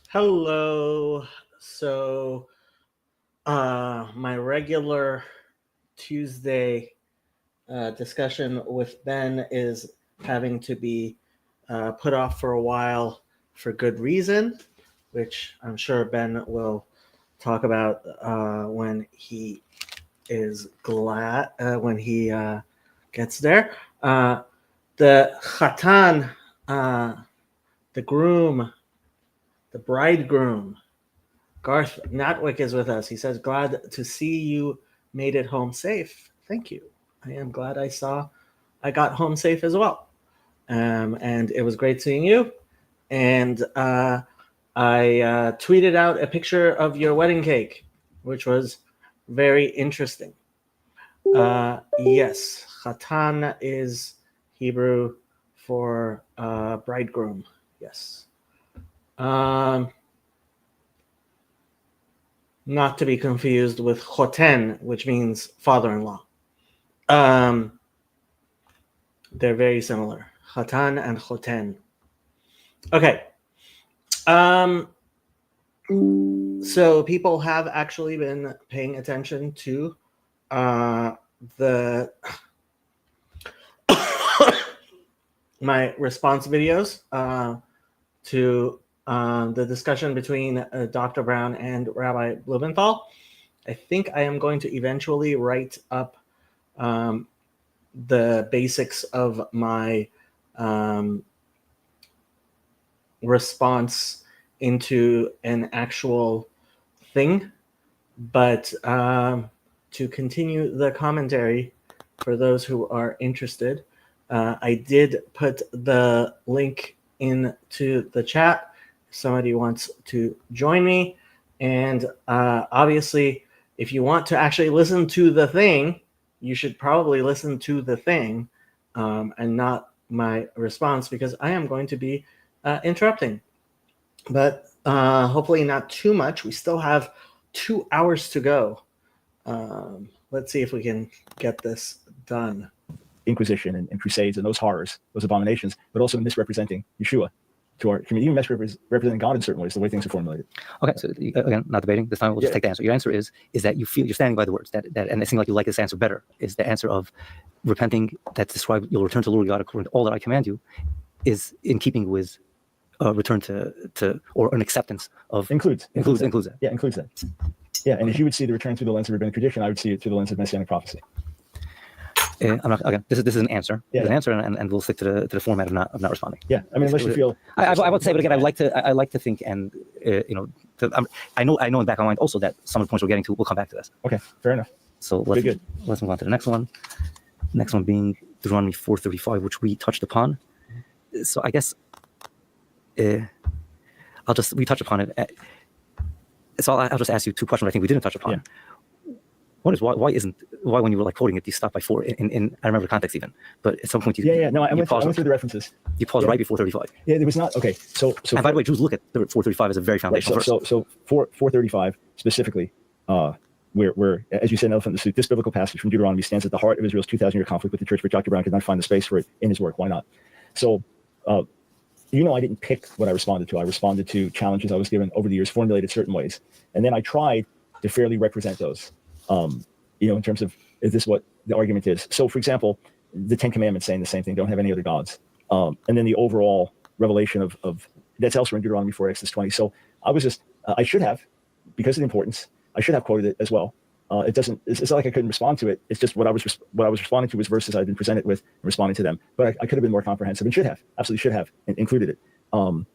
Hello. So, my regular Tuesday discussion with Ben is having to be put off for a while for good reason, which I'm sure Ben will talk about when he is glad when he gets there. The Khatan, the groom, the bridegroom, Garth Natwick is with us. He says, glad to see you made it home safe. Thank you. I am glad I got home safe as well. And it was great seeing you. And I tweeted out a picture of your wedding cake, which was very interesting. Yes, Khatan is Hebrew for bridegroom. Yes. Not to be confused with choten, which means father-in-law. They're very similar. Chatan and choten. Okay. So people have actually been paying attention to the my response videos to the discussion between Dr. Brown and Rabbi Blumenthal. I think I am going to eventually write up the basics of my response into an actual thing. But to continue the commentary, for those who are interested, I did put the link into the chat if somebody wants to join me. And obviously, if you want to actually listen to the thing, you should probably listen to the thing and not my response, because I am going to be interrupting. But hopefully not too much. We still have 2 hours to go. Let's see if we can get this done. Inquisition and crusades and those horrors, those abominations, but also misrepresenting Yeshua to our community, even misrepresenting God in certain ways, the way things are formulated. Okay, so again, not debating. This time we'll just take the answer. Your answer is that you feel you're standing by the words that and it seems like you like this answer better. Is the answer of repenting that describes you'll return to the Lord God according to all that I command you, is in keeping with return to or an acceptance of includes that. Yeah, includes that. Yeah, and if you would see the return through the lens of rabbinic tradition, I would see it through the lens of messianic prophecy. I'm not again. This is an answer. Yeah. It's an answer, and we'll stick to the format of not responding. Yeah, I mean, unless you feel. I would say, but again, I like to think, and I know in the back of my mind also that some of the points we're getting to, we'll come back to this. Okay, fair enough. So let's move on to the next one. Next one being Deuteronomy 4:35, which we touched upon. So I guess we touched upon it. So I'll just ask you two questions I think we didn't touch upon. Yeah. One is why when you were like quoting it, you stopped by 4 in I remember the context even, but at some point I went through the references. You paused right before 35. Yeah, there was not okay. So and by the way, Jews look at the 435 as a very foundational verse. So 435 specifically, where as you said, elephant in the suit, this biblical passage from Deuteronomy stands at the heart of Israel's 2,000-year conflict with the church, but Dr. Brown could not find the space for it in his work. Why not? So I didn't pick what I responded to. I responded to challenges I was given over the years, formulated certain ways, and then I tried to fairly represent those. In terms of, is this what the argument is? So, for example, the Ten Commandments saying the same thing, don't have any other gods. And then the overall revelation of that's elsewhere in Deuteronomy 4, Exodus 20. So I was just, I should have, because of the importance, I should have quoted it as well. It's not like I couldn't respond to it. It's just what I was responding to was verses I'd been presented with and responding to them. But I could have been more comprehensive and absolutely should have included it. I don't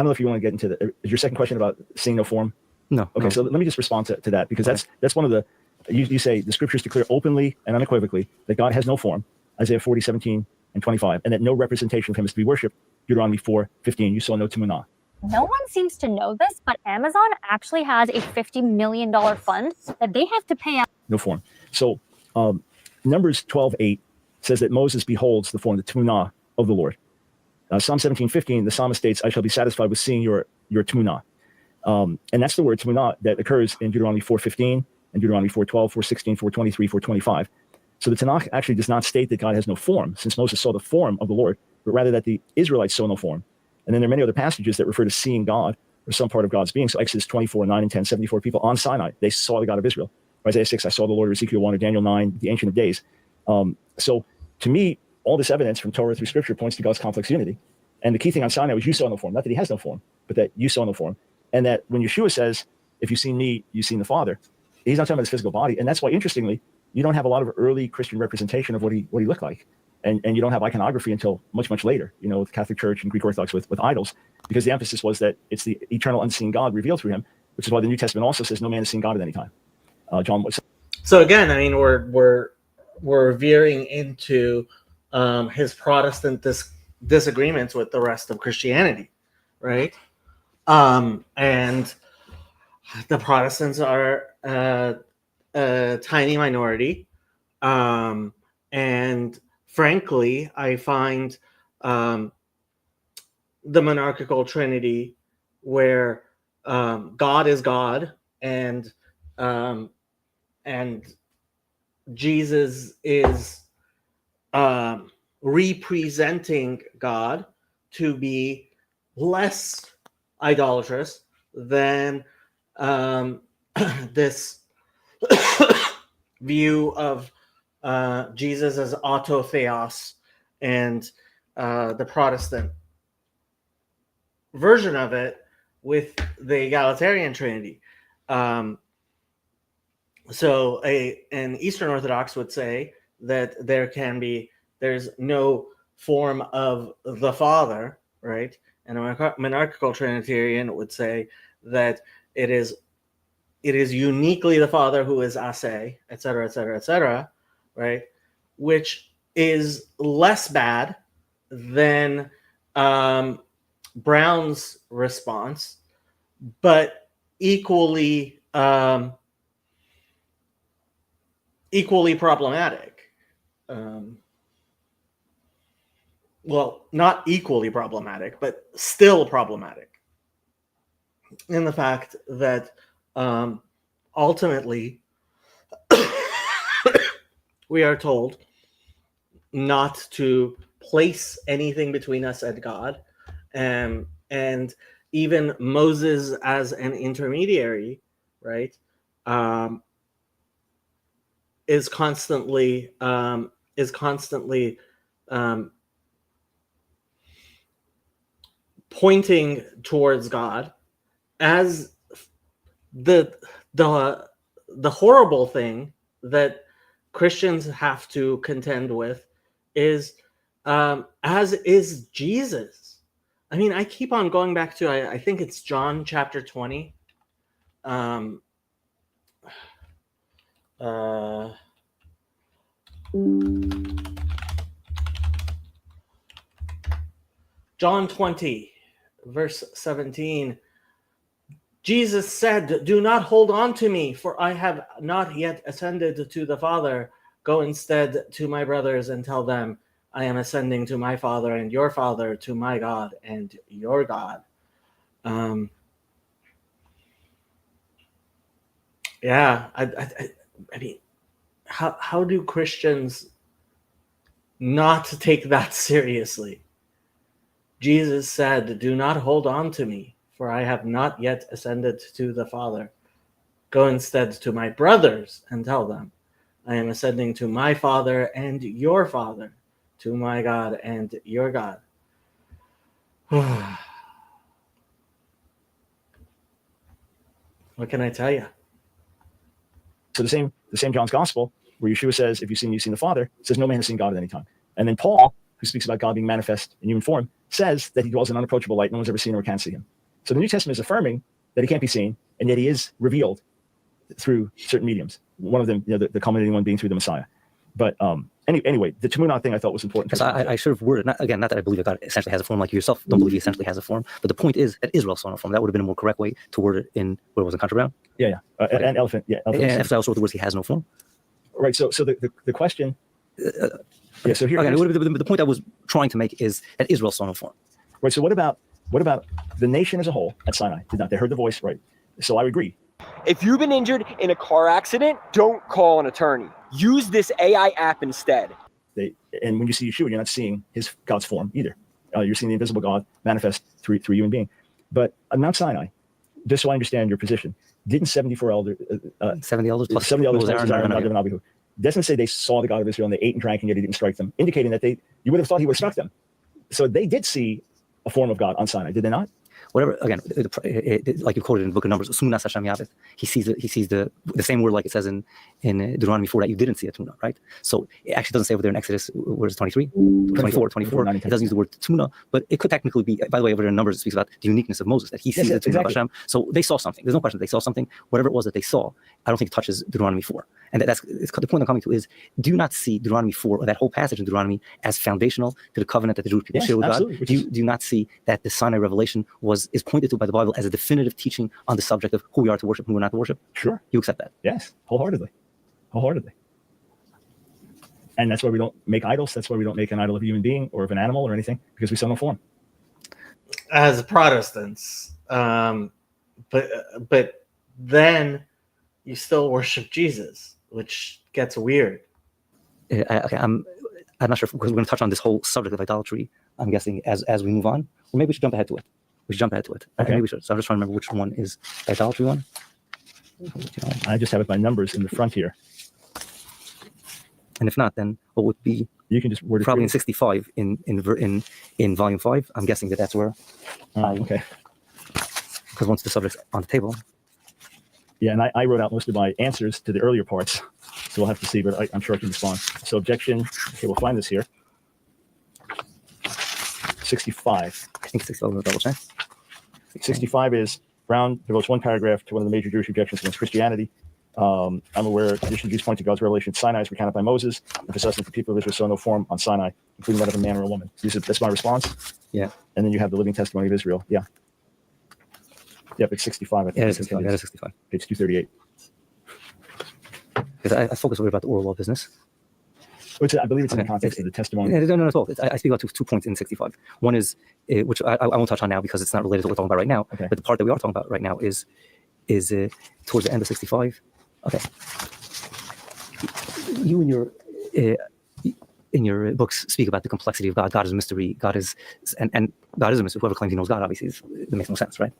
know if you want to get into is your second question about seeing no form? No. Okay, no. so let me just respond to that, because that's one of the, you say the scriptures declare openly and unequivocally that God has no form, Isaiah 40:17 and 25, and that no representation of him is to be worshipped, Deuteronomy 4:15, you saw no tumunah. No one seems to know this, but Amazon actually has a $50 million fund that they have to pay out. No form. So Numbers 12:8 says that Moses beholds the form, the tumunah of the Lord. Psalm 17:15, the psalmist states, I shall be satisfied with seeing your tumunah. And that's the word tumunah that occurs in Deuteronomy 4:15 and Deuteronomy 4:12, 4:16, 4:23, 4:25. So the Tanakh actually does not state that God has no form, since Moses saw the form of the Lord, but rather that the Israelites saw no form, and And then there are many other passages that refer to seeing God or some part of God's being. So Exodus 24, 9 and 10, 74 people on Sinai, they saw the God of Israel. Isaiah 6, I saw the Lord, or Ezekiel 1, or Daniel 9, the Ancient of Days. So to me, all this evidence from Torah through Scripture points to God's complex unity. And the key thing on Sinai was you saw no form. Not that he has no form, but that you saw no form. And that when Yeshua says, if you've seen me, you've seen the Father, he's not talking about his physical body. And that's why, interestingly, you don't have a lot of early Christian representation of what he looked like. And you don't have iconography until much, much later, with Catholic Church and Greek Orthodox with idols, because the emphasis was that it's the eternal unseen God revealed through him, which is why the New Testament also says no man has seen God at any time. John, what's So again, I mean, we're veering into his Protestant disagreements with the rest of Christianity, right? And the Protestants are a tiny minority, and frankly, I find the monarchical Trinity, where God is God and Jesus is representing God, to be less idolatrous than this view of Jesus as autotheos and the Protestant version of it with the egalitarian Trinity. So an Eastern Orthodox would say that there's no form of the Father, right? And a monarchical Trinitarian would say that it is uniquely the Father who is ase, et cetera, right? Which is less bad than Brown's response, but equally problematic. Well, not equally problematic, but still problematic, in the fact that ultimately we are told not to place anything between us and God, and even Moses as an intermediary, right, is constantly pointing towards God. As the horrible thing that Christians have to contend with is, as is Jesus. I mean, I keep on going back to, I think it's John chapter 20. John 20, verse 17. Jesus said, "Do not hold on to me, for I have not yet ascended to the Father. Go instead to my brothers and tell them, I am ascending to my Father and your Father, to my God and your God." Yeah, I mean, how do Christians not take that seriously? Jesus said, "Do not hold on to me, for I have not yet ascended to the Father. Go instead to my brothers and tell them, I am ascending to my Father and your Father, to my God and your God." What can I tell you? So the same John's Gospel, where Yeshua says, if you've seen me, you've seen the Father, says no man has seen God at any time. And then Paul, who speaks about God being manifest in human form, says that he dwells in unapproachable light. No one's ever seen or can see him. So the New Testament is affirming that he can't be seen, and yet he is revealed through certain mediums. One of them, the culminating one being through the Messiah. But anyway, the Tamunah thing I thought was important. So I should have worded, not that I believe that God essentially has a form like you yourself don't believe he essentially has a form, but the point is that Israel saw no form. That would have been a more correct way to word it in where it was in Contra Brown. Yeah. Okay. And elephant. Yeah. And if I also wrote the words he has no form. Right. So the question. Yeah. So here. Okay, the point I was trying to make is that Israel saw no form. Right. So what about the nation as a whole at Sinai? Did not they heard the voice? Right. So I agree. If you've been injured in a car accident, don't call an attorney. Use this AI app instead. And when you see Yeshua, you're not seeing God's form either. You're seeing the invisible God manifest through human being. But on Mount Sinai, just so I understand your position, didn't 74 elders, 70 elders plus 70 elders Moses, plus Aaron, Nadab and Abihu, doesn't say they saw the God of Israel and they ate and drank and yet he didn't strike them, indicating that you would have thought he would have struck them. So they did see a form of God on Sinai, did they not? Whatever, again, like you quoted in the book of Numbers, Sumnas Hashem Yavet, he sees the same word like it says in Deuteronomy 4 that you didn't see a tuna, right? So it actually doesn't say over there in Exodus, where is 23? 24. It doesn't use the word tuna, but it could technically be, by the way, over there in Numbers, it speaks about the uniqueness of Moses, that he sees the tuna of Hashem. So they saw something. There's no question they saw something. Whatever it was that they saw, I don't think it touches Deuteronomy 4. And that's the point I'm coming to is, do not see Deuteronomy 4, or that whole passage in Deuteronomy, as foundational to the covenant that the Jewish people share with God. Do you not see that the Sinai revelation is pointed to by the Bible as a definitive teaching on the subject of who we are to worship and who we're not to worship? Sure. You accept that? Yes, wholeheartedly. And that's why we don't make idols. That's why we don't make an idol of a human being or of an animal or anything, because we saw no form. As Protestants, but then you still worship Jesus, which gets weird. I'm not sure, because we're going to touch on this whole subject of idolatry, I'm guessing, as we move on. Or maybe we should jump ahead to it. Okay. Maybe we should. So I'm just trying to remember which one is the idolatry one. I just have it by numbers in the front here. And if not, then what would be? You can just word it probably in 65 in volume 5. I'm guessing that's where. Okay. Because once the subject's on the table. Yeah, and I wrote out most of my answers to the earlier parts, so we'll have to see, but I'm sure I can respond. So objection. Okay, we'll find this here. 65. I think 65. We'll double check. 65 is Brown devotes one paragraph to one of the major Jewish objections against Christianity. I'm aware additional Jews point to God's revelation in Sinai is recounted by Moses, emphasizing that the people of Israel saw no form on Sinai, including that of a man or a woman. That's my response. Yeah. And then you have the living testimony of Israel. Yeah. Yep, it's 65. I think. Yeah, it's 65. That is 65. Page 238. Because I focus a bit about the oral law business. I believe it's in the context of the testimony. No, not at all. I speak about two points in 65. One is, which I won't touch on now because it's not related to what we're talking about right now. Okay. But the part that we are talking about right now is towards the end of 65. Okay. You in your books speak about the complexity of God. God is a mystery. God is God is a mystery. Whoever claims he knows God, obviously, it makes no sense, right?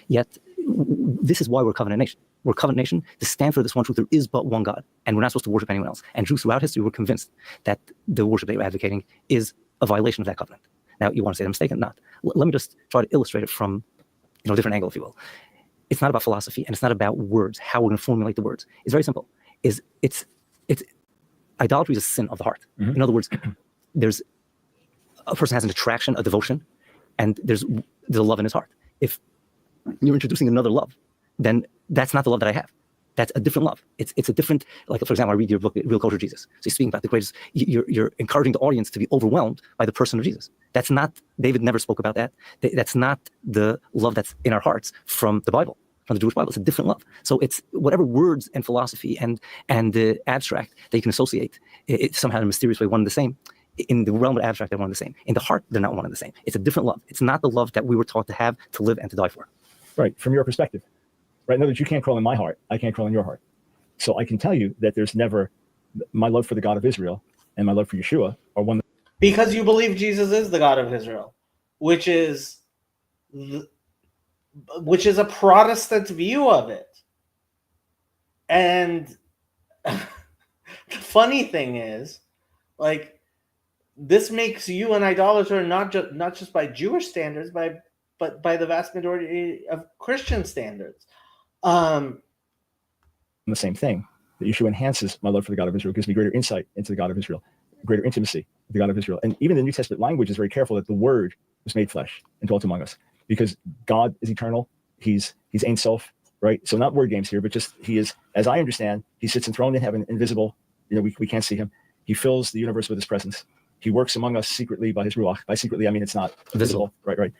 Yet, this is why we're a covenant nation. We're a covenant nation to stand for this one truth. There is but one God, and we're not supposed to worship anyone else. And Jews throughout history were convinced that the worship they were advocating is a violation of that covenant. Now, you want to say they're mistaken? Not. Let me just try to illustrate it from a different angle, if you will. It's not about philosophy, and it's not about words, how we're going to formulate the words. It's very simple. It's idolatry is a sin of the heart. Mm-hmm. In other words, there's a person has an attraction, a devotion, and there's a love in his heart. If you're introducing another love, then that's not the love that I have. That's a different love. It's a different, like, for example, I read your book, Real Culture Jesus. So you're speaking about the greatest, you're encouraging the audience to be overwhelmed by the person of Jesus. That's not, David never spoke about that. That's not the love that's in our hearts from the Bible, from the Jewish Bible. It's a different love. So it's whatever words and philosophy and the abstract that you can associate, it's somehow in a mysterious way one and the same. In the realm of abstract, they're one and the same. In the heart, they're not one and the same. It's a different love. It's not the love that we were taught to have, to live, and to die for. Right, from your perspective. Right, in other words, you can't crawl in my heart. I can't crawl in your heart. So I can tell you that there's never, my love for the God of Israel and my love for Yeshua are one. Because you believe Jesus is the God of Israel, which is a Protestant view of it. And the funny thing is, like, this makes you an idolater not just by Jewish standards, but by the vast majority of Christian standards. The same thing, that Yeshua enhances my love for the God of Israel, gives me greater insight into the God of Israel, greater intimacy with the God of Israel. And even the New Testament language is very careful that the Word was made flesh and dwelt among us, because God is eternal. He's Ein Sof, right? So not word games here, but just he is, as I understand, he sits enthroned in heaven, invisible. We can't see him. He fills the universe with his presence. He works among us secretly by his Ruach. By secretly, I mean it's not visible, right?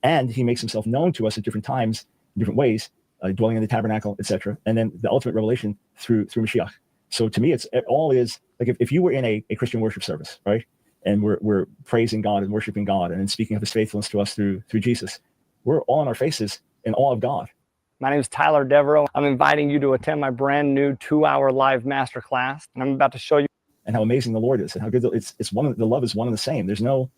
And he makes himself known to us at different times, in different ways, dwelling in the tabernacle, etc. And then the ultimate revelation through Mashiach. So to me, it all is like if you were in a Christian worship service, right? And we're praising God and worshiping God and speaking of his faithfulness to us through Jesus, we're all on our faces in awe of God. My name is Tyler Devereaux. I'm inviting you to attend my brand new 2-hour live masterclass, and I'm about to show you and how amazing the Lord is, and how good it's one of the love is one and the same. There's no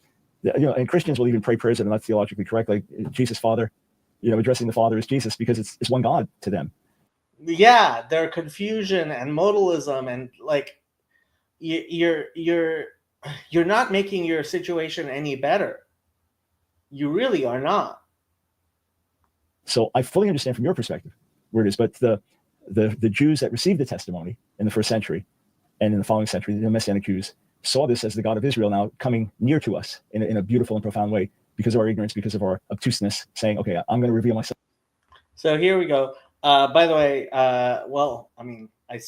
And Christians will even pray prayers that are not theologically correct, like Jesus Father, addressing the Father as Jesus, because it's one God to them. Yeah, their confusion and modalism, and like you're not making your situation any better. You really are not. So I fully understand from your perspective where it is, but the Jews that received the testimony in the first century and in the following century, the Messianic Jews, saw this as the God of Israel now coming near to us in a beautiful and profound way because of our ignorance, because of our obtuseness, saying, okay, I'm going to reveal myself. So here we go. By the way, well, I mean, I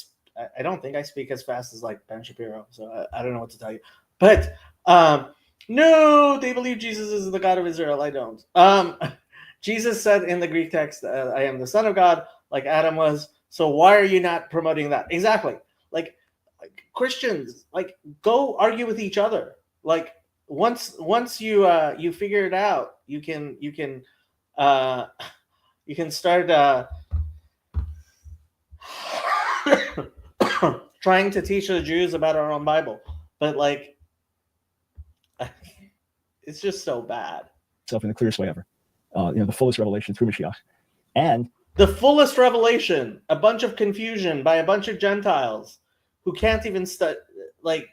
don't think I speak as fast as like Ben Shapiro, so I don't know what to tell you. But no, they believe Jesus is the God of Israel. I don't. Jesus said in the Greek text, I am the Son of God, like Adam was. So why are you not promoting that? Exactly. Like Christians, like go argue with each other. Like once you figure it out, you can start trying to teach the Jews about our own Bible. But like, it's just so bad. In the clearest way ever, the fullest revelation through Mashiach, and the fullest revelation, a bunch of confusion by a bunch of Gentiles who can't even like.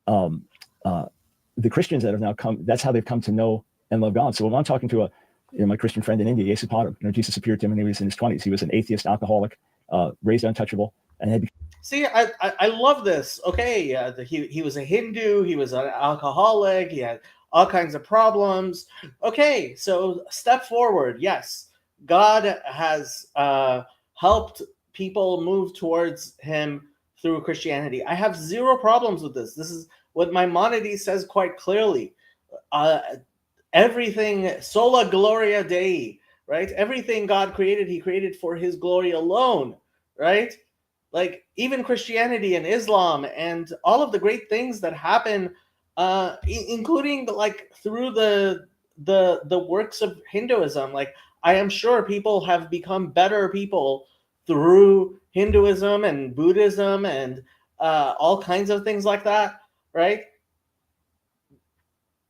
The Christians that have now come, that's how they've come to know and love God. So when I'm talking to my Christian friend in India, Yesu Padam, Jesus appeared to him when he was in his 20s. He was an atheist, alcoholic, raised untouchable, and had. See, I love this. Okay, he was a Hindu, he was an alcoholic, he had all kinds of problems. Okay, so step forward. Yes, God has helped people move towards him through Christianity. I have zero problems with this. This is what Maimonides says quite clearly. Everything sola gloria Dei, right? Everything God created, he created for his glory alone, right? Like even Christianity and Islam and all of the great things that happen, including like through the works of Hinduism. Like I am sure people have become better people through Hinduism and Buddhism and all kinds of things like that, right?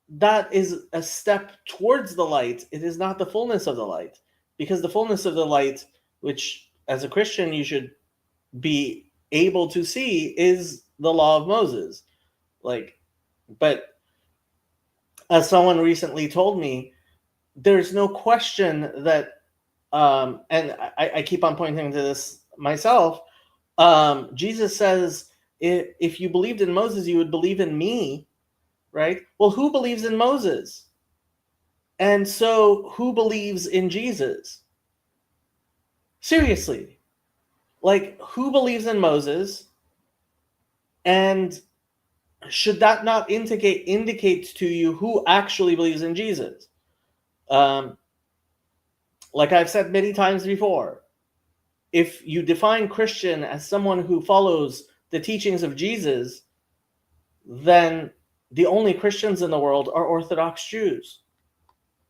That is a step towards the light. It is not the fullness of the light, because the fullness of the light, which as a Christian you should be able to see, is the law of Moses. Like, but as someone recently told me, there's no question that, and I keep on pointing to this myself, Jesus says, if you believed in Moses, you would believe in me, right? Well, who believes in Moses? And so who believes in Jesus? Seriously. Like, who believes in Moses? And should that not indicate to you who actually believes in Jesus? Like I've said many times before, if you define Christian as someone who follows the teachings of Jesus, then the only Christians in the world are Orthodox Jews.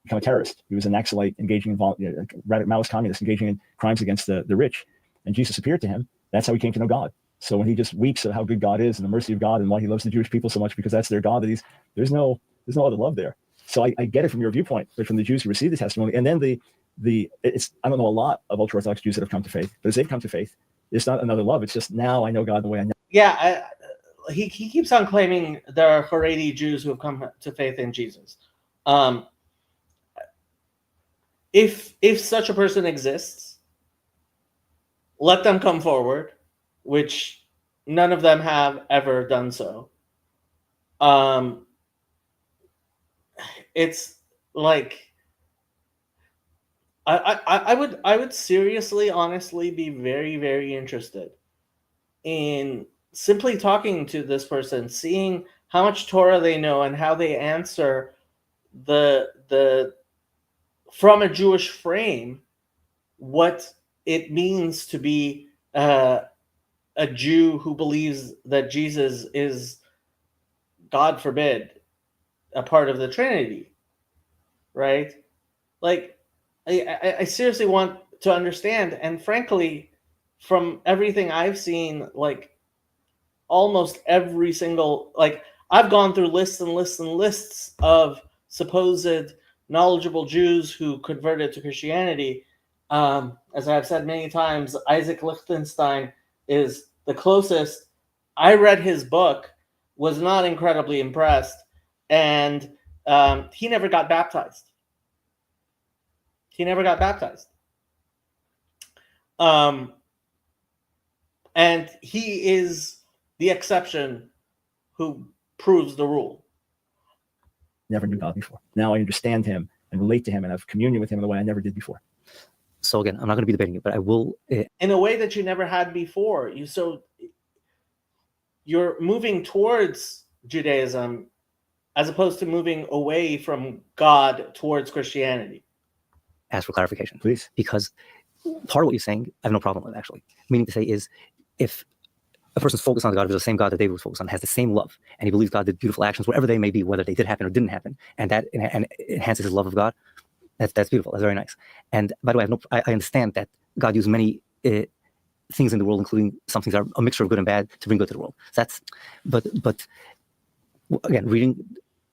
Become a terrorist. He was an Naxalite engaging in Maoist communist engaging in crimes against the rich. And Jesus appeared to him. That's how he came to know God. So when he just weeps of how good God is and the mercy of God and why he loves the Jewish people so much because that's their God, that there's no other love there. So I get it from your viewpoint, but from the Jews who received the testimony, and then I don't know a lot of ultra-Orthodox Jews that have come to faith, but as they've come to faith, it's not another love. It's just now I know God the way I know. Yeah, he keeps on claiming there are Haredi Jews who have come to faith in Jesus. If such a person exists, let them come forward, which none of them have ever done so. It's like I would seriously, honestly be very, very interested in simply talking to this person, seeing how much Torah they know and how they answer the from a Jewish frame what it means to be a Jew who believes that Jesus is, God forbid, a part of the Trinity, right? Like, I seriously want to understand, and frankly, from everything I've seen, like almost every single, like I've gone through lists and lists and lists of supposed knowledgeable Jews who converted to Christianity. As I've said many times, Isaac Lichtenstein is the closest. I read his book, was not incredibly impressed, and he never got baptized. He never got baptized. And he is the exception who proves the rule. Never knew God before. Now I understand him and relate to him and have communion with him in a way I never did before. So again, I'm not going to be debating it, but I will. In a way that you never had before. You're moving towards Judaism as opposed to moving away from God towards Christianity. Ask for clarification, Please. Because part of what you're saying, I have no problem with, actually. Meaning to say is, if a person's focused on God, if it's the same God that David was focused on, has the same love, and he believes God did beautiful actions, whatever they may be, whether they did happen or didn't happen, and that enhances his love of God, that's beautiful. That's very nice. And by the way, I understand that God used many things in the world, including some things that are a mixture of good and bad, to bring good to the world. So but again, reading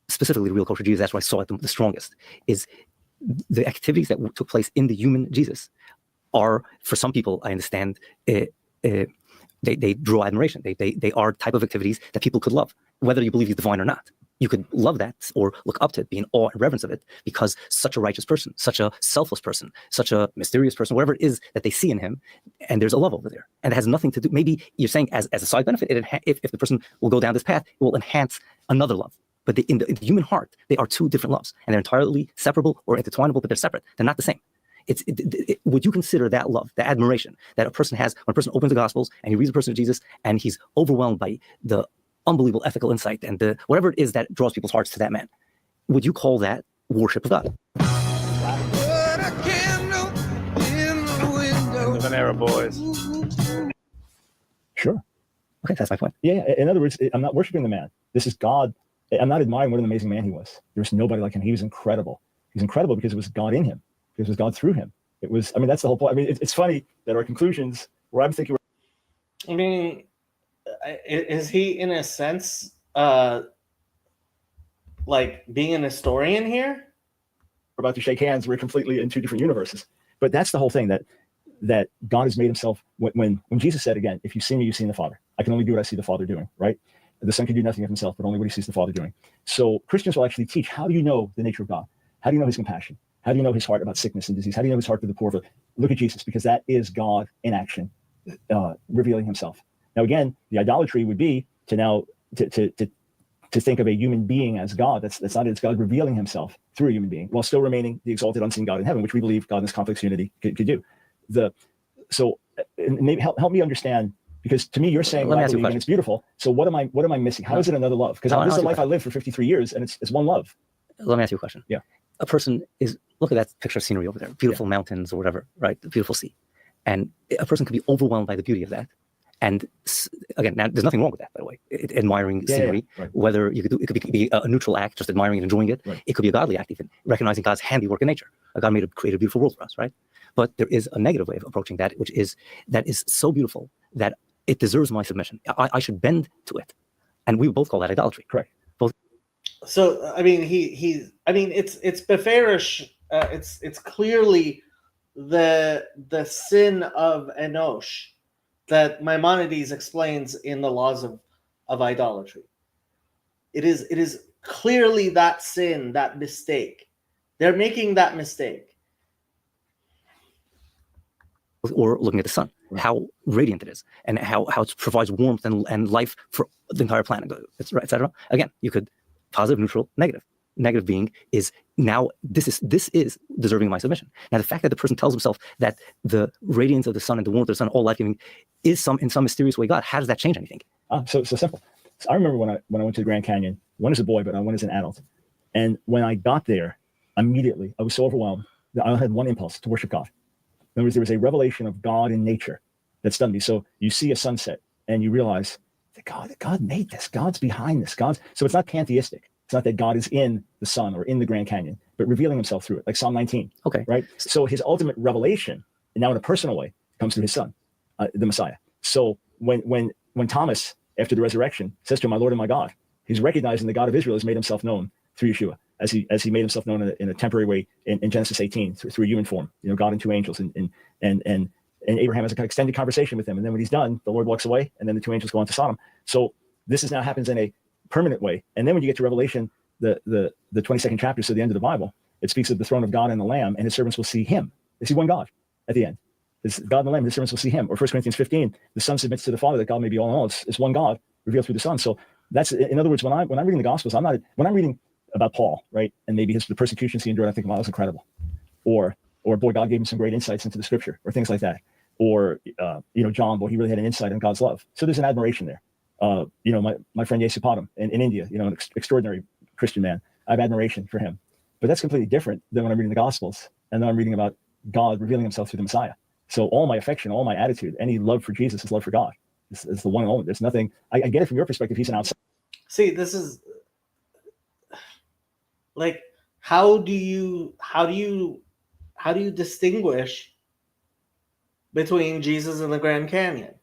specifically the real kosher Jesus, that's why I saw it the strongest, is the activities that took place in the human Jesus are, for some people, I understand, they draw admiration. They are type of activities that people could love, whether you believe he's divine or not. You could love that or look up to it, be in awe and reverence of it, because such a righteous person, such a selfless person, such a mysterious person, whatever it is that they see in him, and there's a love over there. And it has nothing to do, maybe you're saying as a side benefit, if the person will go down this path, it will enhance another love. But in the human heart, they are two different loves, and they're entirely separable or intertwinable, but they're separate. They're not the same. Would you consider that love, the admiration that a person has when a person opens the Gospels and he reads the person of Jesus and he's overwhelmed by the unbelievable ethical insight and the whatever it is that draws people's hearts to that man? Would you call that worship of God? An era, boys. Sure. Okay, that's my point. Yeah. In other words, I'm not worshiping the man. This is God. I'm not admiring what an amazing man he was. There was nobody like him. He was incredible. He was incredible because it was God in him. Because it was God through him. It was, that's the whole point. It's funny that our conclusions, where I'm thinking. Is he in a sense like being an historian here? We're about to shake hands. We're completely in two different universes. But that's the whole thing, that God has made himself, when Jesus said, again, if you see me, you've seen the Father. I can only do what I see the Father doing, right? The Son can do nothing of himself, but only what he sees the Father doing. So Christians will actually teach, how do you know the nature of God? How do you know his compassion? How do you know his heart about sickness and disease? How do you know his heart for the poor? Look at Jesus, because that is God in action, revealing himself. Now, again, the idolatry would be to think of a human being as God. That's not it. It's God revealing himself through a human being while still remaining the exalted, unseen God in heaven, which we believe God in this complex unity could do. So maybe help me understand, because to me, you're saying what I believe and it's beautiful. So what am I missing? How is it another love? Because this is the life I lived for 53 years, and it's one love. Let me ask you a question. Yeah. A person look at that picture of scenery over there, beautiful mountains or whatever, right? The beautiful sea. And a person could be overwhelmed by the beauty of that. And again, now, there's nothing wrong with that, by the way. Admiring scenery, right. Whether it could be a neutral act, just admiring and enjoying it. Right. It could be a godly act, even recognizing God's handiwork in nature. God created a beautiful world for us, right? But there is a negative way of approaching that, which is that is so beautiful that it deserves my submission. I should bend to it, and we both call that idolatry. Correct. Both. So it's beferish. It's clearly the sin of Enosh that Maimonides explains in the laws of idolatry. It is clearly that sin, that mistake. They're making that mistake. Or looking at the sun, how radiant it is, and how it provides warmth and life for the entire planet. It's right, etc. Again, you could positive, neutral, negative. Negative being is now this is deserving of my submission. Now the fact that the person tells himself that the radiance of the sun and the warmth of the sun, all life-giving, is in some mysterious way God, how does that change anything? So simple. So I remember when I went to the Grand Canyon, one as a boy, but one as an adult. And when I got there, immediately I was so overwhelmed that I had one impulse: to worship God. In other words, there was a revelation of God in nature that stunned me. So you see a sunset and you realize that God made this. God's behind this. So it's not pantheistic. It's not that God is in the sun or in the Grand Canyon, but revealing himself through it, like Psalm 19. Okay. Right? So his ultimate revelation, and now in a personal way, comes through his son, the Messiah. So when Thomas, after the resurrection, says to him, "My Lord and my God," He's recognizing the God of Israel has made himself known through Yeshua, as he made himself known in a temporary way in Genesis 18 through a human form. God and two angels, and Abraham has an extended conversation with him, and then when he's done, the Lord walks away, and then the two angels go on to Sodom. So this now happens in a permanent way. And then when you get to Revelation, the 22nd chapter, so the end of the Bible, it speaks of the throne of God and the Lamb, and his servants will see him. They see one God at the end. It's God and the Lamb, his servants will see him. Or 1 Corinthians 15, the Son submits to the Father that God may be all in all. It's one God revealed through the Son. So that's, in other words, when I'm reading the Gospels, when I'm reading about Paul, right, and maybe the persecutions he endured, I think, wow, that was incredible. Or boy, God gave him some great insights into the Scripture, or things like that. Or John, boy, he really had an insight on God's love. So there's an admiration there. My friend Yesupadam in India, an extraordinary Christian man. I have admiration for him. But that's completely different than when I'm reading the Gospels, and then I'm reading about God revealing himself through the Messiah. So all my affection, all my attitude, any love for Jesus is love for God. It's the one and only. There's nothing. I get it from your perspective. He's an outsider. See, this is like, how do you distinguish between Jesus and the Grand Canyon?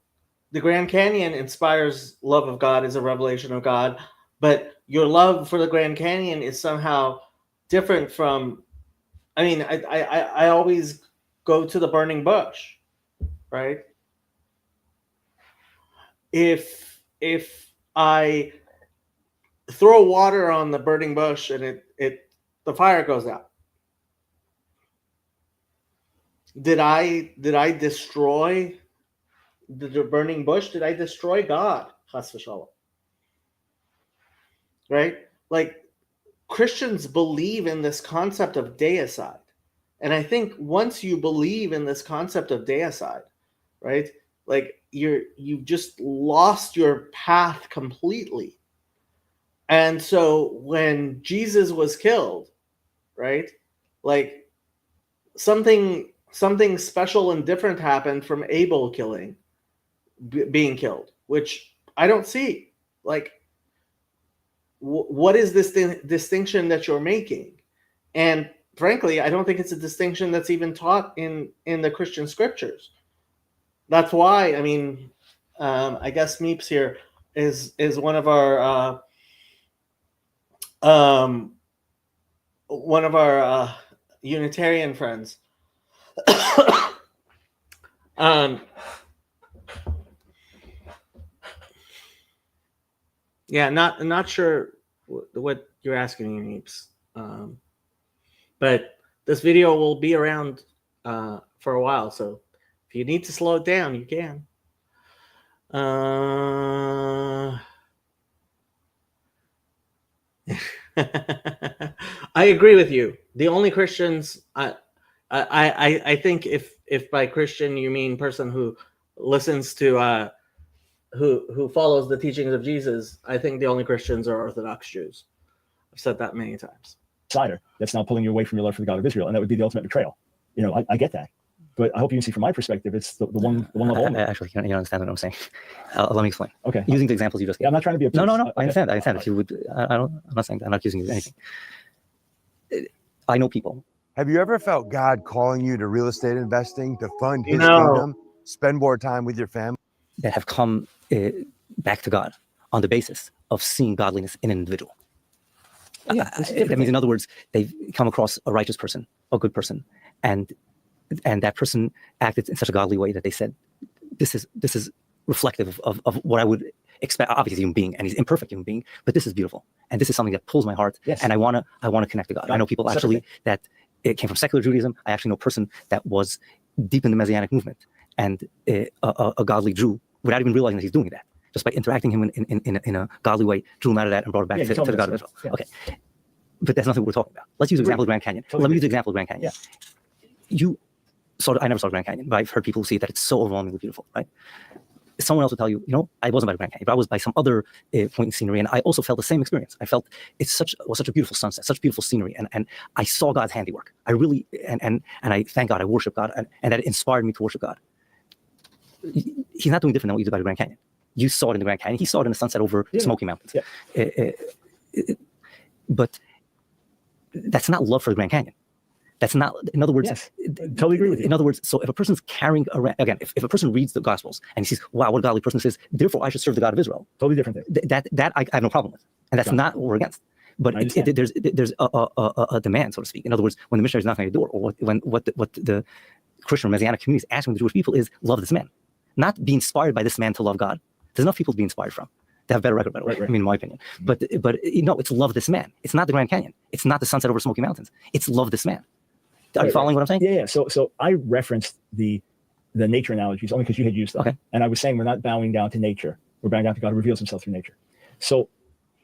The Grand Canyon inspires love of God, is a revelation of God, but your love for the Grand Canyon is somehow different from. I mean, I always go to the burning bush, right? If I throw water on the burning bush and the fire goes out, did I destroy the burning bush? Did I destroy God? Chas v'shalom. Right? Like, Christians believe in this concept of deicide. And I think once you believe in this concept of deicide, right, like you've just lost your path completely. And so when Jesus was killed, right, like something special and different happened from Abel being killed, which I don't see. Like, what is this distinction that you're making? And frankly, I don't think it's a distinction that's even taught in the Christian scriptures. That's why, I mean, I guess Meeps here is one of our Unitarian friends. Yeah, not sure what you're asking me, Meeps. But this video will be around for a while, so if you need to slow it down, you can. I agree with you. The only Christians, I think if by Christian you mean person who listens to who follows the teachings of Jesus, I think the only Christians are Orthodox Jews. I've said that many times. That's now pulling you away from your love for the God of Israel, and that would be the ultimate betrayal. I get that, but I hope you can see from my perspective, it's the one level. Actually, you don't understand what I'm saying. Let me explain. Okay. Using the examples you just gave. Yeah, I'm not trying to be obtuse. No. Okay. I understand. If you would, I'm not saying that. I'm not accusing you of anything. I know people. Have you ever felt God calling you to real estate investing to fund His kingdom, spend more time with your family? That have come back to God on the basis of seeing godliness in an individual. Yeah, that means, in other words, they've come across a righteous person, a good person, and that person acted in such a godly way that they said, "This is reflective of what I would expect." Obviously, he's a human being, and he's an imperfect human being, but this is beautiful, and this is something that pulls my heart, and I wanna connect to God. I know people actually that it came from secular Judaism. I actually know a person that was deep in the Messianic movement, and a godly Jew, without even realizing that he's doing that. Just by interacting him in a godly way, drew him out of that and brought him back to the God of Israel. Yeah. Okay, but that's nothing we're talking about. Let's use the example of Grand Canyon. Let me use the example of Grand Canyon. Yeah. I never saw Grand Canyon, but I've heard people see that it's so overwhelmingly beautiful, right? Someone else will tell you, I wasn't by the Grand Canyon, but I was by some other point in scenery, and I also felt the same experience. I felt it was such a beautiful sunset, such beautiful scenery, and I saw God's handiwork. I really, and I thank God, I worship God, and that inspired me to worship God. He's not doing different than what you did by the Grand Canyon. You saw it in the Grand Canyon. He saw it in the sunset over Smoky Mountains. Yeah. But that's not love for the Grand Canyon. That's not, in other words, yes, totally agree with you. In other words, so if a person's carrying around, again, if a person reads the Gospels and he sees, wow, what a godly person this is, therefore I should serve the God of Israel. Totally different thing. That I have no problem with. And that's not what we're against. But there's a demand, so to speak. In other words, when the missionary is knocking on your door, or what the Christian or Messianic community is asking the Jewish people is, love this man. Not be inspired by this man to love God. There's enough people to be inspired from. They have better record, by the way, I mean, in my opinion. But it's love this man. It's not the Grand Canyon. It's not the sunset over Smoky Mountains. It's love this man. Are you following what I'm saying? Yeah. So I referenced the nature analogies only because you had used them. Okay. And I was saying we're not bowing down to nature. We're bowing down to God who reveals himself through nature. So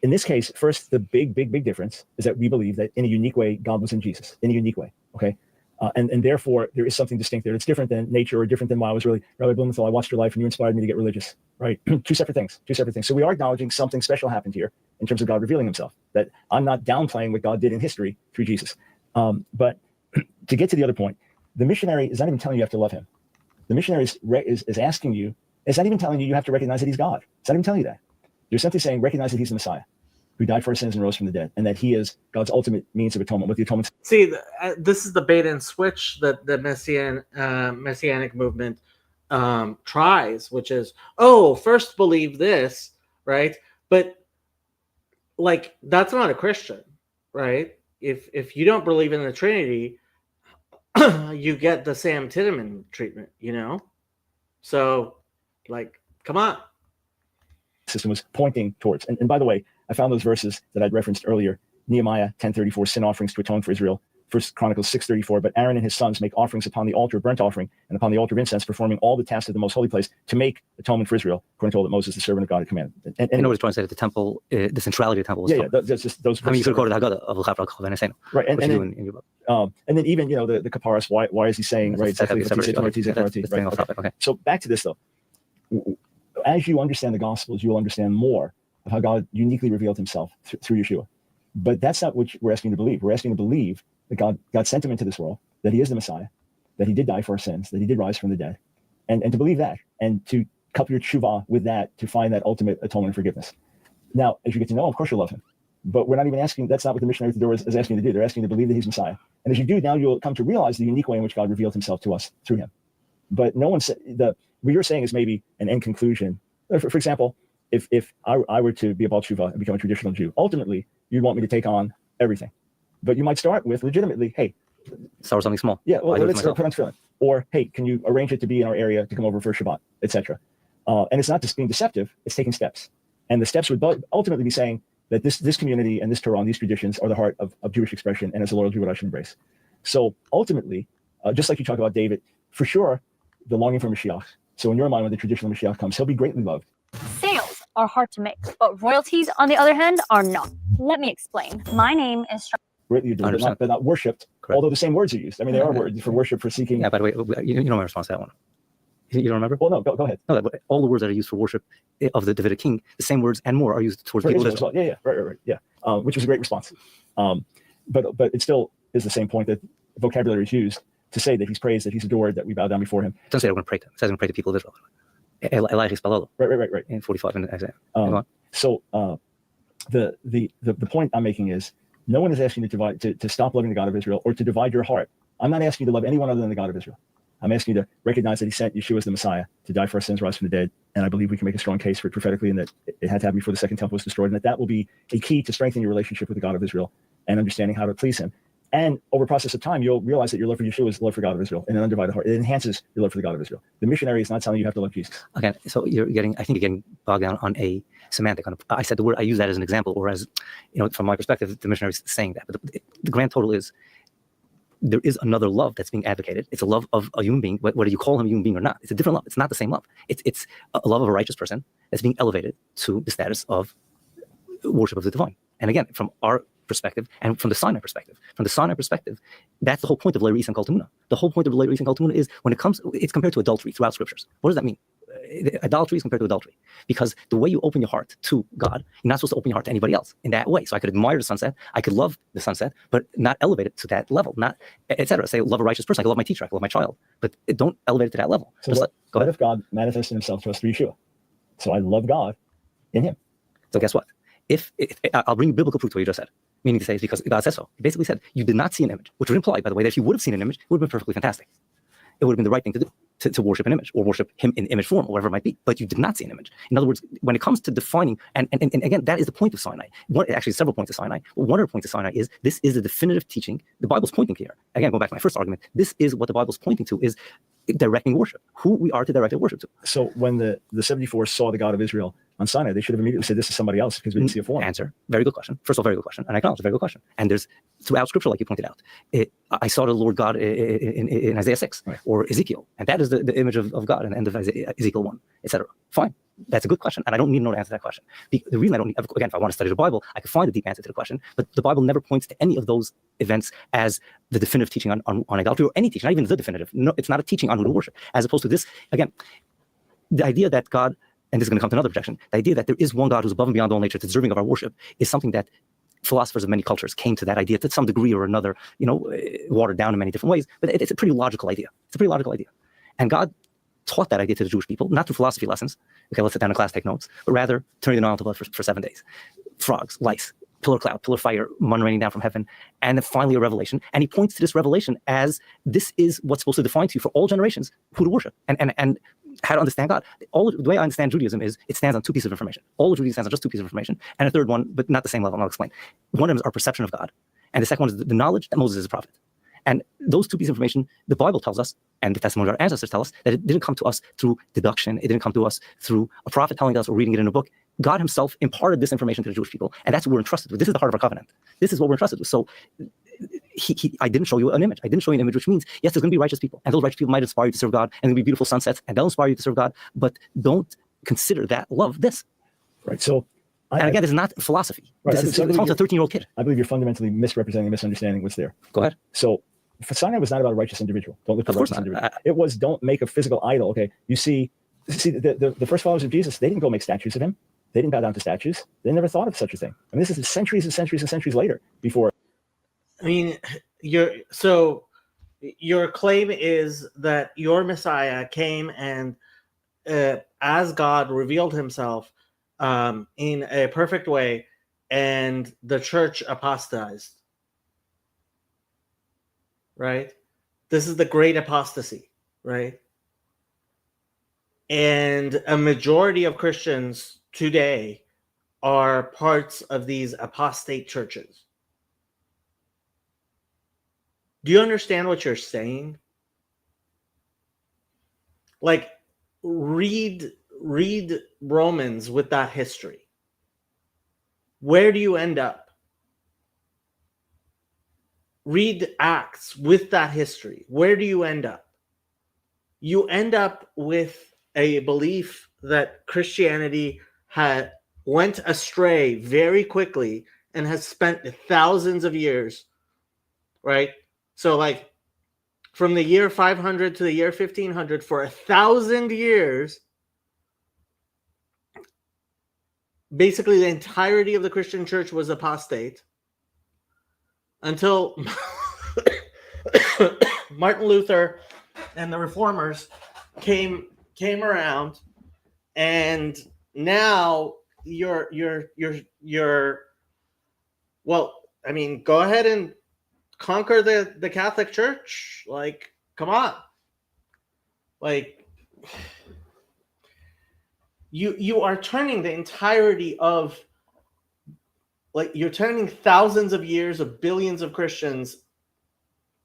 in this case, first, the big difference is that we believe that in a unique way, God was in Jesus, in a unique way. Okay. And therefore, there is something distinct there. It's different than nature, or different than why I was really, Rabbi Blumenthal, I watched your life and you inspired me to get religious, right? Two separate things. So we are acknowledging something special happened here in terms of God revealing himself, that I'm not downplaying what God did in history through Jesus. But to get to the other point, the missionary is not even telling you have to love him. The missionary is asking you, it's not even telling you have to recognize that he's God. It's not even telling you that. They're simply saying, recognize that he's the Messiah, who died for our sins and rose from the dead, and that he is God's ultimate means of atonement. With the atonement. See, this is the bait and switch that the Messianic movement tries, which is, first believe this, right? But like, that's not a Christian, right? If you don't believe in the Trinity, you get the Sam Titteman treatment, So, like, come on. System was pointing towards. And by the way, I found those verses that I'd referenced earlier. Nehemiah 10:34, sin offerings to atone for Israel. 1 Chronicles 6:34, but Aaron and his sons make offerings upon the altar of burnt offering and upon the altar of incense, performing all the tasks of the most holy place to make atonement for Israel, according to all that Moses, the servant of God, had commanded. And what he's trying to say, that the temple, the centrality of the temple was that's just those verses. I mean, you could quote Haggadah. Right, and then even, the Kaparas, why is he saying, right, okay. So back to this, though. As you understand the Gospels, you'll understand more of how God uniquely revealed himself through Yeshua. But that's not what we're asking you to believe. We're asking you to believe that God sent him into this world, that he is the Messiah, that he did die for our sins, that he did rise from the dead, and to believe that, and to couple your tshuva with that to find that ultimate atonement and forgiveness. Now, as you get to know him, of course you'll love him. But we're not even asking, that's not what the missionary at the door is asking you to do. They're asking you to believe that he's Messiah. And as you do, now you'll come to realize the unique way in which God revealed himself to us through him. But no one said, what you're saying is maybe an end conclusion. For example, if I were to be a Baal Tshuva and become a traditional Jew, ultimately, you'd want me to take on everything. But you might start with legitimately, hey. Start with something small. Yeah, well, let's put on tefillin. Or, hey, can you arrange it to be in our area to come over for Shabbat, etc. And it's not just being deceptive, it's taking steps. And the steps would ultimately be saying that this community and this Torah and these traditions are the heart of Jewish expression, and as a loyal Jew, what I should embrace. So ultimately, just like you talk about David, for sure, the longing for Mashiach. So in your mind, when the traditional Mashiach comes, he'll be greatly loved. Sales are hard to make, but royalties, on the other hand, are not. Let me explain. My name is... Greatly adored, but not worshipped, correct. Although the same words are used. I mean, there are words for worship, for seeking. Yeah, by the way, you know my response to that one. You don't remember? Well, no, go ahead. No, all the words that are used for worship of the Davidic king, the same words and more are used towards people as well. Yeah, right, yeah. Which was a great response. But it still is the same point that vocabulary is used to say that he's praised, that he's adored, that we bow down before him. It doesn't say I'm going to pray to him. It says I'm going to pray to people of Israel. Right. In 45 in Isaiah. So the point I'm making is, no one is asking you to stop loving the God of Israel or to divide your heart. I'm not asking you to love anyone other than the God of Israel. I'm asking you to recognize that he sent Yeshua as the Messiah to die for our sins, rise from the dead. And I believe we can make a strong case for it prophetically, and that it had to happen before the second temple was destroyed, and that will be a key to strengthening your relationship with the God of Israel and understanding how to please him. And over a process of time, you'll realize that your love for Yeshua is love for God of Israel in an undivided heart. It enhances your love for the God of Israel. The missionary is not telling you have to love Jesus. Okay, so I think you're getting bogged down on a semantic. I said the word, I use that as an example, or as, from my perspective, the missionary is saying that. But the grand total is, there is another love that's being advocated. It's a love of a human being, whether you call him a human being or not. It's a different love. It's not the same love. It's a love of a righteous person that's being elevated to the status of worship of the divine. And again, from our perspective and from the Sinai perspective. From the Sinai perspective, that's the whole point of Leir Isan Kol Tamuna. The whole point of Leir Isan Kol Tamuna is it's compared to adultery throughout scriptures. What does that mean? Idolatry is compared to adultery, because the way you open your heart to God, you're not supposed to open your heart to anybody else in that way. So I could admire the sunset, I could love the sunset, but not elevate it to that level, not etc. Say, love a righteous person, I could love my teacher, I could love my child, but don't elevate it to that level. So what if God manifested himself to us through Yeshua? So I love God in him. So guess what? If I'll bring biblical proof to what you just said, meaning to say, it's because God says so. He basically said, you did not see an image, which would imply, by the way, that if you would have seen an image, it would have been perfectly fantastic. It would have been the right thing to do. to worship an image or worship him in image form or whatever it might be, but you did not see an image. In other words, when it comes to defining, and again, that is the point of Sinai. Actually, several points of Sinai. But one of the points of Sinai is this is a definitive teaching the Bible's pointing here. Again, going back to my first argument, this is what the Bible's pointing to, is directing worship, who we are to direct our worship to. So when the 74 saw the God of Israel on Sinai, they should have immediately said, this is somebody else, because we didn't see a form. Answer, very good question. First of all, very good question. And I acknowledge, very good question. And there's, throughout Scripture, like you pointed out, I saw the Lord God in Isaiah 6, right, or Ezekiel. And that is the image of God in the end of Ezekiel 1, etc. Fine. That's a good question. And I don't need to know the answer to that question. The reason I don't need, again, if I want to study the Bible, I can find a deep answer to the question. But the Bible never points to any of those events as the definitive teaching on idolatry, or any teaching, not even the definitive. No, it's not a teaching on who to worship. As opposed to this, again, the idea that God, and this is going to come to another objection, the idea that there is one God who's above and beyond all nature, deserving of our worship, is something that philosophers of many cultures came to that idea to some degree or another, watered down in many different ways. But it's a pretty logical idea. It's a pretty logical idea. And God taught that idea to the Jewish people, not through philosophy lessons. Okay, let's sit down in class, take notes, but rather turning the Nile to blood for 7 days. Frogs, lice, pillar cloud, pillar fire, manna raining down from heaven, and then finally a revelation. And he points to this revelation as this is what's supposed to define to you for all generations who to worship and how to understand God. The way I understand Judaism is it stands on two pieces of information. All of Judaism stands on just two pieces of information, and a third one, but not the same level, and I'll explain. One of them is our perception of God, and the second one is the knowledge that Moses is a prophet. And those two pieces of information, the Bible tells us, and the testimony of our ancestors tell us, that it didn't come to us through deduction. It didn't come to us through a prophet telling us or reading it in a book. God himself imparted this information to the Jewish people, and that's what we're entrusted with. This is the heart of our covenant. This is what we're entrusted with. So I didn't show you an image. I didn't show you an image, which means, yes, there's going to be righteous people, and those righteous people might inspire you to serve God, and there'll be beautiful sunsets, and they'll inspire you to serve God, but don't consider that love this. Right. So, and again, this is not philosophy. Right, this is a 13-year-old kid. I believe you're fundamentally misrepresenting and misunderstanding what's there. Go ahead. So, Sinai was not about a righteous individual. Don't look for a righteous individual. It was, don't make a physical idol. Okay, you see the first followers of Jesus, they didn't go make statues of him. They didn't bow down to statues. They never thought of such a thing. I mean, this is centuries and centuries and centuries later before. I mean, your claim is that your Messiah came and, as God, revealed himself in a perfect way, and the church apostatized. Right? This is the great apostasy, right? And a majority of Christians today are parts of these apostate churches. Do you understand what you're saying? Like, read Romans with that history. Where do you end up? Read Acts with that history. Where do you end up? You end up with a belief that Christianity went astray very quickly and has spent thousands of years, right? So like from the year 500 to the year 1500, for 1,000 years, basically the entirety of the Christian church was apostate until Martin Luther and the Reformers came around, and now you're well, I mean, go ahead and conquer the Catholic Church. Like, come on. Like, you are turning the entirety of, like, you're turning thousands of years of billions of Christians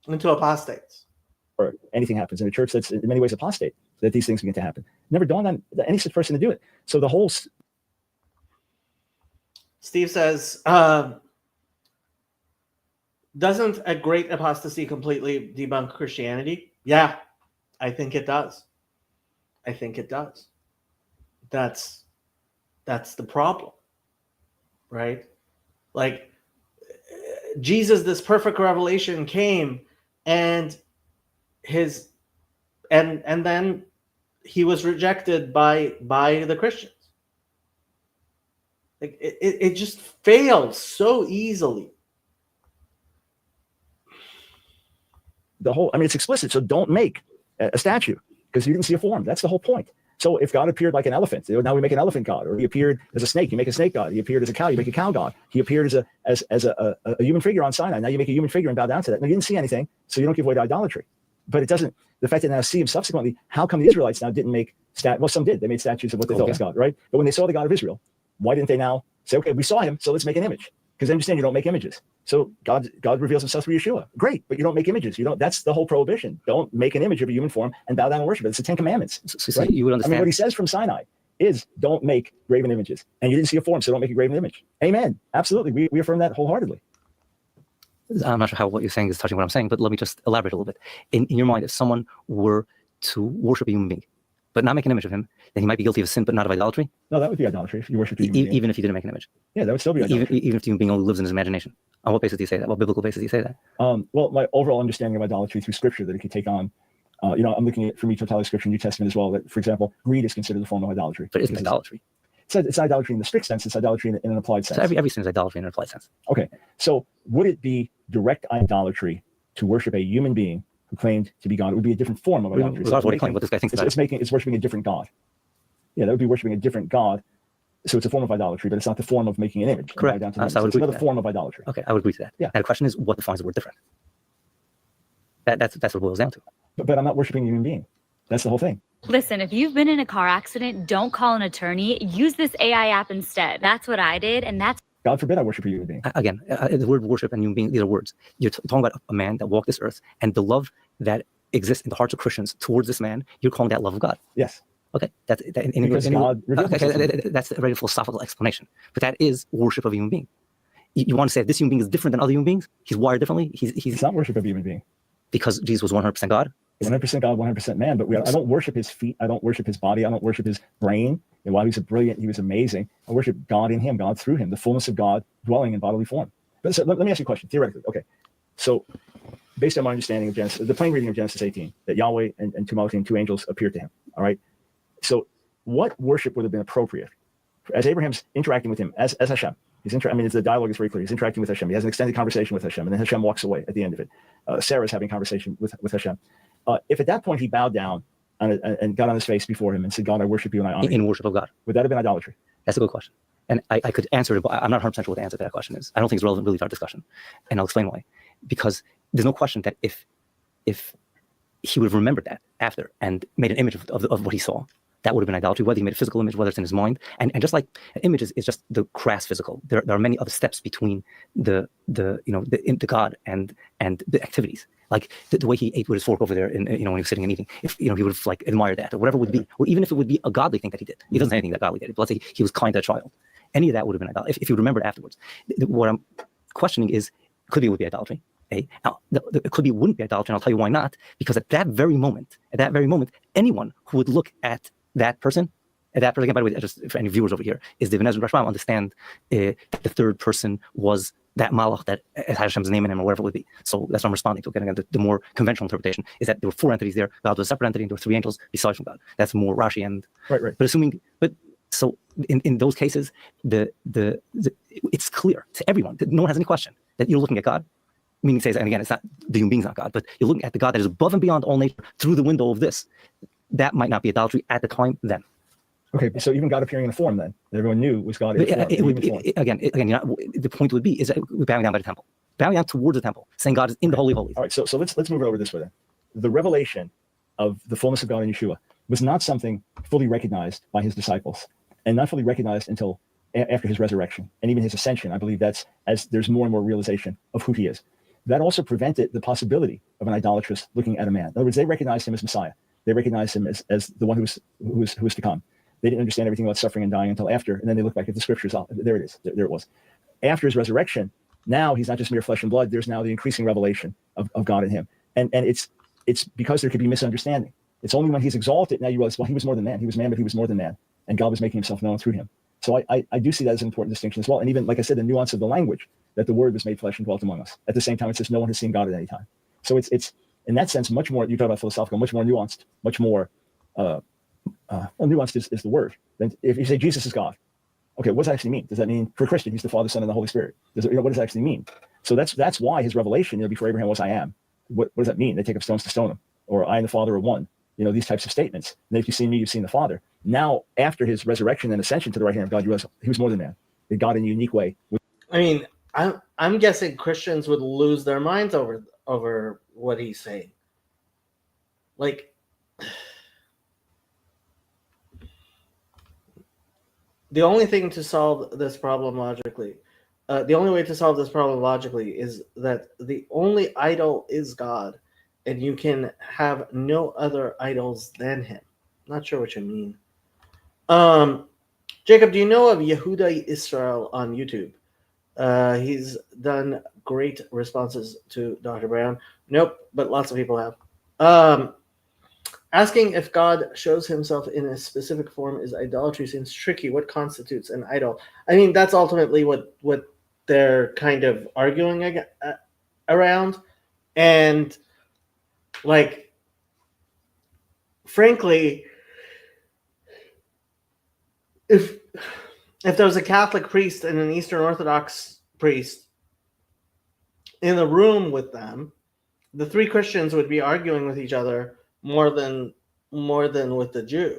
into apostates. Or anything happens in a church that's in many ways apostate, that these things begin to happen. Never dawned on any such person to do it. So the whole... Steve says, doesn't a great apostasy completely debunk Christianity? Yeah, I think it does. I think it does. That's the problem, right? Like, Jesus, this perfect revelation came, and then he was rejected by the Christians. Like, it just failed so easily. It's explicit. So don't make a statue because you didn't see a form. That's the whole point. So if God appeared like an elephant, now we make an elephant god, or he appeared as a snake, you make a snake god. He appeared as a cow, you make a cow god. He appeared as a human figure on Sinai. Now you make a human figure and bow down to that. Now you didn't see anything, so you don't give way to idolatry. But it doesn't, the fact that now see him subsequently, how come the Israelites now didn't make, well, some did. They made statues of what they thought was God, right? But when they saw the God of Israel, why didn't they now say, okay, we saw him, so let's make an image? Because they understand you don't make images. So God reveals himself through Yeshua. Great, but you don't make images. That's the whole prohibition. Don't make an image of a human form and bow down and worship it. It's the 10 Commandments. So right? You would understand. I mean, what he says from Sinai is don't make graven images. And you didn't see a form, so don't make a graven image. Amen. Absolutely. We affirm that wholeheartedly. I'm not sure how what you're saying is touching what I'm saying, but let me just elaborate a little bit. In your mind, if someone were to worship a human being, but not make an image of him, then he might be guilty of sin, but not of idolatry? No, that would be idolatry if you worship a human being. Even if you didn't make an image? Yeah, that would still be idolatry. Even if the human being only lives in his imagination? On what basis do you say that? What biblical basis do you say that? Well, my overall understanding of idolatry through Scripture, that it could take on, I'm looking at from each totality of Scripture, New Testament as well, that, for example, greed is considered a form of idolatry. But isn't idolatry? It's idolatry in the strict sense. It's idolatry in an applied sense. So every sin is idolatry in an applied sense. Okay, so would it be direct idolatry to worship a human being who claimed to be God? It would be a different form of idolatry. Regardless of what he claimed, what this guy thinks about it. It's worshiping a different God. Yeah, that would be worshiping a different God. So it's a form of idolatry, but it's not the form of making an image. Correct. So it's another form of idolatry. Okay, I would agree to that. Yeah. Now the question is, what defines the word different? That's what it boils down to. But I'm not worshiping a human being. That's the whole thing. Listen, if you've been in a car accident, don't call an attorney. Use this AI app instead. That's what I did, and that's... God forbid I worship a human being. Again, the word worship and human being, these are words. You're talking about a man that walked this earth, and the love that exists in the hearts of Christians towards this man, you're calling that love of God. Yes. Okay, that's a very philosophical explanation. But that is worship of a human being. You want to say this human being is different than other human beings? He's wired differently? It's not worship of a human being. Because Jesus was 100% God? 100% God, 100% man. But I don't worship his feet. I don't worship his body. I don't worship his brain. And while he was amazing, I worship God in him, God through him, the fullness of God dwelling in bodily form. But so let me ask you a question, theoretically. Okay, so based on my understanding of Genesis, the plain reading of Genesis 18, that Yahweh and two Malachim, two angels appeared to him, all right? So what worship would have been appropriate? As Abraham's interacting with him, as Hashem, the dialogue is very clear. He's interacting with Hashem. He has an extended conversation with Hashem, and then Hashem walks away at the end of it. Sarah's having a conversation with Hashem. If at that point he bowed down and got on his face before him and said, God, I worship you and I honor you. In worship of God. Would that have been idolatry? That's a good question. And I could answer it, but I'm not 100% sure what the answer to that question is. I don't think it's relevant really to our discussion. And I'll explain why. Because there's no question that if he would have remembered that after and made an image of what he saw, that would have been idolatry, whether he made a physical image, whether it's in his mind. And just like an image is just the crass physical, there are many other steps between the God and the activities. Like the way he ate with his fork over there, when he was sitting and eating, if he would have admired that, or whatever it would be, or even if it would be a godly thing that he did. He doesn't say anything that godly did. But let's say he was kind to a child. Any of that would have been idolatry if you remembered afterwards. What I'm questioning is, could it would be idolatry? Now, it could be wouldn't be idolatry, and I'll tell you why not. Because at that very moment, anyone who would look at that person, again, by the way, just for any viewers over here, is the Ibn Ezra understand that the third person was that malach that has Hashem's name in him, or whatever it would be. So that's what I'm responding to. Again, the more conventional interpretation is that there were four entities there. God was a separate entity, and there were three angels besides from God. That's more Rashi and right. But so in those cases, it's clear to everyone that no one has any question that you're looking at God. Meaning says, and again, it's not the human being's not God, but you're looking at the God that is above and beyond all nature through the window of this. That might not be idolatry at the time then. Okay, so even God appearing in a form then, that everyone knew was God in a form. Again, the point would be is that we're bowing down by the temple, bowing down towards the temple, saying God is in the Holy of Holies. All right, so let's move over this way then. The revelation of the fullness of God in Yeshua was not something fully recognized by his disciples, and not fully recognized until after his resurrection and even his ascension. I believe that's as there's more and more realization of who he is. That also prevented the possibility of an idolatrous looking at a man. In other words, they recognized him as Messiah. They recognized him as the one who was to come. They didn't understand everything about suffering and dying until after, and then they look back at the scriptures. There it is. There it was. After his resurrection, now he's not just mere flesh and blood. There's now the increasing revelation of God in him, and it's because there could be misunderstanding. It's only when he's exalted now you realize, well, he was more than man. He was man, but he was more than man, and God was making himself known through him. So I do see that as an important distinction as well. And even, like I said, the nuance of the language, that the word was made flesh and dwelt among us. At the same time, it says no one has seen God at any time. So it's in that sense, much more, you talk about philosophical, much more nuanced, much more, nuanced is the word. Then if you say Jesus is God, okay, what does that actually mean? Does that mean for a Christian, he's the Father, Son, and the Holy Spirit? What does that actually mean? So that's why his revelation, before Abraham was I am. What does that mean? They take up stones to stone him, or I and the Father are one. These types of statements. And if you've seen me, you've seen the Father. Now, after his resurrection and ascension to the right hand of God, you realize he was more than man. That God in a unique way. I mean, I'm guessing Christians would lose their minds over what he's saying. like the only thing to solve this problem logically, the only way to solve this problem logically is that the only idol is God, and you can have no other idols than him. Not sure what you mean. Jacob, do you know of Yehuda Israel on YouTube? He's done great responses to Dr. Brown. Nope, but lots of people have. Asking if God shows himself in a specific form is idolatry seems tricky. What constitutes an idol? I mean, that's ultimately what they're kind of arguing around. And, like, frankly, if there was a Catholic priest and an Eastern Orthodox priest in the room with them, the three Christians would be arguing with each other more than with the Jew.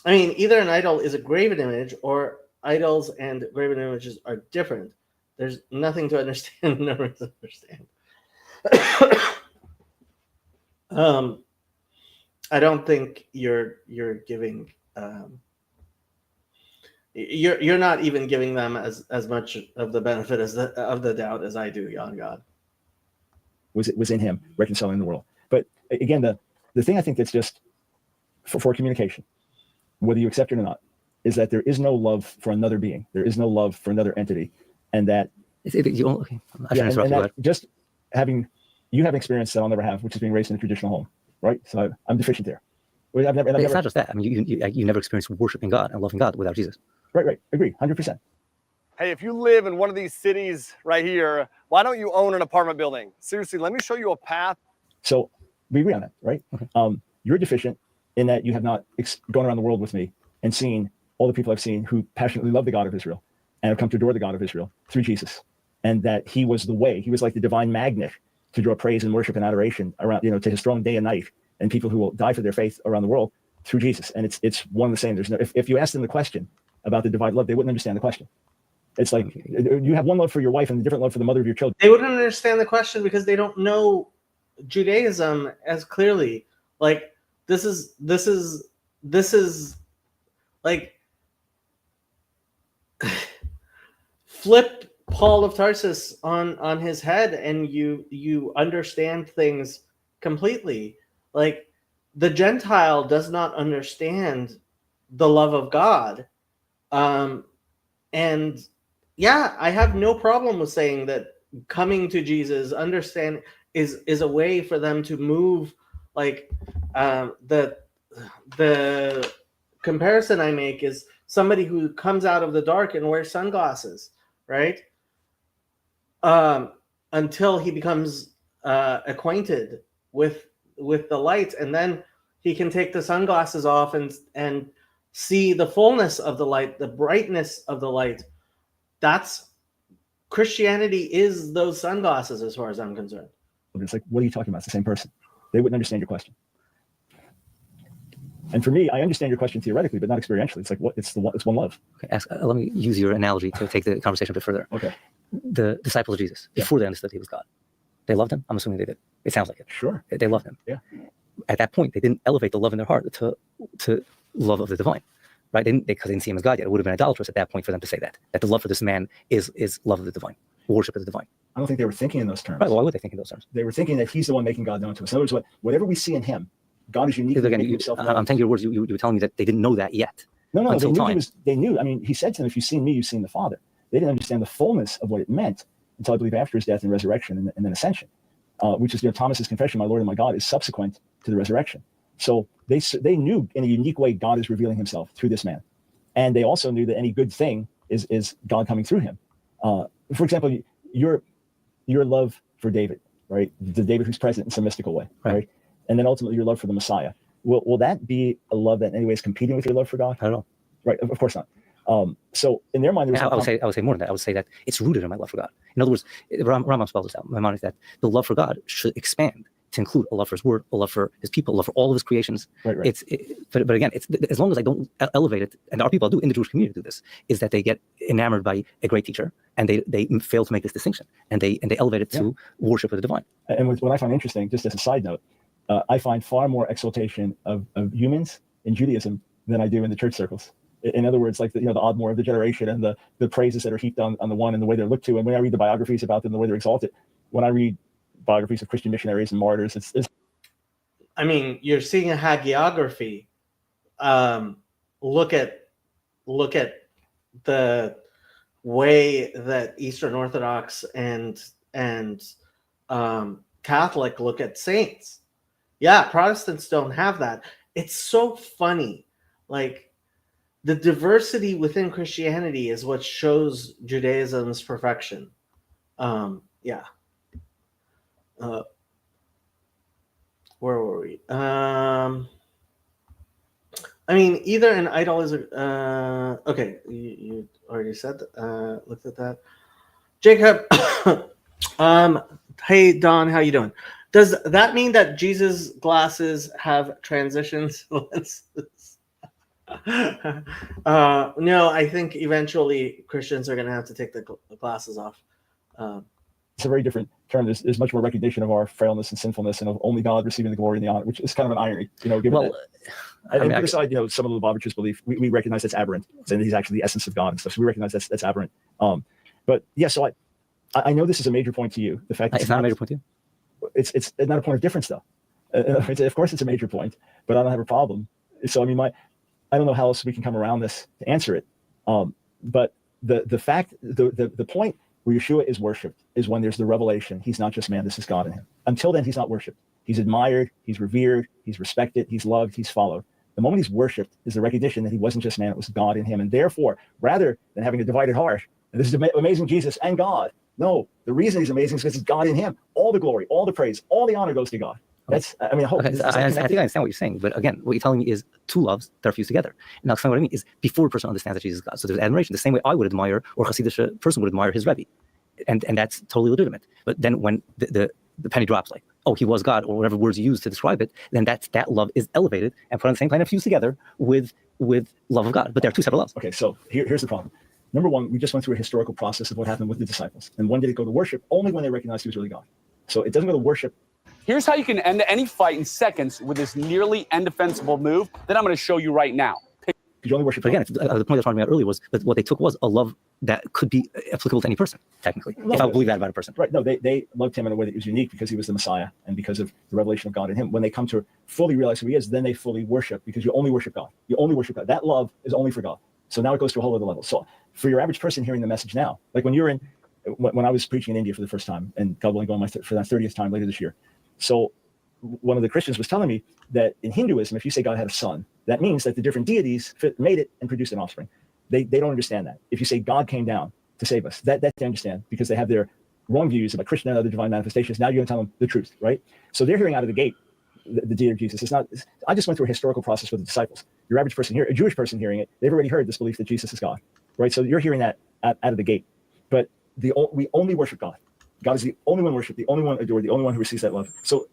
I mean, either an idol is a graven image, or idols and graven images are different. There's nothing to understand, never to understand. I don't think you're giving. You're not even giving them as much of the benefit of the doubt as I do, Yon God. Was in him reconciling the world. But again, the thing I think that's just for communication, whether you accept it or not, is that there is no love for another being. There is no love for another entity. And that just having experience that I'll never have, which is being raised in a traditional home, right? So I'm deficient there. It's not just that. I mean, you never experienced worshiping God and loving God without Jesus. Right. Agree, 100%. Hey, if you live in one of these cities right here, why don't you own an apartment building? Seriously, let me show you a path. So we agree on that, right? Okay. You're deficient in that you have not gone around the world with me and seen all the people I've seen who passionately love the God of Israel and have come to adore the God of Israel through Jesus. And that he was the way. He was like the divine magnet to draw praise and worship and adoration around, to his throne day and night, and people who will die for their faith around the world through Jesus. And it's one and the same. There's no, if you ask them the question about the divine love, they wouldn't understand the question. It's like you have one love for your wife and a different love for the mother of your children. They wouldn't understand the question because they don't know Judaism as clearly. Like this is like flip Paul of Tarsus on his head, and you understand things completely. Like the Gentile does not understand the love of God. And yeah, I have no problem with saying that coming to Jesus, understand is a way for them to move. Like the comparison I make is somebody who comes out of the dark and wears sunglasses, right? Until he becomes acquainted with the light, and then he can take the sunglasses off and see the fullness of the light, the brightness of the light. That's Christianity is those sunglasses, as far as I'm concerned. It's like, what are you talking about? It's the same person. They wouldn't understand your question. And for me, I understand your question theoretically, but not experientially. It's like, what? It's one love. Okay, let me use your analogy to take the conversation a bit further. Okay. The disciples of Jesus, before they understood he was God, they loved him. I'm assuming they did. It sounds like it. Sure. They loved him. Yeah. At that point, they didn't elevate the love in their heart to love of the divine, right? Because they didn't see him as God yet. It would have been idolatrous at that point for them to say that the love for this man is love of the divine, worship of the divine. I don't think they were thinking in those terms. Right. Well, why would they think in those terms? They were thinking that he's the one making God known to us. In other words, whatever we see in him, God is uniquely making himself known. I'm telling you your words. You were telling me that they didn't know that yet. No. They knew. I mean, he said to them, "If you've seen me, you've seen the Father." They didn't understand the fullness of what it meant until I believe after his death and resurrection and then ascension, which is Thomas's confession, "My Lord and my God," is subsequent to the resurrection. So they knew in a unique way God is revealing himself through this man. And they also knew that any good thing is God coming through him. For example, your love for David, right? The David who's present in some mystical way, right? And then ultimately your love for the Messiah. Will that be a love that in any way is competing with your love for God? I don't know. Right, of course not. So in their mind, I would say more than that. I would say that it's rooted in my love for God. In other words, Rambam spells this out. My mind is that the love for God should expand to include a love for his word, a love for his people, a love for all of his creations. Right. But again, it's as long as I don't elevate it, and our people do in the Jewish community do this, is that they get enamored by a great teacher and they fail to make this distinction, and they elevate it to worship of the divine. And what I find interesting, just as a side note, I find far more exaltation of humans in Judaism than I do in the church circles. In other words, like the Admor of the generation and the praises that are heaped on the one and the way they're looked to. And when I read the biographies about them, the way they're exalted, when I read biographies of Christian missionaries and martyrs, it's I mean, you're seeing a hagiography. Look at the way that Eastern Orthodox and Catholic look at saints. Yeah, Protestants don't have that. It's so funny. Like, the diversity within Christianity is what shows Judaism's perfection. Yeah. Where were we? I mean, either an idol is okay. You already said looked at that. Jacob, hey Don, how you doing? Does that mean that Jesus' glasses have transitions lenses? No, I think eventually Christians are going to have to take the glasses off. It's a very different term. There's much more recognition of our frailness and sinfulness, and of only God receiving the glory and the honor, which is kind of an irony, given that. And put aside, some of the Lubavitchers' belief, we recognize that's aberrant, and he's actually the essence of God and stuff. So we recognize that's aberrant. But yeah, so I know this is a major point to you. The fact that it's not a major point to you. It's not a point of difference, though. Of course, it's a major point, but I don't have a problem. So I mean, I don't know how else we can come around this to answer it. But the fact, the point where Yeshua is worshipped is when there's the revelation. He's not just man, this is God in him. Until then, he's not worshipped. He's admired, he's revered, he's respected, he's loved, he's followed. The moment he's worshipped is the recognition that he wasn't just man, it was God in him. And therefore, rather than having a divided heart, and this is amazing Jesus and God, no, the reason he's amazing is because it's God in him. All the glory, all the praise, all the honor goes to God. That's, I mean, I hope. Okay, I think I understand what you're saying, but again, what you're telling me is two loves that are fused together. And now, explain what I mean is before a person understands that Jesus is God. So there's admiration, the same way I would admire, or Hasidic person would admire his Rabbi, and that's totally legitimate. But then when the penny drops, like, oh, he was God, or whatever words you use to describe it, then that love is elevated and put on the same plane and fused together with love of God. But they're two separate loves. Okay, so here's the problem. Number one, we just went through a historical process of what happened with the disciples. And when did it go to worship? Only when they recognized he was really God. So it doesn't go to worship. Here's how you can end any fight in seconds with this nearly indefensible move that I'm going to show you right now. You only worship. But again, the point I was talking about earlier was that what they took was a love that could be applicable to any person, technically, if I believe that about a person. Right. No, they loved him in a way that was unique because he was the Messiah and because of the revelation of God in him. When they come to fully realize who he is, then they fully worship, because you only worship God. You only worship God. That love is only for God. So now it goes to a whole other level. So for your average person hearing the message now, like when I was preaching in India for the first time, and God willing going for that 30th time later this year. So one of the Christians was telling me that in Hinduism, if you say God had a son, that means that the different deities made it and produced an offspring. They don't understand that. If you say God came down to save us, that they understand, because they have their wrong views about Krishna and other divine manifestations. Now you're going to tell them the truth, right? So they're hearing out of the gate the deity of Jesus. It's not. I just went through a historical process with the disciples. Your average person here, a Jewish person hearing it, they've already heard this belief that Jesus is God, right? So you're hearing that out of the gate. But we only worship God. God is the only one worshipped, the only one adored, the only one who receives that love. So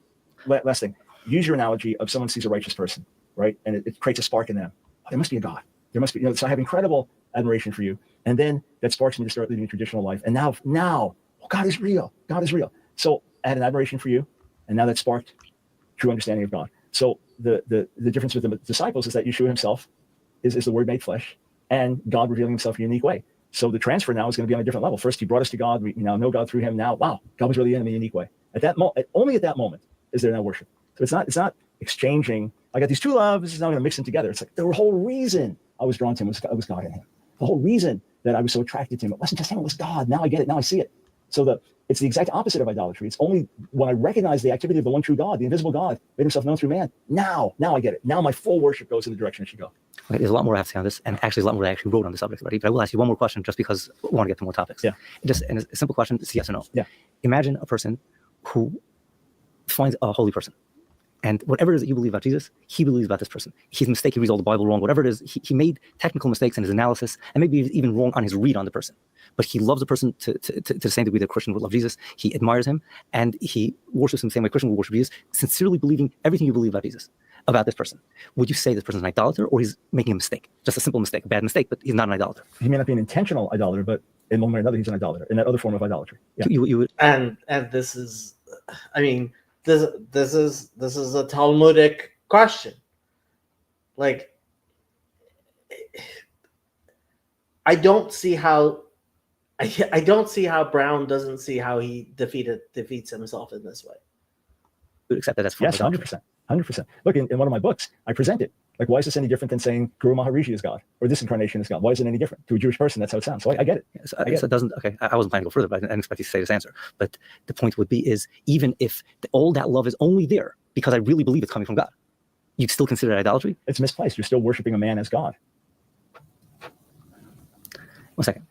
last thing, use your analogy of someone sees a righteous person, right? And it creates a spark in them. Oh, there must be a God. There must be, so I have incredible admiration for you. And then that sparks me to start living a traditional life. And now, oh, God is real. God is real. So I had an admiration for you. And now that sparked true understanding of God. So the difference with the disciples is that Yeshua himself is the Word made flesh, and God revealing himself in a unique way. So the transfer now is going to be on a different level. First, he brought us to God. We now know God through him. Now, wow, God was really in a unique way. At that moment, only at that moment is there now worship. So it's not exchanging. I got these two loves. It's not going to mix them together. It's like the whole reason I was drawn to him was God in him. The whole reason that I was so attracted to him, it wasn't just him, it was God. Now I get it. Now I see it. So it's the exact opposite of idolatry. It's only when I recognize the activity of the one true God, the invisible God, made himself known through man. Now I get it. Now my full worship goes in the direction it should go. Okay, there's a lot more I have to say on this, and actually there's a lot more I actually wrote on the subject already. But I will ask you one more question, just because I want to get to more topics. Yeah. And a simple question is yes or no. Yeah. Imagine a person who finds a holy person, and whatever it is that you believe about Jesus, he believes about this person. He's mistaken, he reads all the Bible wrong, whatever it is, he made technical mistakes in his analysis, and maybe even wrong on his read on the person. But he loves the person to the same degree that a Christian would love Jesus. He admires him, and he worships him the same way a Christian would worship Jesus, sincerely believing everything you believe about Jesus, about this person. Would you say this person's an idolater, or he's making a mistake? Just a simple mistake, a bad mistake, but he's not an idolater. He may not be an intentional idolater, but in one way or another, he's an idolater, in that other form of idolatry. Yeah. You would, and this is, I mean, this is a Talmudic question. Like, I don't see how Brown doesn't see how he defeats himself in this way. Accept that that's yes, 100%. 100%. Look, in one of my books, I present it. Like, why is this any different than saying Guru Maharishi is God or this incarnation is God? Why is it any different? To a Jewish person, that's how it sounds. So I get it. So it doesn't. Okay, I wasn't planning to go further, but I didn't expect you to say this answer. But the point would be is even if all that love is only there because I really believe it's coming from God, you'd still consider it idolatry? It's misplaced. You're still worshiping a man as God. 1 second.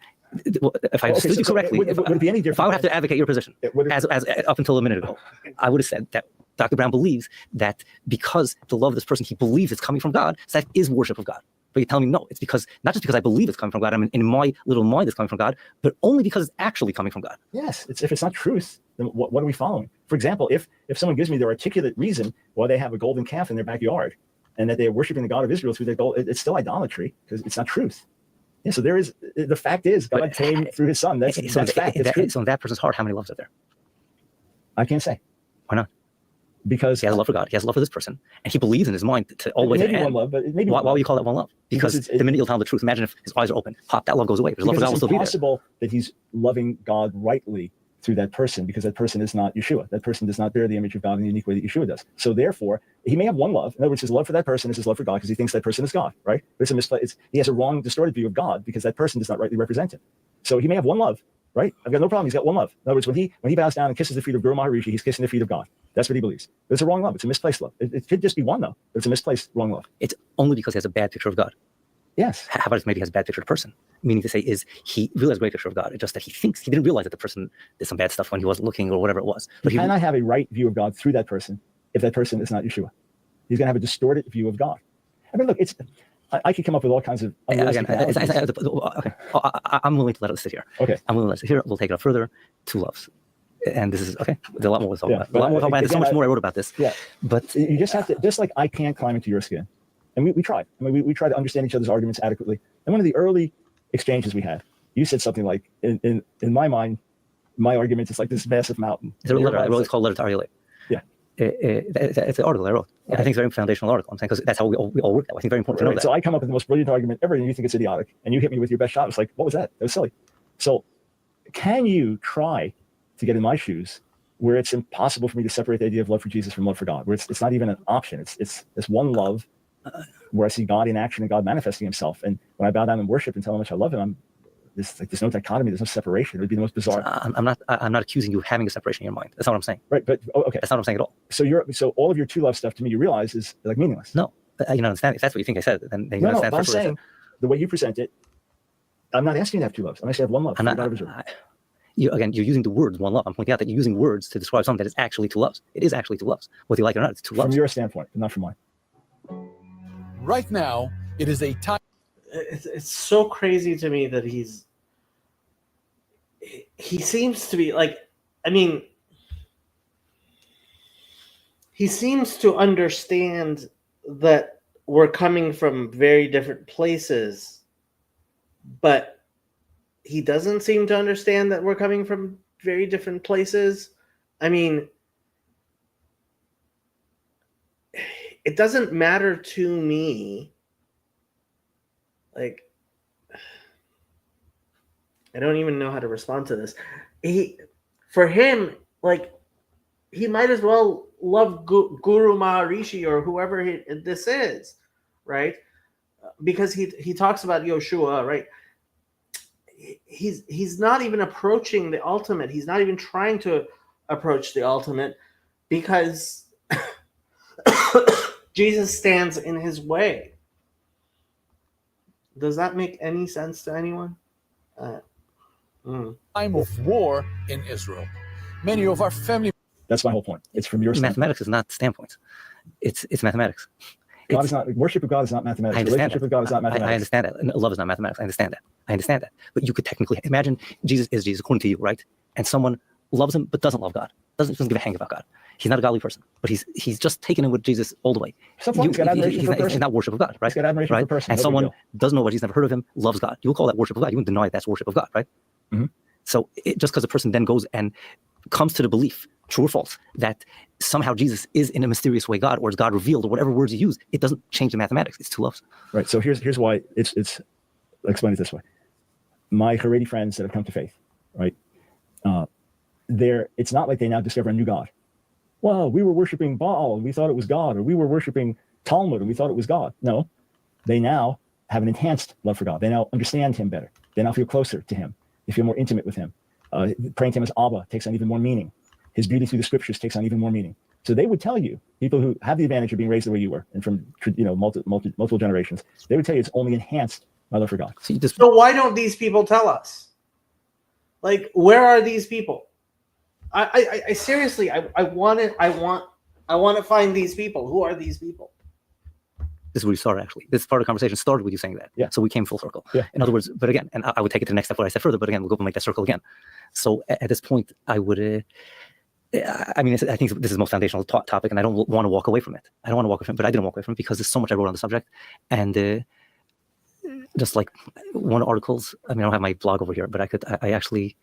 If I understood you correctly, would it be any different? If I would have to advocate your position, as up until a minute ago, I would have said that Dr. Brown believes that because the love of this person, he believes it's coming from God, so that is worship of God. But you're telling me no, it's because, not just because I believe it's coming from God, I mean, in my little mind it's coming from God, but only because it's actually coming from God. Yes, if it's not truth, then what are we following? For example, if someone gives me their articulate reason why they have a golden calf in their backyard and that they are worshiping the God of Israel through their gold, it's still idolatry because it's not truth. Yeah, so the fact is God came through his son. That's fact. So in that person's heart, how many loves are there? I can't say. Why not? Because he has love for God. He has love for this person. And he believes in his mind to always maybe end. one love, but maybe why would you call that one love? Because the minute you'll tell him the truth, imagine if his eyes are open, pop, that love goes away. Because love for God will still be there. It's possible that he's loving God rightly through that person because that person is not Yeshua. That person does not bear the image of God in the unique way that Yeshua does. So therefore, he may have one love. In other words, his love for that person is his love for God because he thinks that person is God, right? But it's a misplaced. He has a wrong, distorted view of God because that person does not rightly represent him. So he may have one love, right? I've got no problem. He's got one love. In other words, when he bows down and kisses the feet of Guru Maharishi, he's kissing the feet of God. That's what he believes. But it's a wrong love. It's a misplaced love. It could just be one though, but it's a misplaced wrong love. It's only because he has a bad picture of God. Yes. How about maybe he has a bad picture of the person? Meaning to say is he really has a great picture of God. It's just that he thinks, he didn't realize that the person did some bad stuff when he wasn't looking or whatever it was. But he cannot have a right view of God through that person if that person is not Yeshua. He's going to have a distorted view of God. I mean, look, I could come up with all kinds of again, okay. I'm willing to let it sit here. Okay. I'm willing to let it sit here. We'll take it up further. Two loves. And this is, okay, there's a lot more to talk about. There's so much more I wrote about this. Yeah. But you just have to, just like I can't climb into your skin. And we tried. I mean, we tried to understand each other's arguments adequately. And one of the early exchanges we had, you said something like, in my mind, my argument is like this massive mountain. It's a letter. I wrote, it's called Letter to Ariel. Yeah. It's an article I wrote. Okay. I think it's a very foundational article. I'm saying because that's how we all work. I think very important to know that. So I come up with the most brilliant argument ever, and you think it's idiotic, and you hit me with your best shot. It's like, what was that? That was silly. So, can you try to get in my shoes, where it's impossible for me to separate the idea of love for Jesus from love for God, where it's not even an option. It's this one love, where I see God in action and God manifesting Himself, and when I bow down and worship and tell Him how much I love Him, there's no dichotomy, there's no separation. It would be the most bizarre. I'm not accusing you of having a separation in your mind. That's not what I'm saying. Right, but okay, that's not what I'm saying at all. So all of your two love stuff to me, you realize is like meaningless. No, you don't understand. If that's what you think I said, then you understand. No, I'm saying the way you present it, I'm not asking you to have two loves. I'm asking you to have one love. You're using the words one love. I'm pointing out that you're using words to describe something that is actually two loves. It is actually two loves. Whether you like it or not, it's two loves. From your standpoint, but not from mine. Right now, it is a time. It's so crazy to me that he seems to be like, I mean, he seems to understand that we're coming from very different places, but he doesn't seem to understand that we're coming from very different places. I mean, it doesn't matter to me. Like, I don't even know how to respond to this. For him, like, he might as well love Guru Maharishi or whoever this is, right? Because he talks about Yoshua, right? He's not even approaching the ultimate. He's not even trying to approach the ultimate because Jesus stands in his way. Does that make any sense to anyone? Time of war in Israel. Many of our family. That's my whole point. It's from your standpoint. Mathematics is not standpoints. It's mathematics. God is not, worship of God is not mathematics. I understand Relationship with God is not mathematics. I understand that. Love is not mathematics. I understand that. But you could technically imagine Jesus is Jesus according to you, right? And someone loves him but doesn't love God. Doesn't give a hang about God. He's not a godly person, but he's just taken in with Jesus all the way. He's got admiration for a person. He's not worship of God, right? He's got admiration for a person. And someone doesn't know what he's never heard of him, loves God. You will call that worship of God. You wouldn't deny that's worship of God, right? Mm-hmm. So just because a person then goes and comes to the belief true or false, that somehow Jesus is in a mysterious way God, or is God revealed, or whatever words you use, it doesn't change the mathematics. It's two loves. Right. So here's why it's I'll explain it this way. My Haredi friends that have come to faith, right? It's not like they now discover a new God. Well, we were worshiping Baal and we thought it was God, or we were worshiping Talmud and we thought it was God. No, they now have an enhanced love for God. They now understand him better. They now feel closer to him. They feel more intimate with him. Praying to him as Abba takes on even more meaning. His beauty through the scriptures takes on even more meaning. So they would tell you, people who have the advantage of being raised the way you were and from multiple generations, they would tell you it's only enhanced my love for God. So why don't these people tell us? Like, where are these people? I seriously, I want to find these people. Who are these people? This is where we started, actually. This part of the conversation started with you saying that. Yeah. So we came full circle. Yeah. In other words, but again, and I would take it to the next step where I said further, but again, we'll go and make that circle again. So at this point, I would, I think this is the most foundational topic, and I don't want to walk away from it. I don't want to walk away from it, but I didn't walk away from it because there's so much I wrote on the subject. And just like one of the articles, I don't have my blog over here, but I actually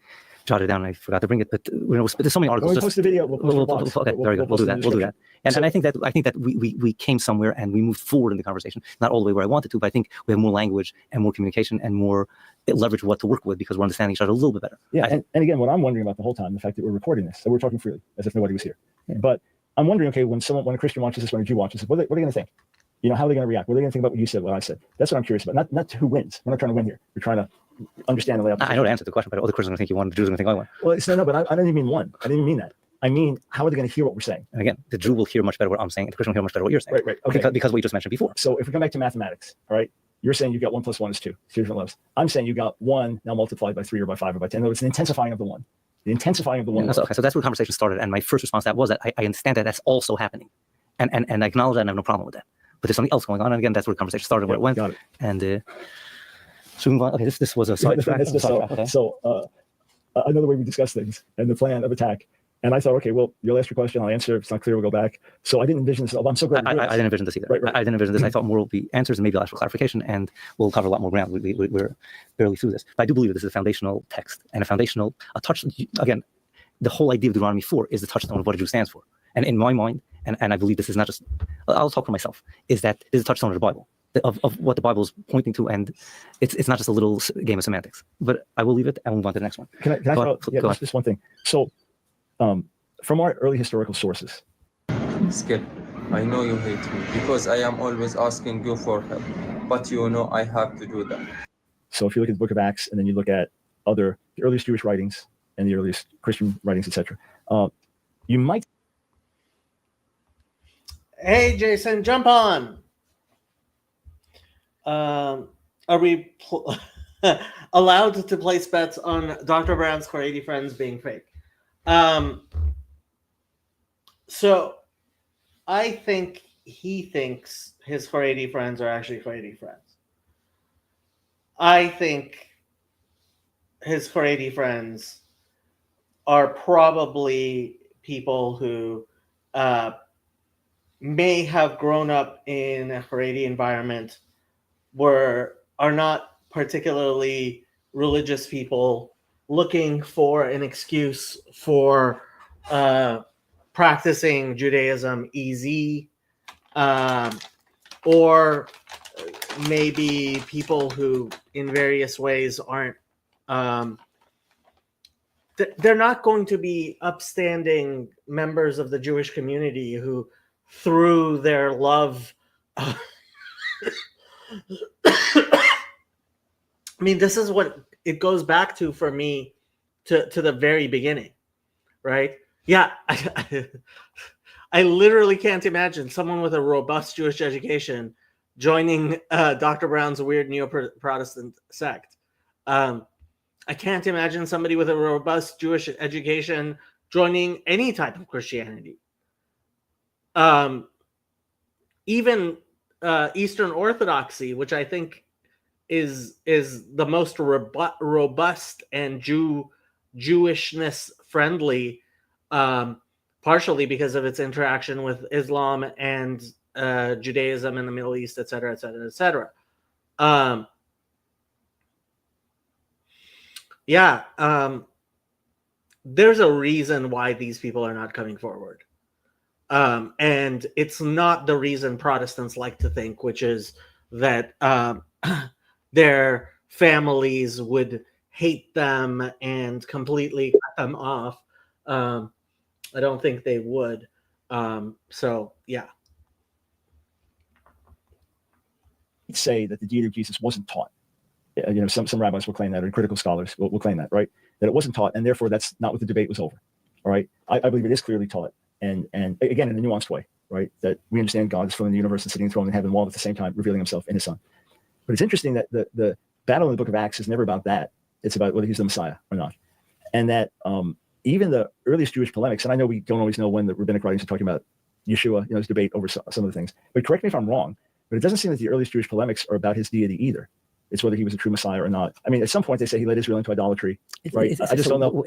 jotted it down and I forgot to bring it. But there's so many articles. We'll post the video. Okay, very good. We'll do that. And I think that we came somewhere and we moved forward in the conversation. Not all the way where I wanted to, but I think we have more language and more communication and more leverage what to work with because we're understanding each other a little bit better. Yeah, and again, what I'm wondering about the whole time, the fact that we're recording this, that we're talking freely, as if nobody was here. Yeah. But I'm wondering, okay, when a Christian watches this, when a Jew watches this, what are they going to think? How are they going to react? What are they going to think about what you said, what I said? That's what I'm curious about. Not who wins. We're not trying to win here. We're trying to understand and lay out. I know the answer to the question, but other Christians are going to think you won. The Jews are going to think I won. Well, no, but I don't even mean one. I didn't even mean that. I mean, how are they going to hear what we're saying? And again, the Jew will hear much better what I'm saying, and the Christian will hear much better what you're saying. Right. Okay. Because what you just mentioned before. So if we come back to mathematics, all right, you're saying you got 1 + 1 is 2, two different loves. I'm saying you got 1 now multiplied by 3 or by 5 or by 10. No, it's an intensifying of the 1. The intensifying of the 1. Yeah, okay, so that's where the conversation started, and my first response to that was that I understand that that's also happening, and I acknowledge that and I have no problem with that. But there's something else going on, and again, that's where the conversation started, where it went. Got it. And so we move on. Okay, this was a side track. So another way we discuss things and the plan of attack. And I thought, okay, well, you'll ask your question, I'll answer. If it's not clear, we'll go back. So I didn't envision this. I'm so glad. I didn't envision this either. Right. I didn't envision this. I thought more will be answers, and maybe I'll ask for clarification, and we'll cover a lot more ground. We're barely through this. But I do believe this is a foundational text and a touch. Again, the whole idea of Deuteronomy 4 is the touchstone of what a Jew stands for. And in my mind, and I believe this is not just, I'll talk for myself, is that this is a touchstone of the Bible, of what the Bible is pointing to, and it's not just a little game of semantics. But I will leave it and move on to the next one. Can I just one thing. So from our early historical sources. Skip, I know you hate me because I am always asking you for help, but I have to do that. So if you look at the book of Acts and then you look at the earliest Jewish writings and the earliest Christian writings, etc., you might. Hey, Jason, jump on. Are we allowed to place bets on Dr. Brown's Haredi friends being fake? So I think he thinks his Haredi friends are actually Haredi friends. I think his Haredi friends are probably people who may have grown up in a Haredi environment are not particularly religious people looking for an excuse for practicing Judaism easy, or maybe people who in various ways aren't they're not going to be upstanding members of the Jewish community who, through their love, this is what it goes back to for me, to the very beginning, right? Yeah, I literally can't imagine someone with a robust Jewish education joining Dr. Brown's weird neo-Protestant sect. I can't imagine somebody with a robust Jewish education joining any type of Christianity. Even Eastern Orthodoxy, which I think is the most robust and Jewishness friendly, partially because of its interaction with Islam and Judaism in the Middle East, et cetera, et cetera, et cetera. there's a reason why these people are not coming forward. And it's not the reason Protestants like to think, which is that their families would hate them and completely cut them off. I don't think they would. So, yeah. Say that the deity of Jesus wasn't taught. Some rabbis will claim that, or critical scholars will claim that, right? That it wasn't taught, and therefore that's not what the debate was over. All right, I believe it is clearly taught, and again in a nuanced way, right? That we understand God is filling the universe and sitting enthroned in heaven, while at the same time revealing Himself in His Son. But it's interesting that the battle in the Book of Acts is never about that. It's about whether He's the Messiah or not, and that even the earliest Jewish polemics, and I know we don't always know when the rabbinic writings are talking about Yeshua, this debate over some of the things. But correct me if I'm wrong, but it doesn't seem that the earliest Jewish polemics are about His deity either. It's whether He was a true Messiah or not. I mean, at some point they say He led Israel into idolatry, right? I just don't know.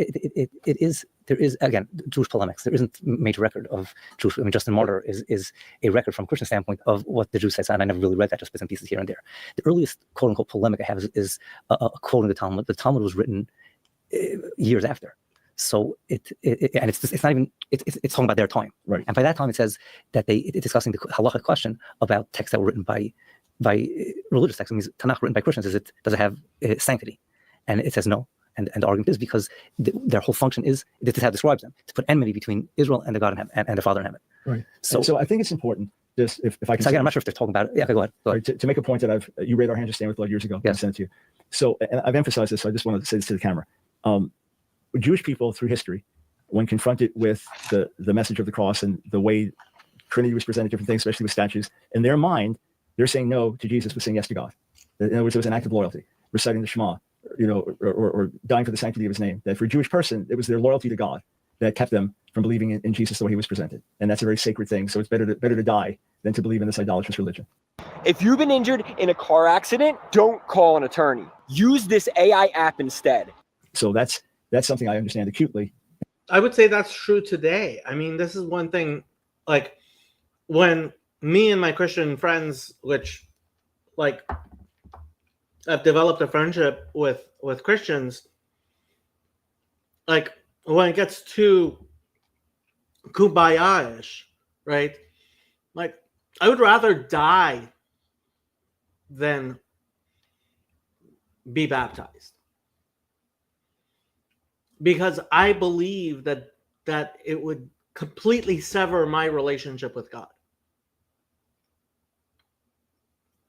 There is again Jewish polemics. There isn't a major record of Jewish. I mean, Justin Martyr is a record from a Christian standpoint of what the Jews said, and I never really read that, just bits and pieces here and there. The earliest quote unquote polemic I have is a quote in the Talmud. The Talmud was written years after, so it's not even it's talking about their time, right? And by that time it says that it's discussing the halachic question about texts that were written by religious texts. It means Tanakh written by Christians, does it have sanctity? And it says no. And the argument is because their whole function is, this is how it describes them, to put enmity between Israel and the God in heaven, and the Father in heaven. Right. So I think it's important, just if I can. So again, I'm not sure if they're talking about it. Yeah, okay, go ahead. Right, to make a point that you raised our hand just stand with blood years ago. Yeah. I sent it to you. So, and I've emphasized this, so I just wanted to say this to the camera. Jewish people through history, when confronted with the message of the cross and the way Trinity was presented, different things, especially with statues, in their mind, they're saying no to Jesus, but saying yes to God. In other words, it was an act of loyalty, reciting the Shema, or dying for the sanctity of His name. That for a Jewish person, it was their loyalty to God that kept them from believing in Jesus the way He was presented. And that's a very sacred thing. So it's better to die than to believe in this idolatrous religion. If you've been injured in a car accident, don't call an attorney. Use this AI app instead. So that's something I understand acutely. I would say that's true today. I mean, this is one thing, like when me and my Christian friends, which like I've developed a friendship with Christians, like when it gets too kumbaya-ish, right? Like I would rather die than be baptized, because I believe that it would completely sever my relationship with God.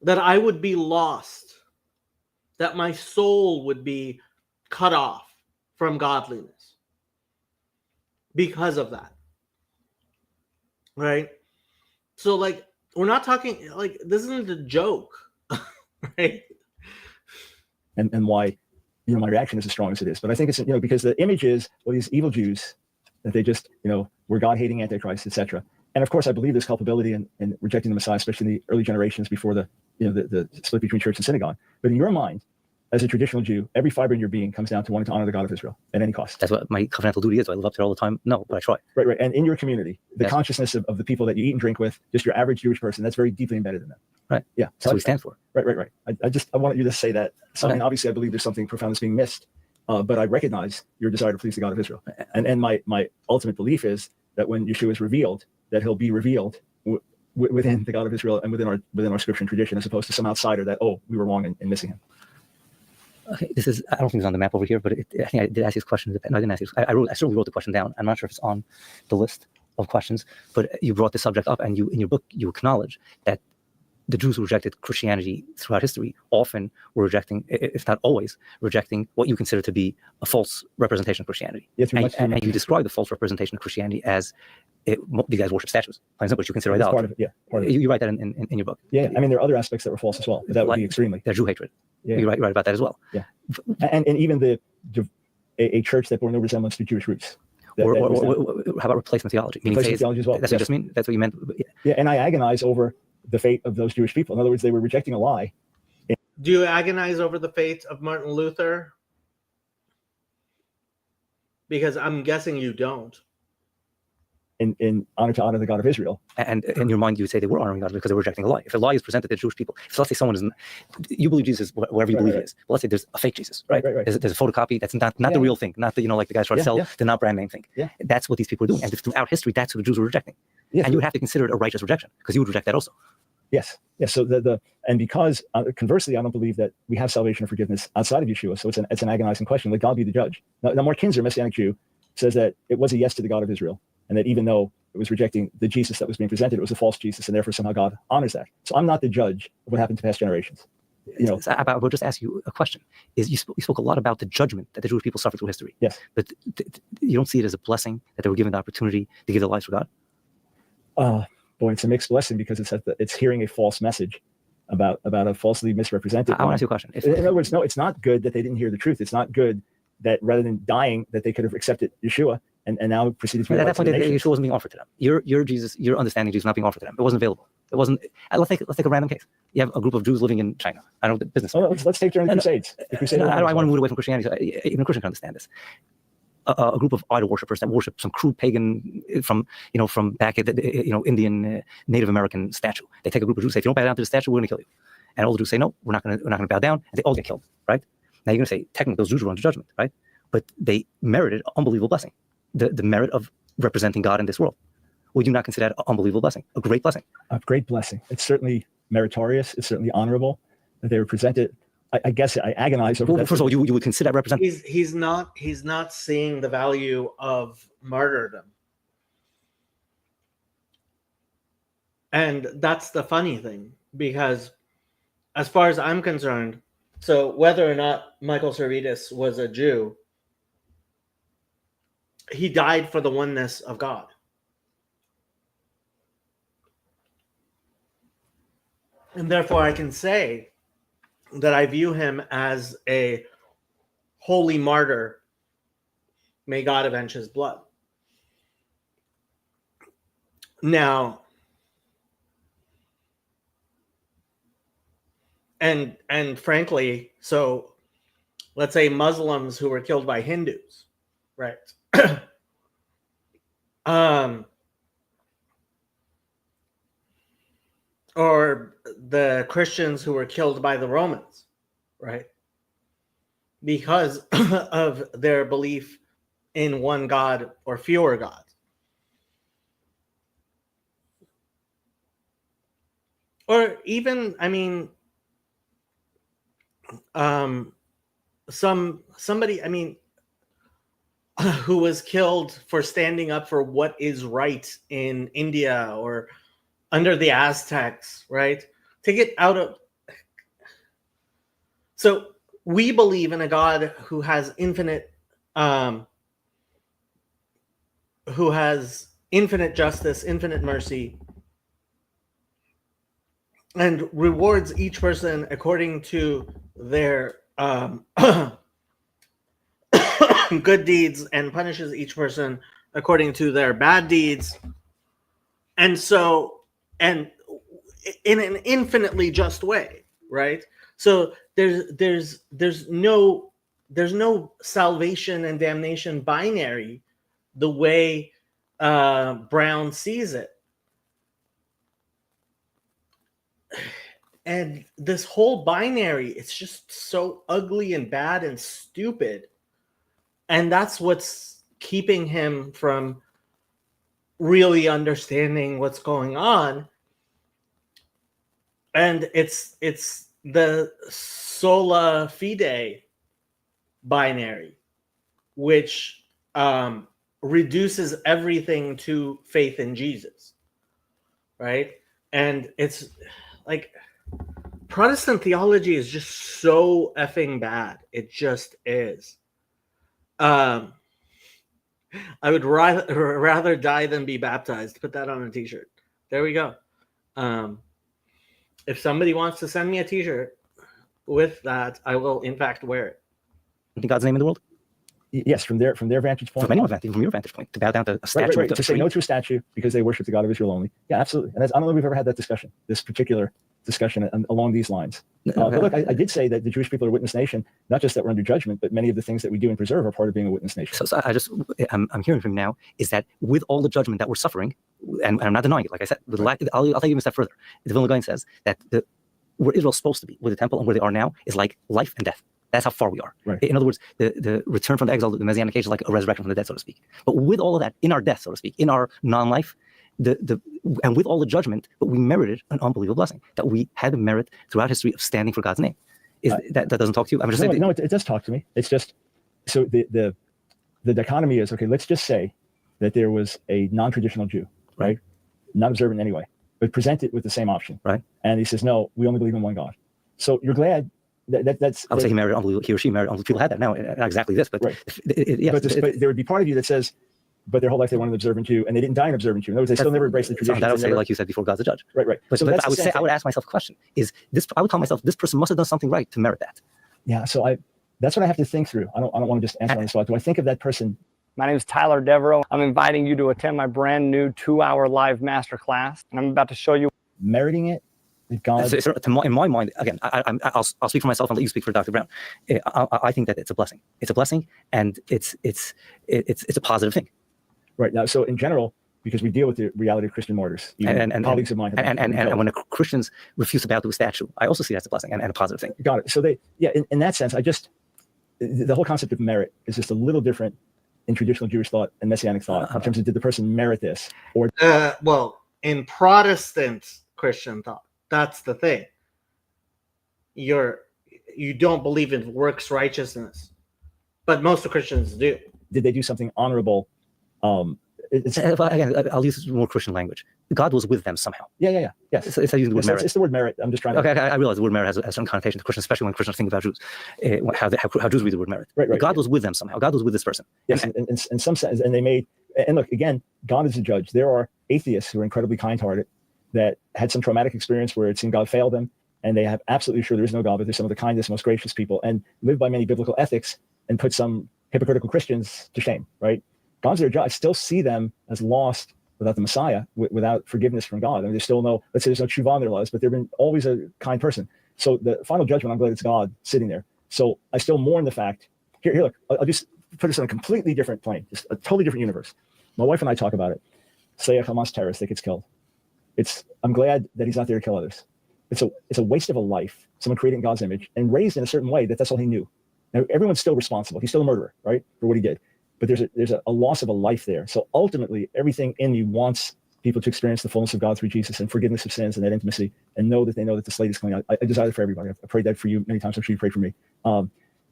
That I would be lost, that my soul would be cut off from godliness because of that. Right? So like, we're not talking, like, this isn't a joke, right? And why, my reaction is as strong as it is. But I think it's, because the image is, well, these evil Jews, that they just, were God-hating Antichrist, etc. And of course, I believe there's culpability in rejecting the Messiah, especially in the early generations before the split between church and synagogue. But in your mind, as a traditional Jew, every fiber in your being comes down to wanting to honor the God of Israel at any cost. That's what my covenantal duty is. Do I live up to it all the time? No, but I try. Right. And in your community, the consciousness of the people that you eat and drink with, just your average Jewish person, that's very deeply embedded in them. Right. Yeah. That's what we stand for. Right. I wanted you to say that. So, I mean, obviously, I believe there's something profound that's being missed, but I recognize your desire to please the God of Israel. And my ultimate belief is that when Yeshua is revealed, that He'll be revealed within the God of Israel and within our scripture and tradition, as opposed to some outsider that, we were wrong in missing Him. Okay, I don't think it's on the map over here, but I think I did ask this question. No, I didn't ask this. I certainly wrote the question down. I'm not sure if it's on the list of questions, but you brought the subject up, and in your book, you acknowledge that the Jews who rejected Christianity throughout history often were rejecting, if not always, rejecting what you consider to be a false representation of Christianity. Yes, and you describe the false representation of Christianity as these guys worship statues, which you consider idolatry. Part of it. You write that in your book. Yeah, I mean, there are other aspects that were false as well, but that would be extremely. They're Jew hatred. Yeah. You write about that as well. Yeah, and even a church that bore no resemblance to Jewish roots. Or how about replacement theology? Replacement theology as well. That's what you just mean? That's what you meant? Yeah, and I agonize over the fate of those Jewish people. In other words, they were rejecting a lie. Do you agonize over the fate of Martin Luther? Because I'm guessing you don't. in honor to honor the God of Israel. And in your mind, you would say they were honoring God because they were rejecting a lie. If a lie is presented to the Jewish people, if let's say someone isn't, you believe Jesus is whatever you believe he is. But let's say there's a fake Jesus, right? There's a photocopy that's not the real thing, not the, like the guys try to sell the not brand name thing. That's what these people are doing. And throughout history, that's what the Jews were rejecting. And you would have to consider it a righteous rejection because you would reject that also. Yes. So and because conversely, I don't believe that we have salvation or forgiveness outside of Yeshua. So it's an agonizing question. Let God be the judge. Now Mark Kinzer, Messianic Jew, says that it was a yes to the God of Israel, and that even though it was rejecting the Jesus that was being presented, it was a false Jesus, and therefore somehow God honors that. So I'm not the judge of what happened to past generations. I will just ask you a question. You spoke a lot about the judgment that the Jewish people suffered through history. Yes. But you don't see it as a blessing that they were given the opportunity to give their lives for God? Boy, it's a mixed blessing because it's hearing a false message about a falsely misrepresented. I want to ask you a question. In other words, no, it's not good that they didn't hear the truth. It's not good that rather than dying, that they could have accepted Yeshua and now proceeded to. At that point, Yeshua wasn't being offered to them. Your Jesus, your understanding Jesus not being offered to them. It wasn't available. It wasn't. Let's take a random case. You have a group of Jews living in China. I don't know the business. Let's take during the Crusades. I want to move away from Christianity. Even a Christian can understand this. A group of idol worshippers that worship some crude pagan from back at the Indian Native American statue. They take a group of Jews, say, if you don't bow down to the statue, we're going to kill you. And all the Jews say, no, we're not going to bow down, and they all get killed, right? Now you're going to say, technically, those Jews were under judgment, right? But they merited an unbelievable blessing, the merit of representing God in this world. Would you not consider that an unbelievable blessing, a great blessing? A great blessing. It's certainly meritorious. It's certainly honorable that they were presented. I guess I agonize over that. First of all, you would consider that representing. He's not seeing the value of martyrdom, and that's the funny thing, because as far as I'm concerned, so whether or not Michael Servetus was a Jew, he died for the oneness of God. And therefore I can say that I view him as a holy martyr. May God avenge his blood. Now, and frankly, so let's say Muslims who were killed by Hindus, right? Or the Christians who were killed by the Romans, right? Because of their belief in one God or fewer gods. Or even, somebody, who was killed for standing up for what is right in India or under the Aztecs, right? To get out of. So we believe in a God who has infinite justice, infinite mercy, and rewards each person according to their good deeds and punishes each person according to their bad deeds. And so, and in an infinitely just way, right? So there's no salvation and damnation binary the way Brown sees it. And this whole binary, it's just so ugly and bad and stupid. And that's what's keeping him from really understanding what's going on. And it's the sola fide binary, which reduces everything to faith in Jesus, right? And it's like Protestant theology is just so effing bad. It just is. I would rather die than be baptized. Put that on a t-shirt. There we go. If somebody wants to send me a t-shirt with that, I will in fact wear it. In God's name in the world? Yes, from their vantage point. From anyone's vantage, from your vantage point, to bow down to a statue. Right. To say no to a statue because they worship the God of Israel only. Yeah, absolutely. And I don't know if we've ever had that discussion. This particular discussion along these lines. But look, I did say that the Jewish people are a witness nation, not just that we're under judgment, but many of the things that we do and preserve are part of being a witness nation. So I'm hearing from you now is that with all the judgment that we're suffering, and I'm not denying it, like I said, I'll take you a step further. The Vilna Gaon says that where Israel's supposed to be, with the temple and where they are now, is like life and death. That's how far we are. Right. In other words, the return from the exile, the Messianic age, is like a resurrection from the dead, so to speak. But with all of that, in our death, so to speak, in our non-life, and with all the judgment, but we merited an unbelievable blessing, that we had a merit throughout history of standing for God's name. That doesn't talk to you? I'm just saying. No, it does talk to me. It's just, so the dichotomy is, okay, let's just say that there was a non-traditional Jew, right? Not observant anyway, but presented with the same option. Right. And he says, no, we only believe in one God. So you're glad that's... I would say he married unbelievable, he or she married unbelievable. People had that now, not exactly this, but... Right. Yes, but there would be part of you that says, but their whole life they wanted an observant Jew, and they didn't die an observant Jew. In other words, they still never embraced the tradition. That would say, like you said before, God's a judge. Right. But, so but I would ask myself a question: is this? I would tell myself, this person must have done something right to merit that. Yeah. So that's what I have to think through. I don't want to just answer on the spot. Do I think of that person? My name is Tyler Devereaux. I'm inviting you to attend my brand new 2-hour live masterclass, and I'm about to show you meriting it. God. In my mind, again, I'll speak for myself and let you speak for Dr. Brown. I think that it's a blessing. It's a blessing, and it's a positive thing. Right now, so in general, because we deal with the reality of Christian martyrs, and colleagues of mine, and when the Christians refuse to bow to a statue, I also see that's a blessing and a positive thing. Got it. So in that sense, the whole concept of merit is just a little different in traditional Jewish thought and Messianic thought in terms of, did the person merit this, or well, in Protestant Christian thought, that's the thing. You don't believe in works righteousness, but most of Christians do. Did they do something honorable? Again, I'll use more Christian language. God was with them somehow. Yeah. Yes. It's using the word merit. It's the word merit. I'm just trying to... Okay, I realize the word merit has some connotation to Christians, especially when Christians think about Jews, how Jews read the word merit. Right. God was with them somehow. God was with this person. Yes, in some sense. And they made... And look, again, God is a judge. There are atheists who are incredibly kind-hearted that had some traumatic experience where it seemed God failed them, and they have absolutely sure there is no God, but they're some of the kindest, most gracious people, and live by many biblical ethics and put some hypocritical Christians to shame, right? God's their judge. I still see them as lost without the Messiah, without forgiveness from God. I mean, there's still no, let's say there's no tshuva in their lives, but they've been always a kind person. So the final judgment, I'm glad it's God sitting there. So I still mourn the fact, here, look, I'll just put this on a completely different plane, just a totally different universe. My wife and I talk about it. Say a Hamas terrorist that gets killed. I'm glad that he's not there to kill others. It's a waste of a life, someone created in God's image and raised in a certain way that's all he knew. Now, everyone's still responsible. He's still a murderer, right, for what he did. But there's a loss of a life there. So ultimately, everything in you wants people to experience the fullness of God through Jesus and forgiveness of sins and that intimacy, and know that they know that the slate is clean. I desire that for everybody. I've prayed that for you many times. I'm sure you prayed for me.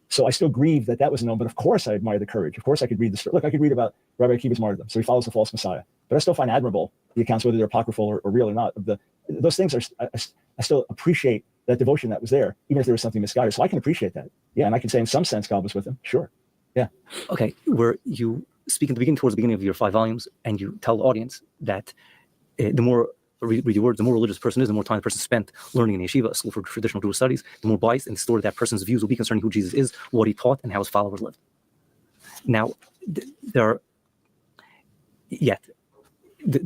So I still grieve that was known, but of course I admire the courage. Of course I could read the story. Look, I could read about Rabbi Akiva's martyrdom. So he follows the false Messiah. But I still find admirable the accounts, whether they're apocryphal or real or not. Those things I still appreciate that devotion that was there, even if there was something misguided. So I can appreciate that. Yeah, and I can say in some sense God was with him. Sure. Yeah. Okay, where you speak towards the beginning of your 5 volumes, and you tell the audience that the more, read your words, the more religious a person is, the more time the person spent learning in yeshiva, a school for traditional Jewish studies, the more biased and distorted that person's views will be concerning who Jesus is, what he taught, and how his followers lived. Now, the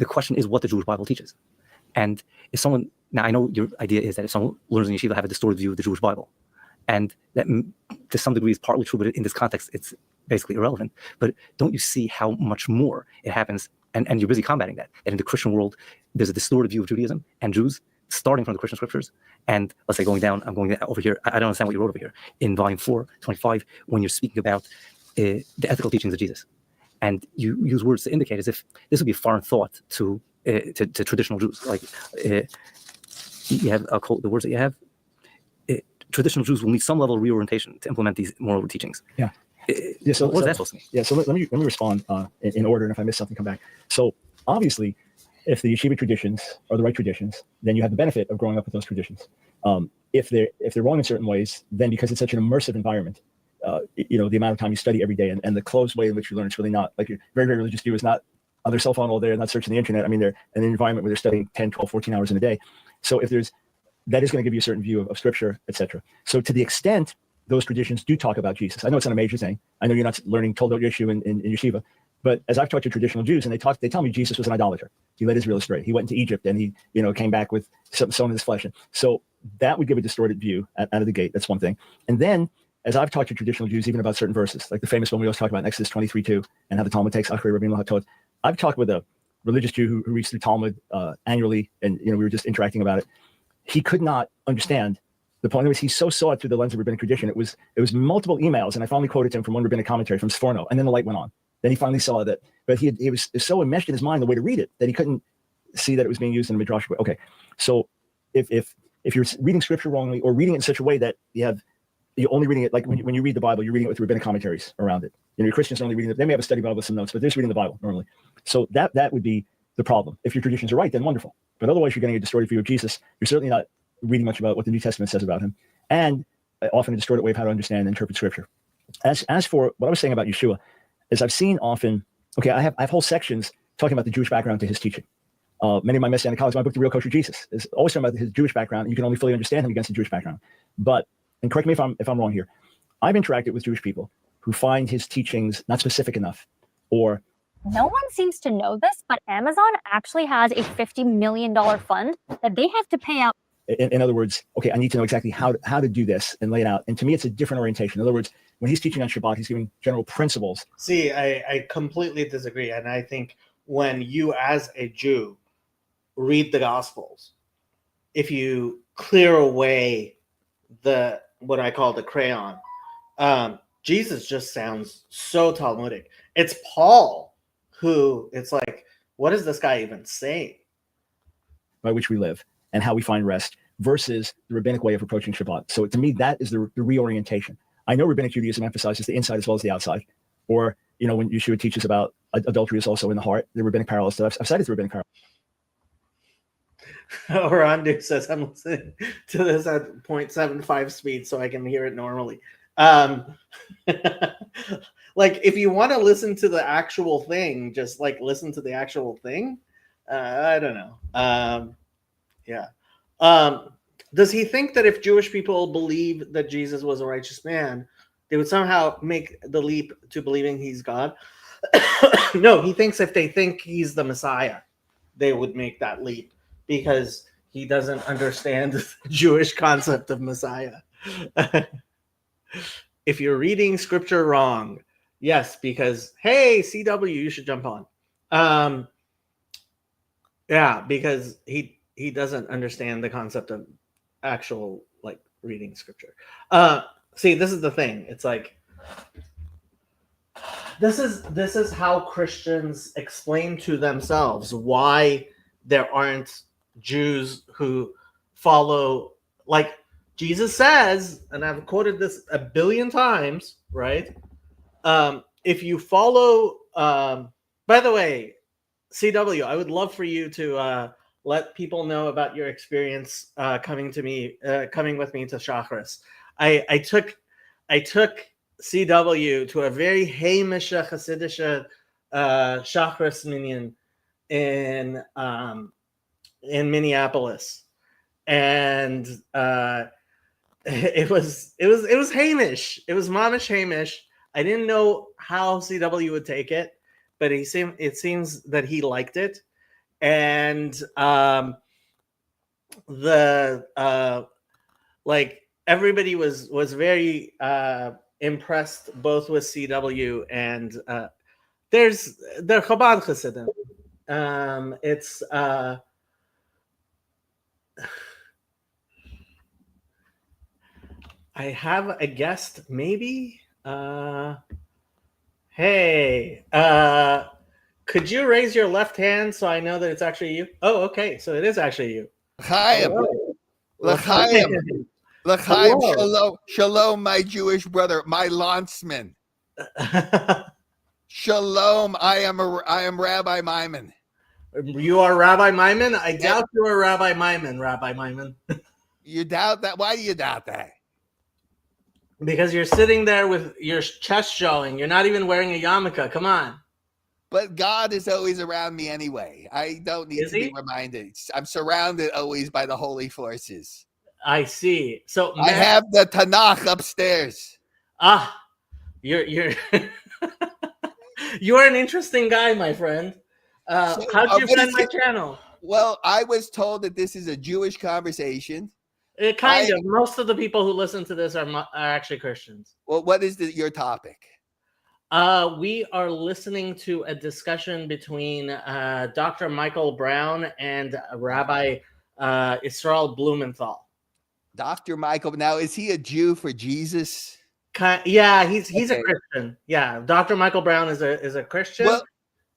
question is what the Jewish Bible teaches. And if someone, now I know your idea is that if someone learns in yeshiva, have a distorted view of the Jewish Bible. And that to some degree is partly true, but in this context, it's basically irrelevant. But don't you see how much more it happens? And you're busy combating that in the Christian world, there's a distorted view of Judaism and Jews, starting from the Christian scriptures. And let's say I'm going over here. I don't understand what you wrote over here in volume 4, 25, when you're speaking about the ethical teachings of Jesus. And you use words to indicate as if this would be a foreign thought to traditional Jews. Like you have, I'll quote the words that you have. Traditional Jews will need some level of reorientation to implement these moral teachings. Yeah. So what is that supposed to mean? Yeah. So let me respond in order, and if I miss something, come back. So obviously, if the yeshiva traditions are the right traditions, then you have the benefit of growing up with those traditions. If they're wrong in certain ways, then because it's such an immersive environment, the amount of time you study every day and the closed way in which you learn, it's really not like your very, very religious view is not on their cell phone all day, not searching the internet. I mean, they're in an environment where they're studying 10, 12, 14 hours in a day. So that is going to give you a certain view of scripture, etc. So to the extent those traditions do talk about Jesus, I know it's not a major thing. I know you're not learning Toldot Yeshu in yeshiva, But as I've talked to traditional Jews, and they tell me Jesus was an idolater. He led Israel astray. He went into Egypt, and he, came back with some sown in his flesh. And so that would give a distorted view out of the gate. That's one thing. And then, as I've talked to traditional Jews, even about certain verses, like the famous one we always talk about, Exodus 23:2, and how the Talmud takes Achrei Rabbeinu HaTorah. I've talked with a religious Jew who reads through Talmud annually, and we were just interacting about it. He could not understand the point. He so saw it through the lens of rabbinic tradition. It was multiple emails, and I finally quoted him from one rabbinic commentary from Sforno, and then the light went on. Then he finally saw that, but he was so enmeshed in his mind the way to read it that he couldn't see that it was being used in a midrash way. Okay, so if you're reading scripture wrongly or reading it in such a way that you're only reading it, like when you read the Bible, you're reading it with rabbinic commentaries around it. Your Christians are only reading it. They may have a study Bible with some notes, but they're just reading the Bible normally. So that would be the problem. If your traditions are right, then wonderful. But otherwise, you're getting a distorted view of Jesus. You're certainly not reading much about what the New Testament says about him, and often a distorted way of how to understand and interpret scripture. As for what I was saying about Yeshua, is I've seen often, okay, I have whole sections talking about the Jewish background to his teaching. Many of my Messianic colleagues, my book, The Real Kosher Jesus, is always talking about his Jewish background. You can only fully understand him against the Jewish background. But, and correct me if I'm wrong here, I've interacted with Jewish people who find his teachings not specific enough, or no one seems to know this, but Amazon actually has a $50 million fund that they have to pay out. In other words, okay, I need to know exactly how to do this and lay it out. And to me, it's a different orientation. In other words, when he's teaching on Shabbat, he's giving general principles. See, I completely disagree. And I think when you as a Jew read the Gospels, if you clear away what I call the crayon, Jesus just sounds so Talmudic. It's Paul who, it's like, what is this guy even saying? By which we live and how we find rest versus the rabbinic way of approaching Shabbat. So to me, that is the reorientation. I know rabbinic Judaism emphasizes the inside as well as the outside. Or, when Yeshua teaches about adultery is also in the heart, the rabbinic parallels. So I've cited the rabbinic parallels. Orandu says, I'm listening to this at 0.75 speed so I can hear it normally. Like, if you want to listen to the actual thing, just like listen to the actual thing. I don't know. Yeah. Does he think that if Jewish people believe that Jesus was a righteous man, they would somehow make the leap to believing he's God? No, he thinks if they think he's the Messiah, they would make that leap because he doesn't understand the Jewish concept of Messiah. If you're reading scripture wrong, yes, because, hey, CW, you should jump on. Yeah, because he doesn't understand the concept of actual, like, reading scripture. See, this is the thing. It's like, this is how Christians explain to themselves why there aren't Jews who follow, like Jesus says, and I've quoted this a billion times, right? If you follow, by the way, CW, I would love for you to let people know about your experience coming with me to Shacharis. I took CW to a very heimische Hasidische Shacharis minyan in Minneapolis, and it was Hamish. It was mamish Hamish. I didn't know how CW would take it, but it seems that he liked it, and like everybody was very impressed both with CW and there's the Chabad Chassidim. It's I have a guest, maybe. Hey, could you raise your left hand so I know that it's actually you? Oh, okay, so it is actually you. L'chaim, l'chaim, l'chaim, shalom, shalom, my Jewish brother, my landsman. Shalom, I am Rabbi Maimon. You are Rabbi Maimon? I doubt you are Rabbi Maimon, Rabbi Maimon. You doubt that? Why do you doubt that? Because you're sitting there with your chest showing. You're not even wearing a yarmulke. Come on. But God is always around me anyway. I don't need to be reminded. I'm surrounded always by the holy forces. I see. So I have the Tanakh upstairs. You're You are an interesting guy, my friend. How'd you find my channel? Well, I was told that this is a Jewish conversation. Kind of. Most of the people who listen to this are actually Christians. Well, what is your topic? We are listening to a discussion between Dr. Michael Brown and Rabbi Israel Blumenthal. Dr. Michael. Now, is he a Jew for Jesus? Yeah, he's a Christian. Yeah, Dr. Michael Brown is a Christian,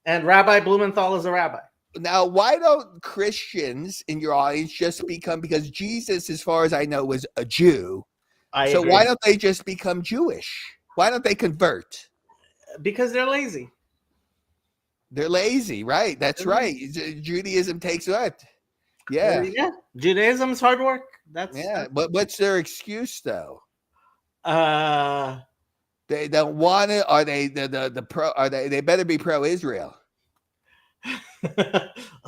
and Rabbi Blumenthal is a rabbi. Now, why don't Christians in your audience just become, because Jesus, as far as I know, was a Jew. I agree. Why don't they just become Jewish? Why don't they convert? Because they're lazy. They're lazy, right? That's right. Judaism takes what? Yeah. Yeah. Judaism's hard work. But what's their excuse though? They don't want it. Are they the pro? Are they better be pro-Israel?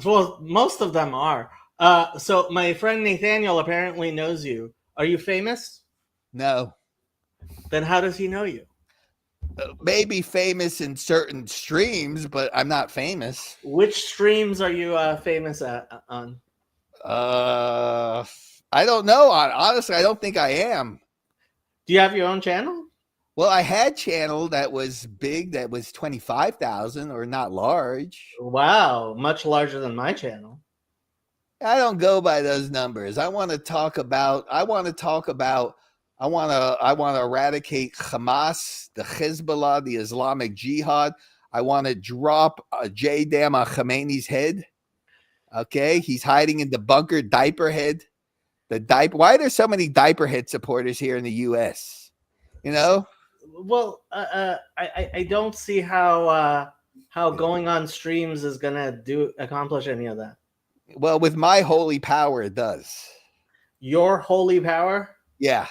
Well, most of them are. So my friend Nathaniel apparently knows you. Are you famous? No. Then how does he know you? Maybe famous in certain streams, but I'm not famous. Which streams are you famous on? I don't know. Honestly, I don't think I am. Do you have your own channel? Well, I had channel that was big, that was 25,000 or not large. Wow, much larger than my channel. I don't go by those numbers. I want to eradicate Hamas, the Hezbollah, the Islamic Jihad. I want to drop a J-Dam on Khomeini's head. Okay, he's hiding in the bunker. Diaper head. Why are there so many diaper head supporters here in the U.S.? You know. Well, I don't see how going on streams is gonna accomplish any of that. Well, with my holy power, it does. Your holy power? Yeah.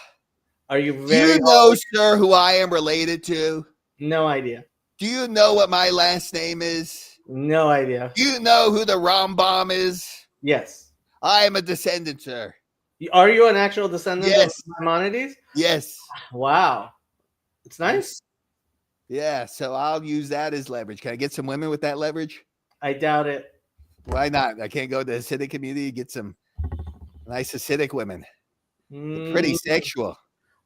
Are you Do you know, sir, who I am related to? No idea. Do you know what my last name is? No idea. Do you know who the Rambam is? Yes. I am a descendant, sir. Are you an actual descendant of Maimonides? Yes. Wow. It's nice. Yeah, so I'll use that as leverage. Can I get some women with that leverage? I doubt it. Why not? I can't go to the Hasidic community, get some nice Hasidic women. They're pretty sexual.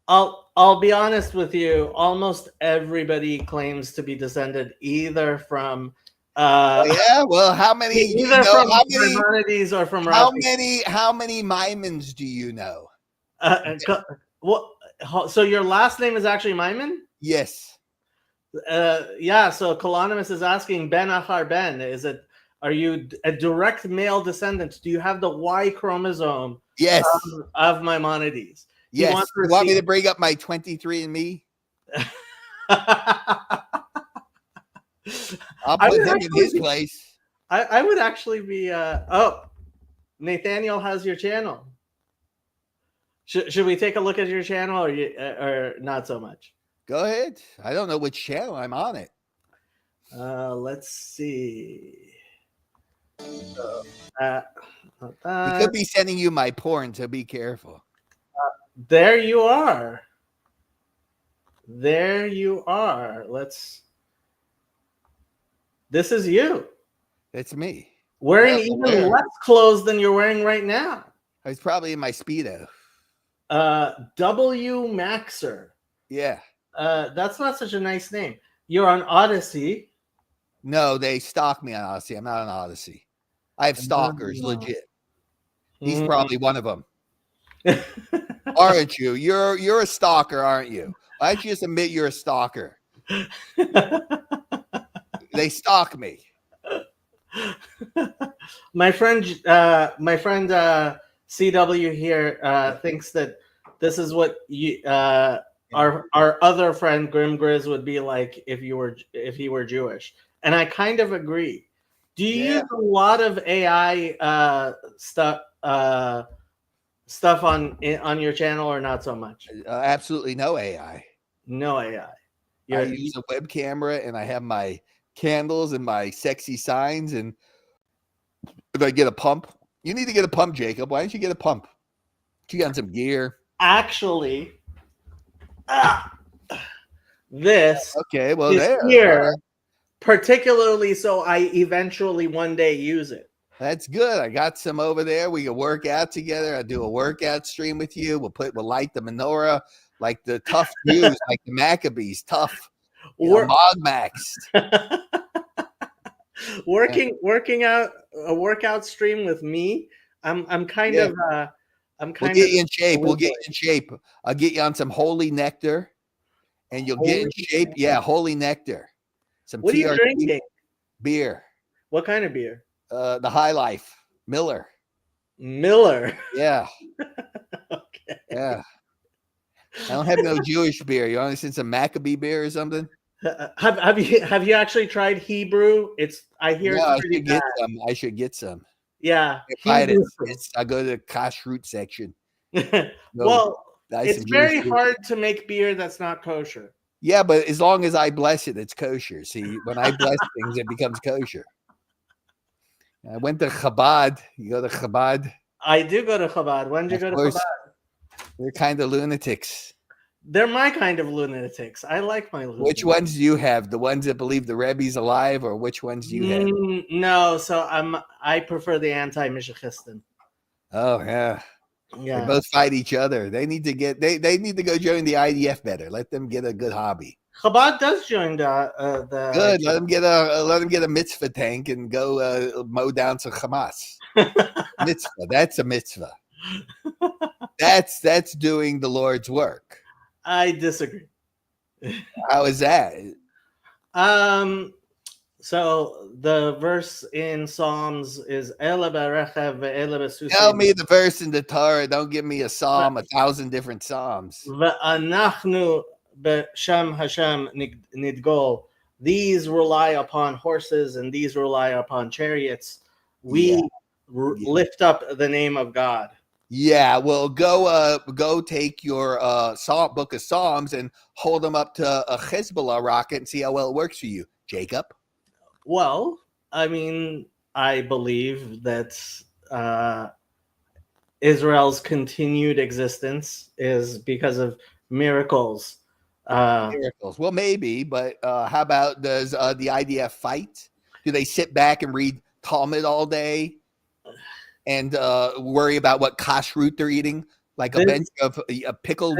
I'll be honest with you. Almost everybody claims to be descended either from well, how many either from Maimonides or from Rabbi. How many Maimons do you know? So your last name is actually Maimon? Yes. Yeah, so Colonimus is asking Ben Achar Ben, are you a direct male descendant? Do you have the Y chromosome yes. of Maimonides? Yes. You want me to bring up my 23andMe? I'll put him in his place. I would actually be Nathaniel has your channel. Should we take a look at your channel or not so much? Go ahead. I don't know which channel I'm on it. Let's see. He could be sending you my porn, so be careful. There you are. There you are. This is you. It's me. Wearing even less clothes than you're wearing right now. I was probably in my Speedo. W Maxer. Yeah. That's not such a nice name. You're on Odyssey. No, they stalk me on Odyssey. I'm not on Odyssey. I have stalkers, legit. He's probably one of them. Aren't you? You're a stalker, aren't you? Why don't you just admit you're a stalker? They stalk me. My friend CW here thinks that this is what our other friend Grim Grizz would be like if he were Jewish, and I kind of agree. Do you use a lot of AI stuff on your channel, or not so much? Absolutely no AI. No AI. I use a web camera, and I have my candles and my sexy signs, and if I get a pump, you need to get a pump, Jacob. Why don't you get a pump? You got some gear. Actually, this okay. Well, is there. Here. particularly so I eventually one day use it. That's good. I got some over there. We can work out together. I'll do a workout stream with you. We'll light the menorah like the tough Jews, like the Maccabees, tough. Max. Working out a workout stream with me. I'm kind of We'll get you in shape. We'll get you in shape. I'll get you on some holy nectar, and you'll get in shape. Nectar. Yeah, holy nectar. Some what TRT, are you drinking? Beer. What kind of beer? The High Life. Miller. Yeah. Okay. Yeah. I don't have no Jewish beer. You want to send some Maccabee beer or something? Have you actually tried Hebrew? I hear it's pretty bad. I should get some. Yeah. I go to the kashrut section. Well, it's very hard to make beer that's not kosher. Yeah, but as long as I bless it, it's kosher. See, when I bless things, it becomes kosher. I went to Chabad. You go to Chabad? I do go to Chabad. When did you go to Chabad? They're kind of lunatics. They're my kind of lunatics. I like my lunatics. Which ones do you have? The ones that believe the Rebbe's alive, or which ones do you have? No, so I prefer the anti-Mishachistan. Oh yeah. Yeah. They both fight each other. They need to get they need to go join the IDF better. Let them get a good hobby. Chabad does join the good. Let them get a mitzvah tank and go mow down some Hamas. Mitzvah. That's a mitzvah. That's doing the Lord's work. I disagree. How is that? So the verse in Psalms is Ela berechev ve'ela besusim. Tell me the verse in the Torah. Don't give me a psalm, 1,000 different psalms. Ve'anachnu be'shem Hashem nidgol. These rely upon horses and these rely upon chariots. We lift up the name of God. Yeah, well, go take your book of Psalms and hold them up to a Hezbollah rocket and see how well it works for you, Jacob. Well, I mean, I believe that Israel's continued existence is because of miracles. Miracles. Well, maybe, but how about does the IDF fight? Do they sit back and read Talmud all day and worry about what kashrut they're eating, like a bench of pickled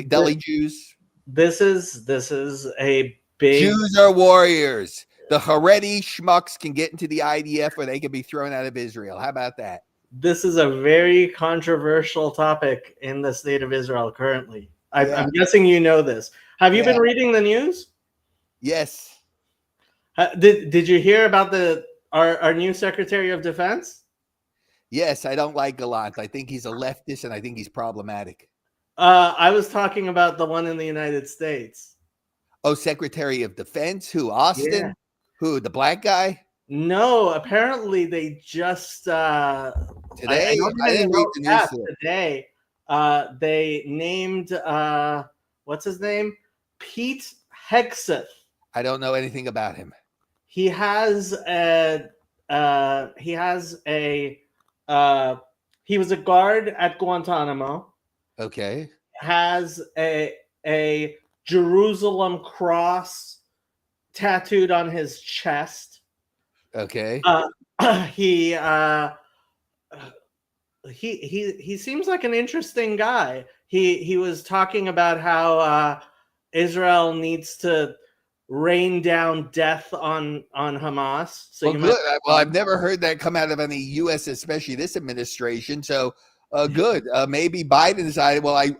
deli Jews? This is a big. Jews are warriors. The Haredi schmucks can get into the IDF, or they can be thrown out of Israel. How about that? This is a very controversial topic in the state of Israel currently. I'm guessing you know this. Have you been reading the news? Yes. Did you hear about our new Secretary of Defense? Yes, I don't like Gallant. I think he's a leftist, and I think he's problematic. I was talking about the one in the United States. Oh, Secretary of Defense? Who? Austin? Yeah. Who? The black guy? No, apparently they just today. I didn't read the news today. They named what's his name? Pete Hegseth. I don't know anything about him. He has he was a guard at Guantanamo. Okay. Has a Jerusalem cross tattooed on his chest. Okay. He seems like an interesting guy. He was talking about how Israel needs to rain down death on Hamas. So well, I've never heard that come out of any U.S., especially this administration. So good. Maybe Biden decided, well, I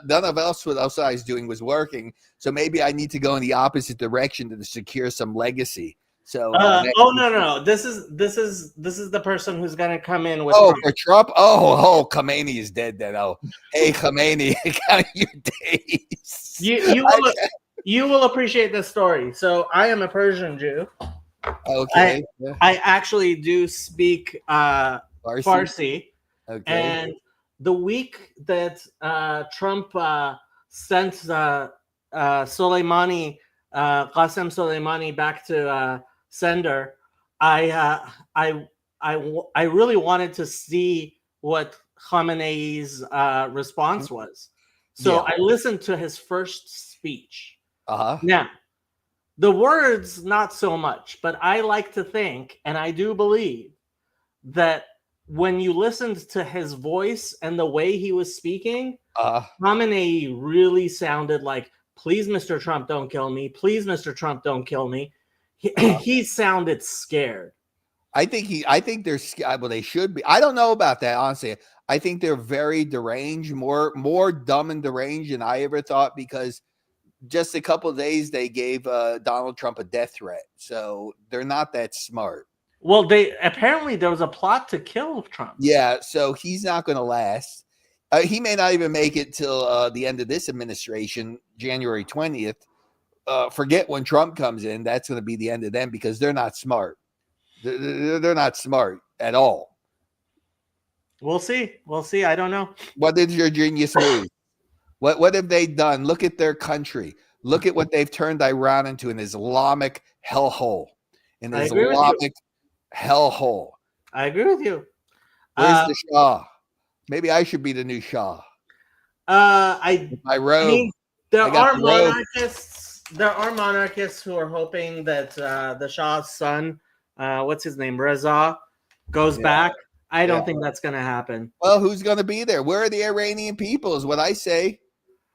none of else what else I was doing was working. So maybe I need to go in the opposite direction to secure some legacy. So no. This is the person who's gonna come in with Trump. For Trump. Oh, Khomeini is dead then. Oh, hey Khomeini, count your days. You will appreciate this story. So I am a Persian Jew. Okay. I actually do speak Farsi. Okay. And the week that Trump sent Soleimani, Qasem Soleimani back to sender, I really wanted to see what Khamenei's response was. So I listened to his first speech. Uh-huh. Now, The words, not so much, but I like to think, and I do believe, that when you listened to his voice and the way he was speaking, Khamenei really sounded like, please, Mr. Trump, don't kill me. Please, Mr. Trump, don't kill me. He sounded scared. I think they're well, they should be. I don't know about that, honestly. I think they're very deranged, more dumb and deranged than I ever thought, because just a couple of days they gave Donald Trump a death threat. So they're not that smart. Well, apparently there was a plot to kill Trump. Yeah, so he's not going to last. He may not even make it till the end of this administration, January 20th. Forget when Trump comes in. That's going to be the end of them, because they're not smart. They're not smart at all. We'll see. I don't know. What is your genius move? What have they done? Look at their country. Look at what they've turned Iran into, an Islamic hellhole. An Islamic hellhole. I agree with you. Where's the Shah? Maybe I should be the new Shah. My robe. I mean, there are monarchists. There are monarchists who are hoping that the Shah's son, what's his name, Reza, goes back. I don't think that's going to happen. Well, who's going to be there? Where are the Iranian people is what I say.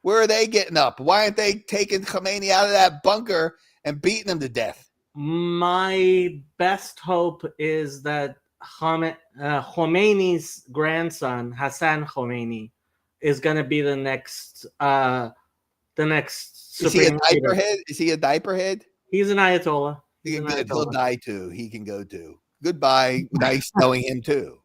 Where are they getting up? Why aren't they taking Khamenei out of that bunker and beating him to death? My best hope is that Khomeini's grandson, Hassan Khomeini, is going to be the next Is he a diaper head? Is he a diaper head? He's an Ayatollah. He'll die too. He can go too. Goodbye. Nice knowing him too.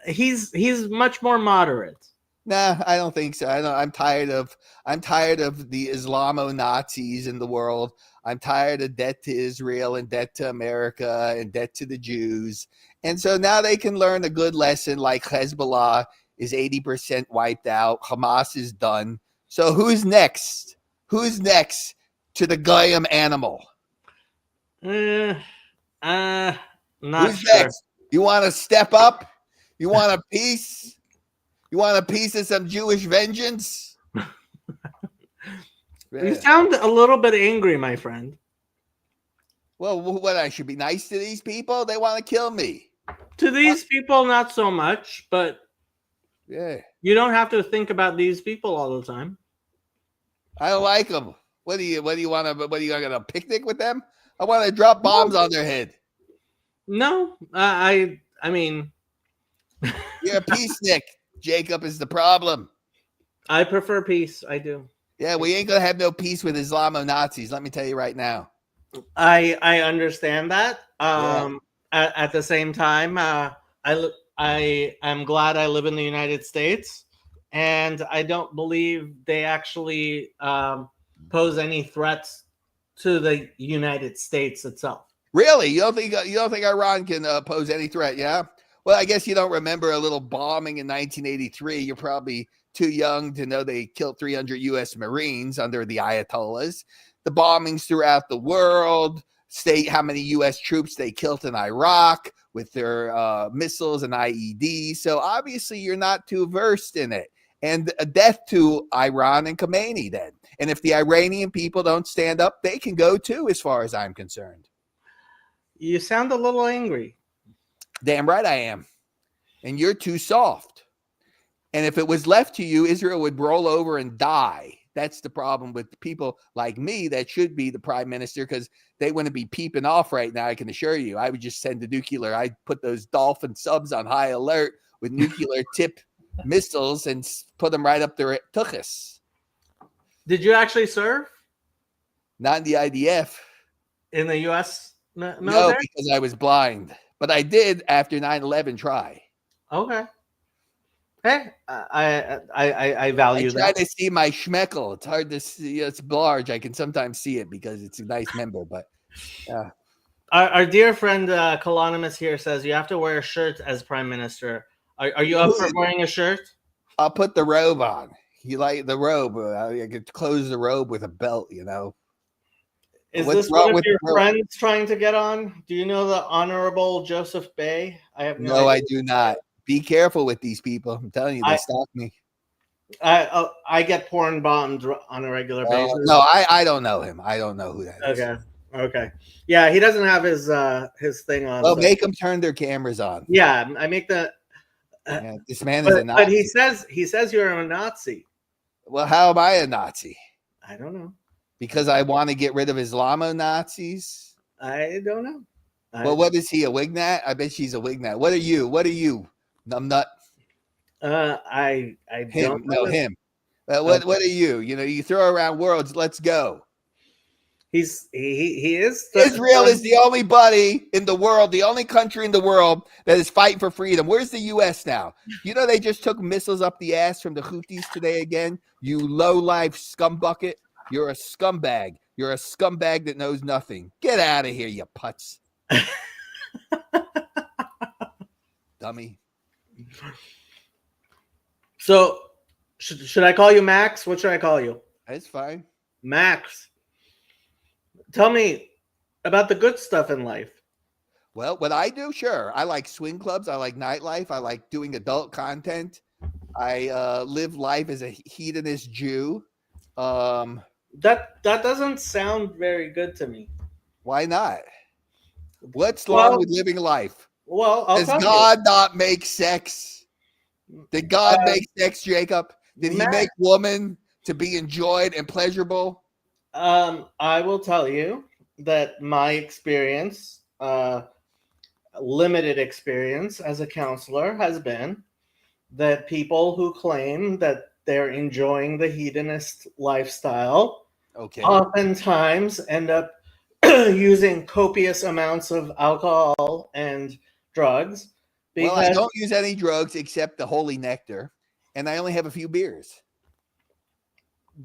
He's much more moderate. Nah, I don't think so. I'm tired of the Islamo-Nazis in the world. I'm tired of debt to Israel and debt to America and debt to the Jews. And so now they can learn a good lesson, like Hezbollah is 80% wiped out. Hamas is done. So who's next? Who's next to the Goyim animal? Not Who's sure. next? You want to step up? You want a piece? You want a piece of some Jewish vengeance? You sound a little bit angry, my friend. Well, what, I should be nice to these people? They want to kill me. To these people, not so much, but yeah, you don't have to think about these people all the time. I don't like them. What do you want to? What are you going to picnic with them? I want to drop bombs on their head. No, I mean, you're a peacenik. Jacob is the problem. I prefer peace. I do. Yeah, we ain't gonna have no peace with Islamo-Nazis. Let me tell you right now. I understand that. At the same time, I am glad I live in the United States, and I don't believe they actually pose any threats to the United States itself. Really? You don't think Iran can pose any threat? Yeah. Well, I guess you don't remember a little bombing in 1983. You're probably too young to know they killed 300 U.S. Marines under the Ayatollahs. The bombings throughout the world state how many U.S. troops they killed in Iraq with their missiles and IEDs. So obviously you're not too versed in it. And a death to Iran and Khomeini then. And if the Iranian people don't stand up, they can go too, as far as I'm concerned. You sound a little angry. Damn right I am. And you're too soft. And if it was left to you, Israel would roll over and die. That's the problem with people like me that should be the prime minister, because they wouldn't be peeping off right now, I can assure you. I would just send the nuclear. I'd put those Dolphin subs on high alert with nuclear tip missiles and put them right up their tuchus. Did you actually serve? Not in the IDF. In the U.S. military? No, because I was blind. But I did after 9/11 try. Okay. Hey, I value that. I try to see my schmeckle. It's hard to see. It's large. I can sometimes see it because it's a nice member. But yeah. Our dear friend Colonimus here says you have to wear a shirt as prime minister. Are you up for wearing a shirt? I'll put the robe on. You like the robe? I could close the robe with a belt. You know. Is this one of your friends trying to get on? Do you know the Honorable Joseph Bay? I have no idea. I do not. Be careful with these people. I'm telling you, they stalk me. I get porn bombed on a regular basis. No, I don't know him. I don't know who that is. Okay. Yeah, he doesn't have his thing on. Well, so. make them turn their cameras on. Yeah, I make the. Yeah, this man is a Nazi. But he says you're a Nazi. Well, how am I a Nazi? I don't know. Because I want to get rid of Islamo-Nazis? I don't know. Well, what is he, a Wignat? I bet she's a Wignat. What are you? What are you? Numbnut? I don't know. Him. What are you? You know, you throw around words. Let's go. He is. Israel is the only buddy in the world, the only country in the world that is fighting for freedom. Where's the U.S. now? You know, they just took missiles up the ass from the Houthis today again. You low-life scumbucket. You're a scumbag. You're a scumbag that knows nothing. Get out of here, you putz. Dummy. So, should I call you Max? What should I call you? It's fine. Max. Tell me about the good stuff in life. Well, what I do, sure. I like swing clubs. I like nightlife. I like doing adult content. I live life as a hedonist Jew. That doesn't sound very good to me. Why not? What's wrong with living life? Well, does God not make sex? Did God make sex, Jacob? Did he make woman to be enjoyed and pleasurable? I will tell you that my experience, limited experience as a counselor, has been that people who claim that they're enjoying the hedonist lifestyle oftentimes end up using copious amounts of alcohol and drugs. Well, I don't use any drugs except the holy nectar, and I only have a few beers.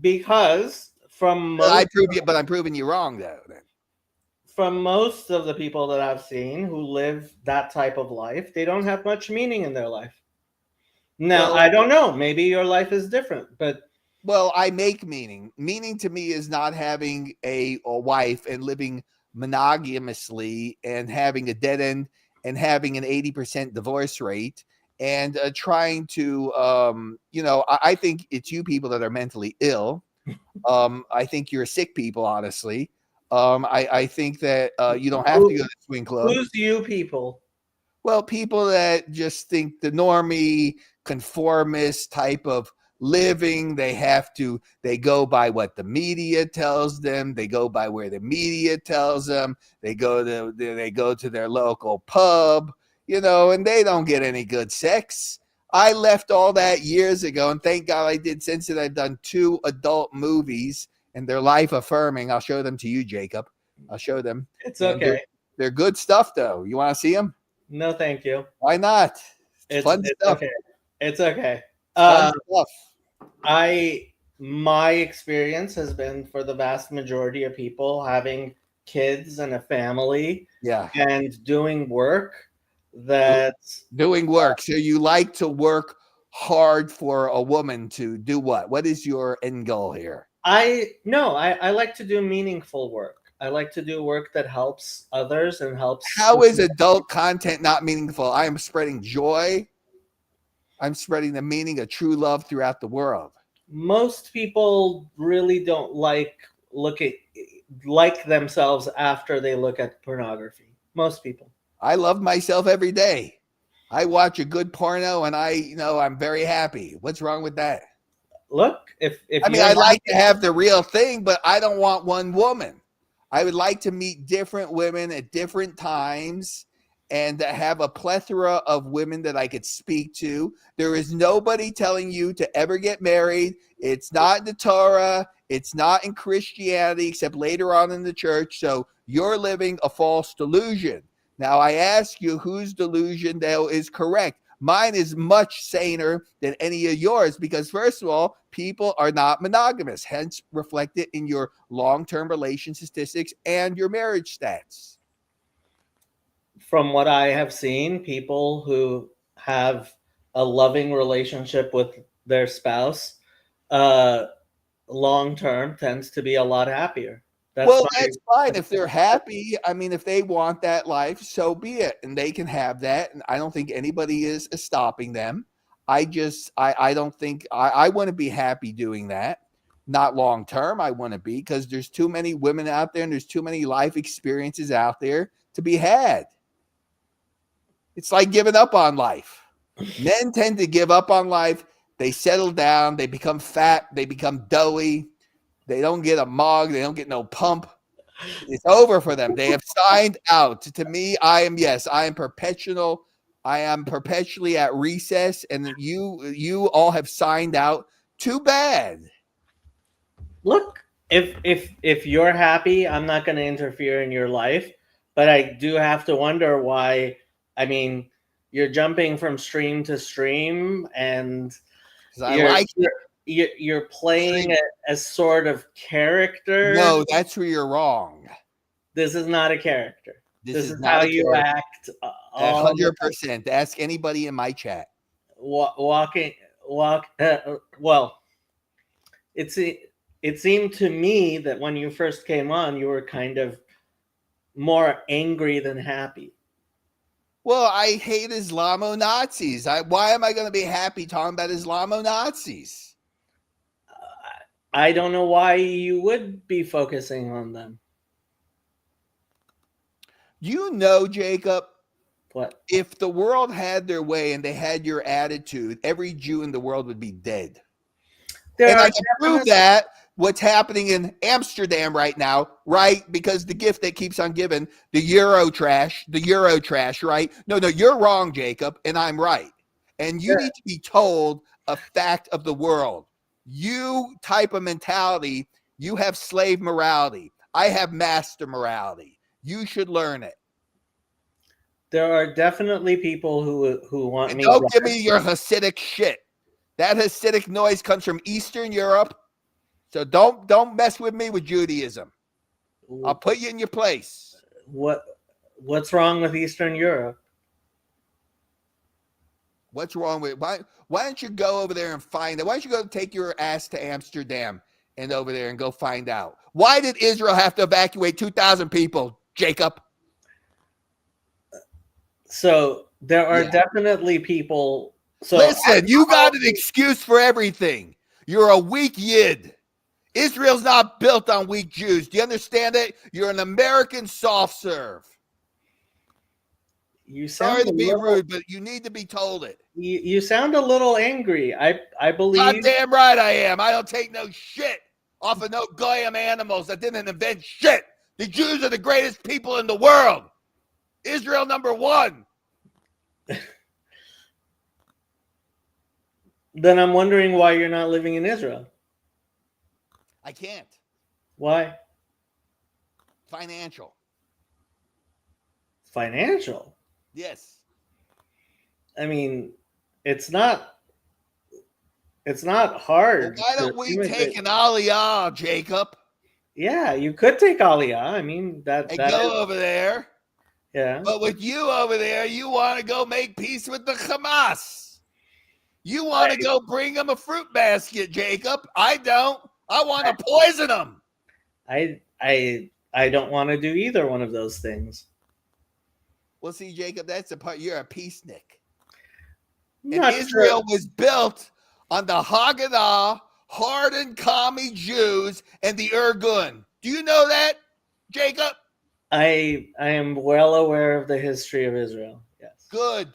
Because from most, I'm proving you wrong, though. Then. From most of the people that I've seen who live that type of life, they don't have much meaning in their life. Now, I don't know. Maybe your life is different, but well, I make meaning. Meaning to me is not having a wife and living monogamously and having a dead end and having an 80% divorce rate and trying to, I think it's you people that are mentally ill. I think you're sick people, honestly. I think that you don't have to go to the swing club. Who's you people? Well, people that just think the normie, conformist type of living, they go by what the media tells them. They go by where the media tells them. They go to their local pub, and they don't get any good sex. I left all that years ago, and thank God I did. Since then, I've done 2 adult movies, and they're life affirming. I'll show them to you, Jacob. I'll show them. It's okay. They're good stuff, though. You want to see them? No, thank you. Why not? It's fun stuff. Okay. It's okay. Fun stuff. My experience has been for the vast majority of people having kids and a family, and doing work. So you like to work hard for a woman to do what? What is your end goal here? I like to do meaningful work. I like to do work that helps others and helps. How is adult content not meaningful? I am spreading joy. I'm spreading the meaning of true love throughout the world. Most people really don't like themselves after they look at pornography. Most people. I love myself every day. I watch a good porno and I'm very happy. What's wrong with that? Look, if I like to have the real thing, but I don't want one woman. I would like to meet different women at different times and have a plethora of women that I could speak to. There is nobody telling you to ever get married. It's not in the Torah. It's not in Christianity, except later on in the church. So you're living a false delusion. Now, I ask you, whose delusion, though, is correct? Mine is much saner than any of yours because, first of all, people are not monogamous, hence reflected in your long-term relation statistics and your marriage stats. From what I have seen, people who have a loving relationship with their spouse long-term tends to be a lot happier. That's fine. If they're happy, if they want that life, so be it. And they can have that. And I don't think anybody is stopping them. I don't think I wouldn't be happy doing that. Not long term, I want to be, because there's too many women out there and there's too many life experiences out there to be had. It's like giving up on life. Men tend to give up on life. They settle down. They become fat. They become doughy. They don't get a mug. They don't get no pump. It's over for them. They have signed out. To me, I am perpetual. I am perpetually at recess, and you all have signed out. Too bad. Look, if you're happy, I'm not going to interfere in your life, but I do have to wonder why. I mean, you're jumping from stream to stream, and you're playing a sort of character. No, that's where you're wrong. This is not a character. This is not how you act. 100%. Ask anybody in my chat. Well, it seemed to me that when you first came on, you were kind of more angry than happy. Well, I hate Islamo-Nazis. Why am I going to be happy talking about Islamo-Nazis? I don't know why you would be focusing on them. You know, Jacob, what? If the world had their way and they had your attitude, every Jew in the world would be dead. And I can prove that what's happening in Amsterdam right now, right? Because the gift that keeps on giving, the Euro trash, right? No, you're wrong, Jacob, and I'm right. And you need to be told a fact of the world. You type of mentality, you have slave morality. I have master morality. You should learn it. There are definitely people who want and me. Don't give me your Hasidic shit. That Hasidic noise comes from Eastern Europe. So don't mess with me with Judaism. I'll put you in your place. What's wrong with Eastern Europe? What's wrong with why don't you go over there and find out? Why don't you go take your ass to Amsterdam and over there and go find out? Why did Israel have to evacuate 2,000 people, Jacob? So there are definitely people. So listen, you got an excuse for everything. You're a weak yid. Israel's not built on weak Jews. Do you understand it? You're an American soft serve. You sound sorry to be rude, but you need to be told it. You sound a little angry. I believe. God damn right I am. I don't take no shit off of no goyim animals that didn't invent shit. The Jews are the greatest people in the world. Israel #1. Then I'm wondering why you're not living in Israel. I can't. Why? Financial. Financial? Yes. I mean, it's not hard. Well, why don't we take an aliyah, Jacob? Yeah, you could take aliyah. I mean, that go over there. Yeah. But with you over there, you want to go make peace with the Hamas. You want to go bring them a fruit basket, Jacob. I don't. I want to poison them. I don't want to do either one of those things. Well, see, Jacob, that's the part. You're a peacenik. Not and Israel was built on the Haggadah, hardened commie Jews, and the Irgun. Do you know that, Jacob? I am well aware of the history of Israel. Yes. Good.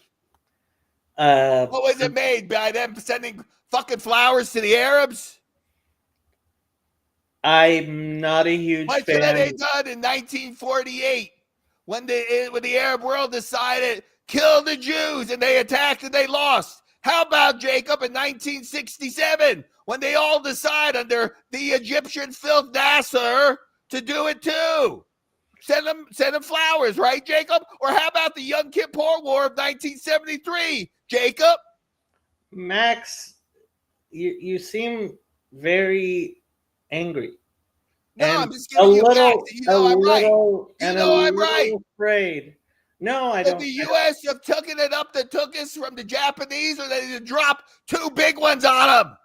What was it made by them sending fucking flowers to the Arabs? I'm not a huge fan. What should they done in 1948 when the Arab world decided kill the Jews and they attacked and they lost? How about, Jacob, in 1967 when they all decide under the Egyptian filth Nasser to do it too? Send them flowers, right, Jacob? Or how about the Yom Kippur War of 1973, Jacob? Max, you seem very angry. No, and I'm just giving you facts. You know I'm right. You know I'm right. Afraid. No, I don't. The U.S. have taken it up the tookus from the Japanese, or they drop 2 big ones on them.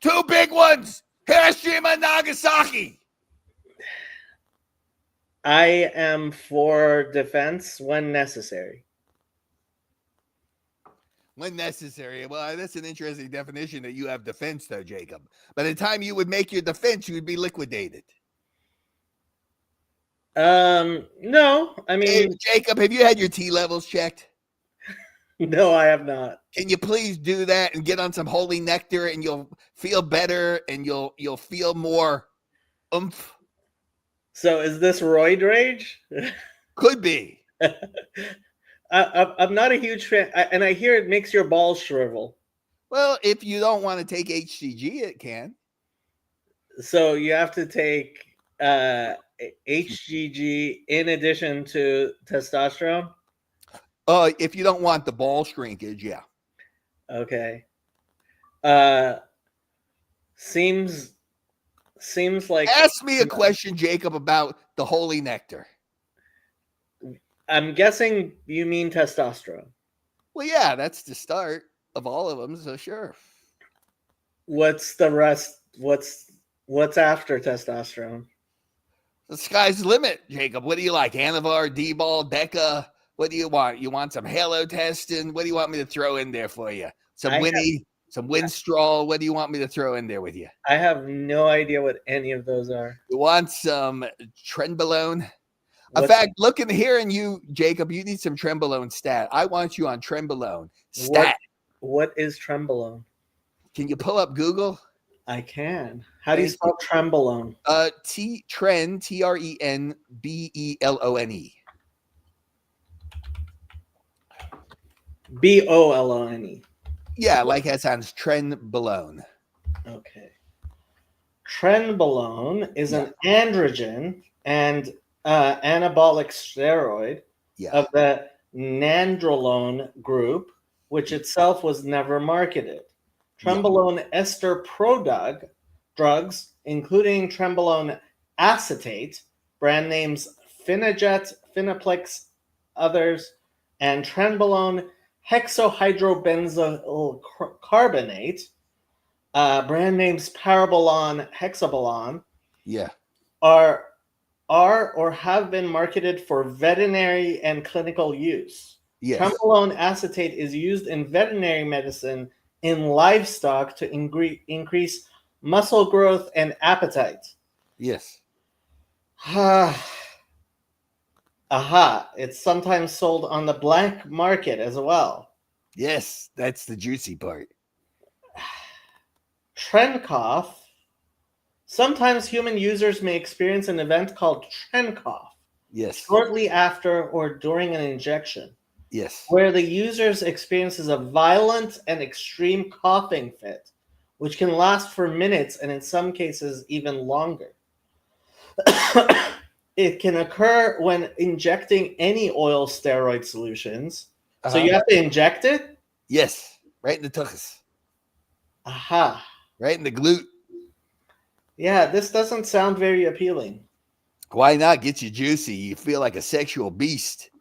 2 big ones. Hiroshima and Nagasaki. I am for defense when necessary. When necessary. Well, that's an interesting definition that you have defense, though, Jacob. By the time you would make your defense, you would be liquidated. No, I mean, Hey, Jacob, have you had your T levels checked? No, I have not. Can you please do that and get on some holy nectar, and you'll feel better, and you'll feel more oomph. So is this roid rage? Could be. I'm not a huge fan, and I hear it makes your balls shrivel. Well, if you don't want to take HCG, it can. So you have to take HGG in addition to testosterone? If you don't want the ball shrinkage, yeah. Okay. Seems like... Ask me a question, Jacob, about the holy nectar. I'm guessing you mean testosterone. Well, yeah, that's the start of all of them, so sure. What's the rest? What's after testosterone? The sky's the limit, Jacob. What do you like? Anavar, D-ball, Deca? What do you want? You want some halo testing? What do you want me to throw in there for you? Some Winnie, some Winstrol? What do you want me to throw in there with you? I have no idea what any of those are. You want some Trenbolone? In fact, looking here and you, Jacob, you need some Trenbolone stat. I want you on Trenbolone stat. What is Trenbolone? Can you pull up Google? I can. How do you spell Trenbolone? Tren, Trenbelone. Bolone. Yeah, like that sounds. Trenbolone. Okay. Trenbolone is an androgen and anabolic steroid of the nandrolone group, which itself was never marketed. Trenbolone ester drugs, including trenbolone acetate, brand names Finajet, Finaplex, others, and trenbolone hexohydrobenzyl carbonate, brand names Parabolon, Hexabolon, are or have been marketed for veterinary and clinical use. Trenbolone acetate is used in veterinary medicine in livestock to increase muscle growth and appetite. Yes. It's sometimes sold on the black market as well. Yes, that's the juicy part. Trencough. Sometimes human users may experience an event called Trencough. Yes. Shortly after or during an injection. Yes. Where the user experiences a violent and extreme coughing fit, which can last for minutes and in some cases even longer. It can occur when injecting any oil steroid solutions. So you have to inject it? Yes. Right in the tuchus. Right in the glute. Yeah, this doesn't sound very appealing. Why not? Get you juicy. You feel like a sexual beast.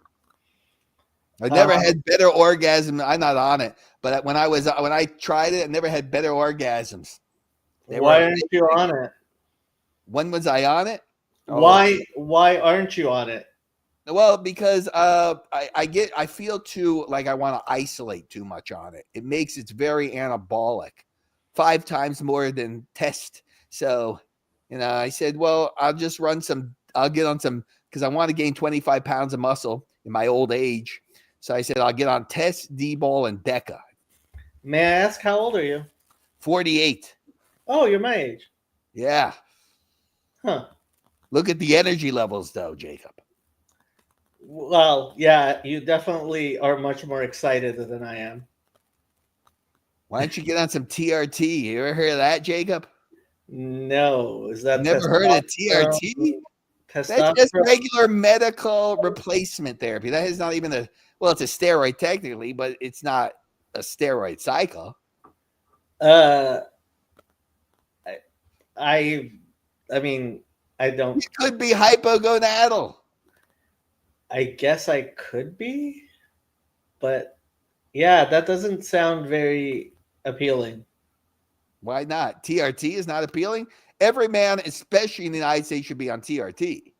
I never had better orgasm. I'm not on it, but when I tried it, I never had better orgasms. Why aren't you on it? When was I on it? Why aren't you on it? Well, because I feel too like I want to isolate too much on it. It's very anabolic, 5 times more than test. So, I said, well, I'll get on some because I want to gain 25 pounds of muscle in my old age. So I said, I'll get on test, D-ball, and Deca. May I ask, how old are you? 48. Oh, you're my age. Yeah. Huh. Look at the energy levels, though, Jacob. Well, yeah, you definitely are much more excited than I am. Why don't you get on some TRT? You ever heard of that, Jacob? No. Is that never heard of TRT? That's just regular medical replacement therapy. That is not even it's a steroid technically, but it's not a steroid cycle. I mean, I don't. You could be hypogonadal. I guess I could be, but yeah, that doesn't sound very appealing. Why not? TRT is not appealing. Every man, especially in the United States, should be on TRT.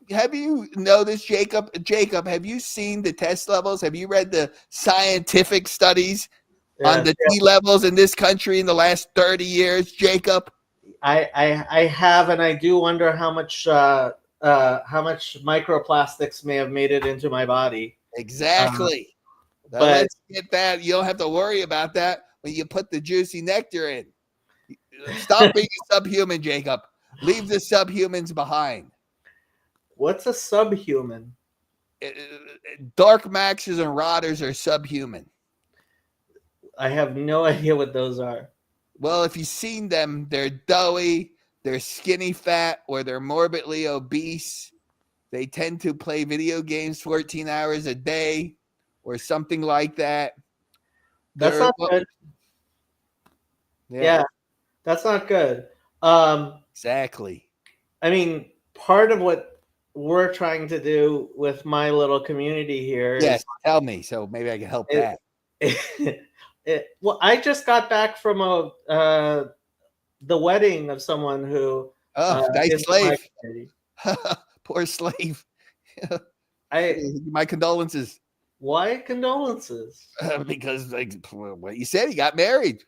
have you noticed, Jacob? Jacob, have you seen the test levels? Have you read the scientific studies on the T levels in this country in the last 30 years, Jacob? I have, and I do wonder how much microplastics may have made it into my body. Exactly. But let's get that. You don't have to worry about that when you put the juicy nectar in. Stop being a subhuman, Jacob. Leave the subhumans behind. What's a subhuman? Dark Maxes and Rotters are subhuman. I have no idea what those are. Well, if you've seen them, they're doughy, they're skinny fat, or they're morbidly obese. They tend to play video games 14 hours a day or something like that. That's not good. Yeah, that's not good. Exactly. I mean, part of what we're trying to do with my little community here is tell me, so maybe I can help that. Well, I just got back from the wedding of someone who nice slave. Poor slave. My condolences. Why condolences? Because like what you said, he got married.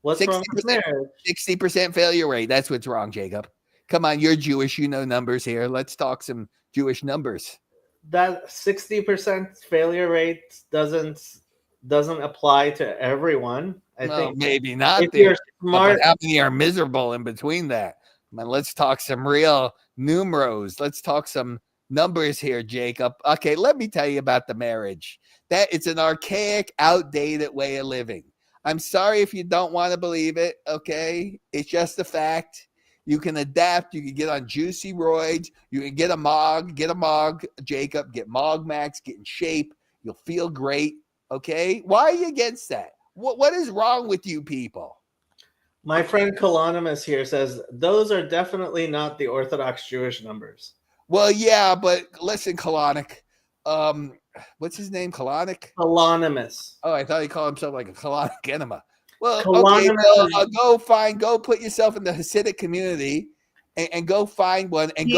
What's wrong with marriage? 60% failure rate. That's what's wrong, Jacob. Come on, you're Jewish. You know numbers here. Let's talk some Jewish numbers. That 60% failure rate doesn't apply to everyone. I think maybe not. If you're smart, but how many are miserable in between that? Man, let's talk some real numeros. Let's talk some numbers here, Jacob. Okay, let me tell you about the marriage. That it's an archaic, outdated way of living. I'm sorry if you don't want to believe it. Okay, it's just a fact. You can adapt. You can get on juicy roids. You can get a mog, Jacob. Get Mog Max. Get in shape. You'll feel great. Okay, why are you against that? What is wrong with you people? My friend Colonimus here says those are definitely not the Orthodox Jewish numbers. Well, yeah, but listen, Colonic. What's his name? Colonic? Colonimus. Oh, I thought he called himself like a colonic enema. Well, Colonimus. Okay, go put yourself in the Hasidic community and go find one and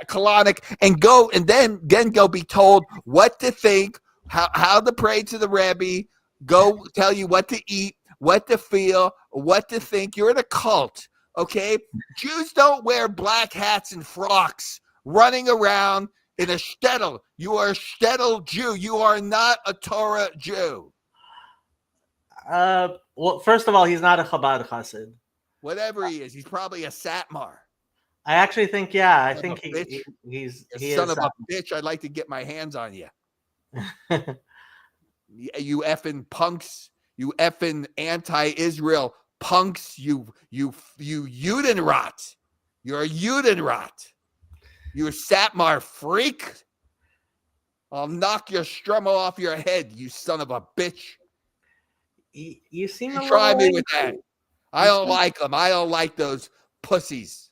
colonic and go and then go be told what to think, how to pray to the Rabbi, go tell you what to eat, what to feel, what to think. You're in a cult, okay? Jews don't wear black hats and frocks running around in a shtetl. You are a shtetl Jew. You are not a Torah Jew. Well, first of all, he's not a Chabad Chassid. Whatever he is, he's probably a Satmar. I actually think, I think he's son of a bitch. I'd like to get my hands on you. You effing punks. You effing anti-Israel punks. You Judenrat. You're a Judenrat. You're a Satmar freak. I'll knock your strummel off your head, you son of a bitch. You seem you try me with that. I don't like them. I don't like those pussies.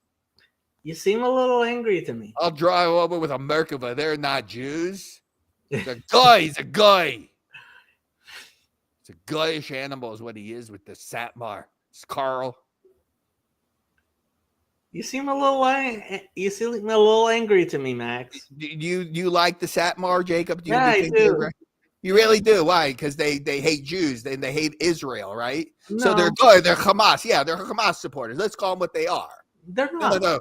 You seem a little angry to me. I'll drive over with a Merkava. They're not Jews. He's a guy. He's a guy. It's a guyish animal is what he is with the Satmar. It's Carl. You seem a little angry to me, Max. Do you like the Satmar, Jacob? I do. You really do. Why? Because they hate Jews and they hate Israel, right? No. So they're good. They're Hamas. Yeah, they're Hamas supporters. Let's call them what they are. They're not. No.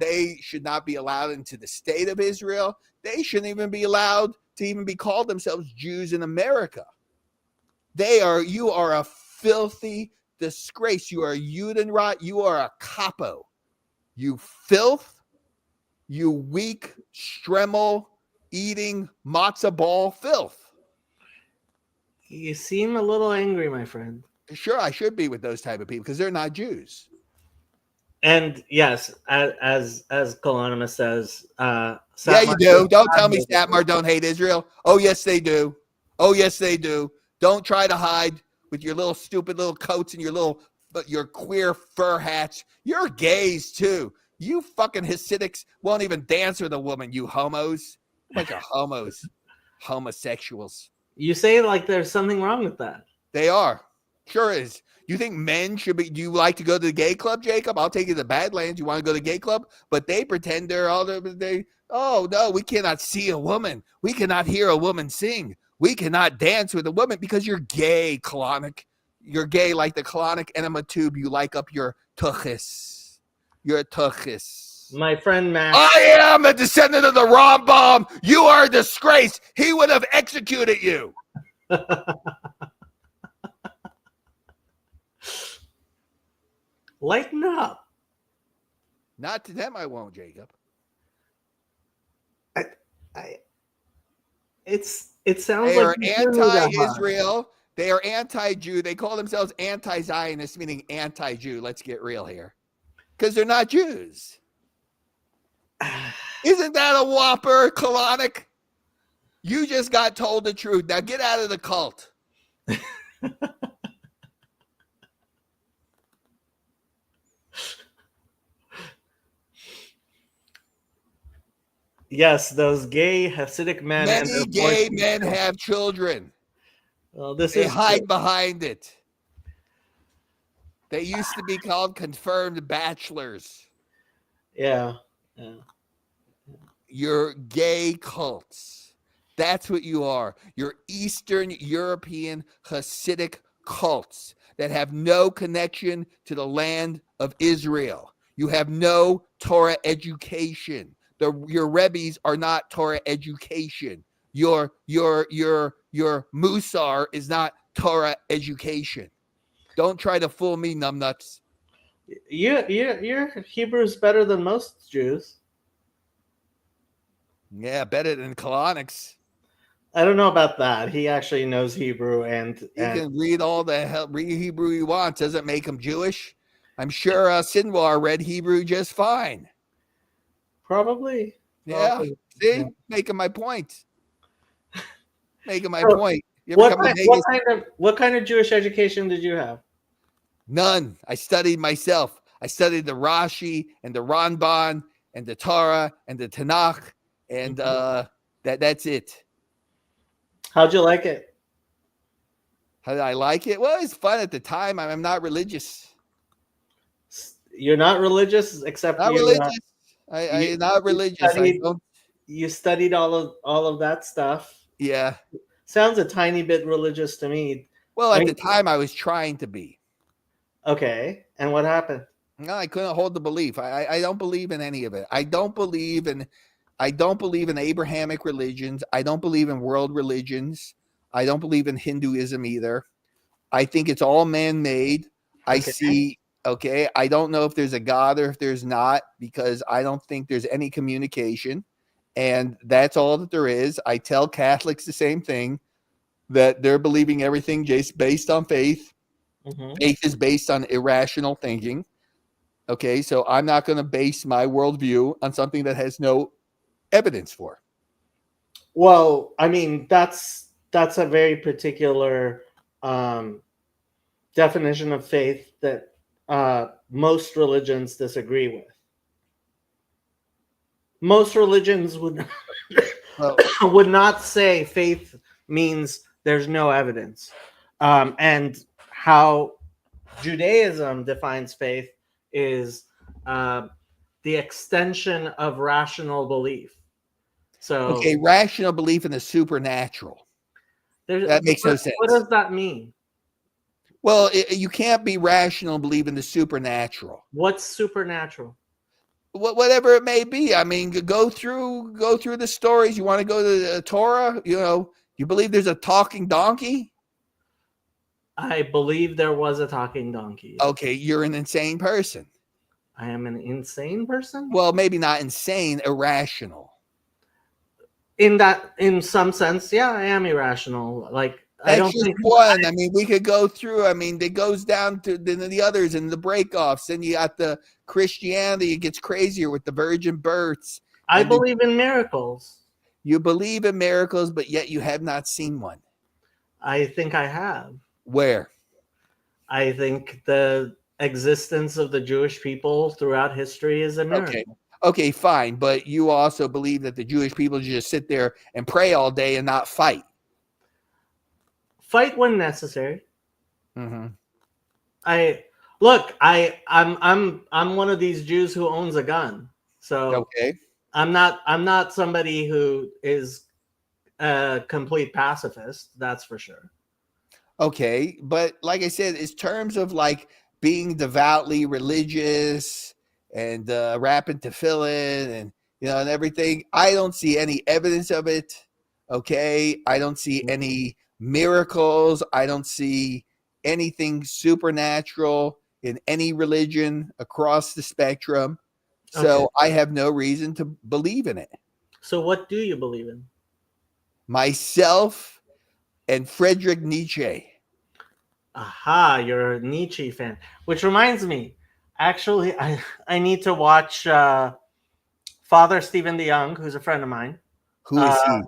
They should not be allowed into the state of Israel. They shouldn't even be allowed to even be called themselves Jews in America. You are a filthy disgrace. You are a Judenrat. You are a capo. You filth. You weak stremel eating matzah ball filth. You seem a little angry, my friend. Sure, I should be with those type of people because they're not Jews. And yes, as Colonimus says, yeah, you do. Don't tell me Satmar don't hate Israel. Oh, yes, they do. Oh, yes, they do. Don't try to hide with your little stupid little coats and your queer fur hats. You're gays too. You fucking Hasidics won't even dance with a woman. You homos, bunch of homos, homosexuals. You say like there's something wrong with that. They are. Sure is. You think men should be? Do you like to go to the gay club, Jacob? I'll take you to the Badlands. You want to go to the gay club? But they pretend they're all they. Oh no, we cannot see a woman. We cannot hear a woman sing. We cannot dance with a woman because you're gay, colonic. You're gay like the colonic enema tube. You like up your tuchis. Your tuchis. My friend Max. I am a descendant of the Rambam. You are a disgrace. He would have executed you. Lighten up. Not to them, I won't, Jacob. It sounds They are like anti-Israel. They are anti-Jew. They call themselves anti-Zionist, meaning anti-Jew. Let's get real here, because they're not Jews. Isn't that a whopper, colonic? You just got told the truth. Now get out of the cult. Yes, those gay Hasidic men. Many gay men have children. Well, they hide behind it. They used to be called confirmed bachelors. Yeah. You're gay cults. That's what you are. You're Eastern European Hasidic cults that have no connection to the land of Israel. You have no Torah education. Your Rebbes are not Torah education. Your Musar is not Torah education. Don't try to fool me, numbnuts. Your Hebrew's better than most Jews. Yeah, better than colonics. I don't know about that. He actually knows Hebrew and he can read all the Hebrew he wants. Doesn't make him Jewish. I'm sure Sinwar read Hebrew just fine. Probably. Yeah. See, making my point. Making my point. What kind of Jewish education did you have? None. I studied myself. I studied the Rashi and the Ramban and the Torah and the Tanakh, and that's it. How'd you like it? How did I like it? Well, it's fun at the time. I'm not religious. You're not religious, except not religious. I'm not religious. You studied all of that stuff. Yeah. Sounds a tiny bit religious to me. Well, at the time, I was trying to be. Okay. And what happened? No, I couldn't hold the belief. I don't believe in any of it. I don't believe in Abrahamic religions. I don't believe in world religions. I don't believe in Hinduism either. I think it's all man-made. Okay, I don't know if there's a God or if there's not, because I don't think there's any communication. And that's all that there is. I tell Catholics the same thing, that they're believing everything just based on faith. Mm-hmm. Faith is based on irrational thinking. Okay, so I'm not going to base my worldview on something that has no evidence for. Well, I mean, that's a very particular definition of faith that most religions disagree with. Most religions would would not say faith means there's no evidence. And how Judaism defines faith is the extension of rational belief. So, okay, rational belief in the supernatural. That makes no sense. What does that mean? Well, you can't be rational and believe in the supernatural. What's supernatural? Whatever it may be. I mean, go through the stories. You want to go to the Torah? You believe there's a talking donkey? I believe there was a talking donkey. Okay, you're an insane person. I am an insane person? Well, maybe not insane, irrational. In some sense, yeah, I am irrational. Like, that's I don't just think one. I mean, we could go through. I mean, it goes down to the others and the breakoffs. Then you got the Christianity. It gets crazier with the virgin births. I believe in miracles. You believe in miracles, but yet you have not seen one. I think I have. Where? I think the existence of the Jewish people throughout history is a miracle. Okay, fine. But you also believe that the Jewish people just sit there and pray all day and not fight. Fight when necessary. I'm one of these Jews who owns a gun. So Okay. I'm not somebody who is a complete pacifist, that's for sure. Okay, but like I said, in terms of like being devoutly religious and rapping tefillin and and everything, I don't see any evidence of it. Okay, I don't see any miracles. I don't see anything supernatural in any religion across the spectrum. So I have no reason to believe in it. So what do you believe in? Myself and Friedrich Nietzsche. Aha, you're a Nietzsche fan. Which reminds me, actually, I need to watch Father Stephen DeYoung, who's a friend of mine. Who is he?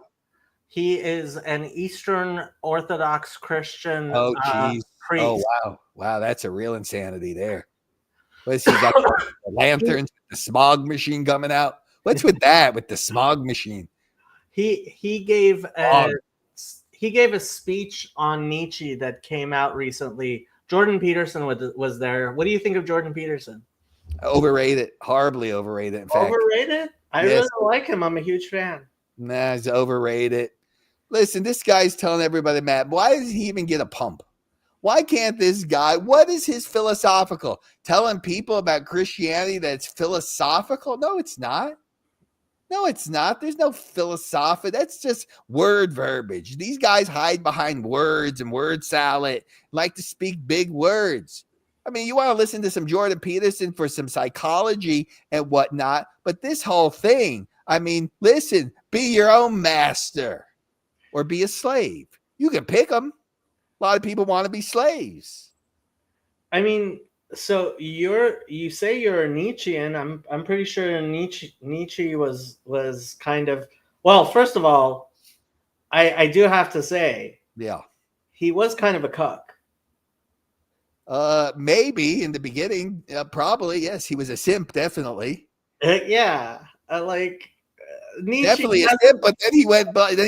He is an Eastern Orthodox Christian Oh, geez. priest. Oh, wow. Wow, that's a real insanity there. What's he got? The lanterns, the smog machine coming out. What's with that, with the smog machine? He gave a speech on Nietzsche that came out recently. Jordan Peterson was there. What do you think of Jordan Peterson? Overrated, horribly overrated. In fact, overrated? I really like him. I'm a huge fan. Nah, he's overrated. Listen, this guy's telling everybody, Matt, why does he even get a pump? Why can't this guy, what is his philosophical? Telling people about Christianity that's philosophical? No, it's not. No, it's not. There's no philosophy. That's just word verbiage. These guys hide behind words and word salad, like to speak big words. I mean, you want to listen to some Jordan Peterson for some psychology and whatnot, but this whole thing, I mean, listen, be your own master or be a slave. You can pick them. A lot of people want to be slaves. I mean, so you say you're a Nietzschean. I'm pretty sure Nietzsche was kind of, well, first of all, I do have to say, yeah, he was kind of a cuck. Maybe in the beginning, probably yes, he was a simp, definitely. Yeah, Nietzsche definitely a simp, but then he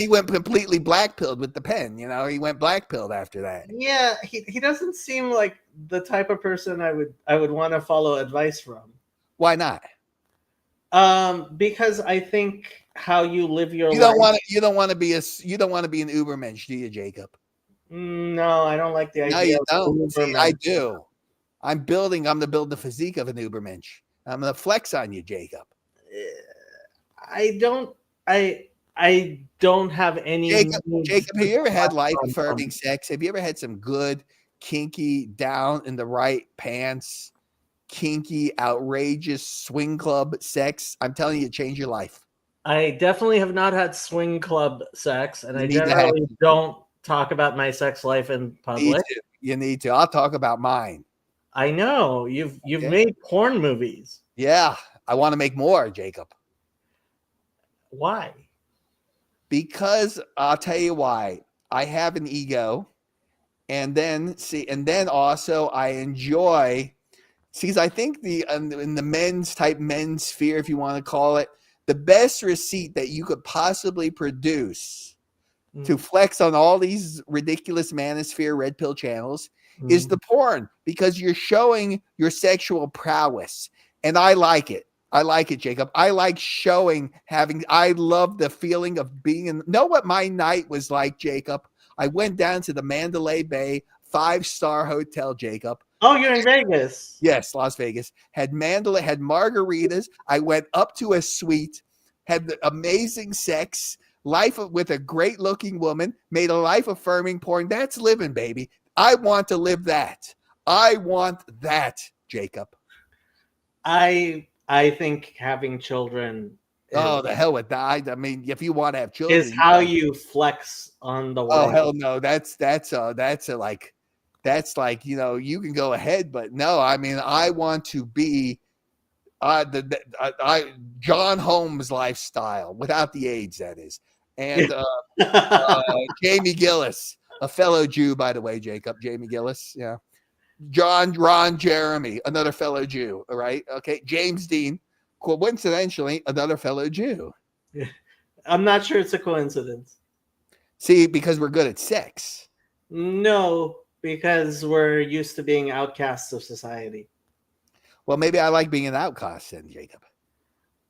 went completely black-pilled with the pen. He went black-pilled after that. Yeah, he doesn't seem like the type of person I would want to follow advice from. Why not? Because I think how you live your life. You don't want to be an Ubermensch, do you, Jacob? No, I don't like the idea. No, you don't. See, I do. I'm to build the physique of an Ubermensch. I'm gonna flex on you, Jacob. I don't have any. Jacob, have you ever had life-affirming sex? Have you ever had some good, kinky, down in the right pants, kinky, outrageous swing club sex? I'm telling you, change your life. I definitely have not had swing club sex, and I generally don't talk about my sex life in public. You need to. I'll talk about mine. I know you've made porn movies. Yeah, I want to make more, Jacob. Why? Because I'll tell you why. I have an ego, and then also I enjoy. See, I think in the men's sphere, if you want to call it, the best receipt that you could possibly produce to flex on all these ridiculous manosphere red pill channels is the porn, because you're showing your sexual prowess, and I like it. I like it, Jacob. I like I love the feeling of being in. Know what my night was like, Jacob? I went down to the Mandalay Bay 5-star hotel, Jacob. Oh, you're in Vegas? Yes, Las Vegas. Had margaritas. I went up to a suite, had the amazing sex, with a great looking woman, made a life-affirming porn. That's living, baby. I want to live that. I want that, Jacob. I think having children. The hell with that. I mean, if you want to have children, is how you flex on the world. Oh hell no, that's like you can go ahead, but no. I mean, I want to be John Holmes lifestyle without the AIDS, that is, and Jamie Gillis, a fellow Jew, by the way, Jacob. Jamie Gillis, yeah. Ron Jeremy, another fellow Jew. All right. Okay. James Dean, coincidentally, another fellow Jew. I'm not sure it's a coincidence. See, because we're good at sex. No, Because we're used to being outcasts of society. Well, maybe I like being an outcast then, Jacob.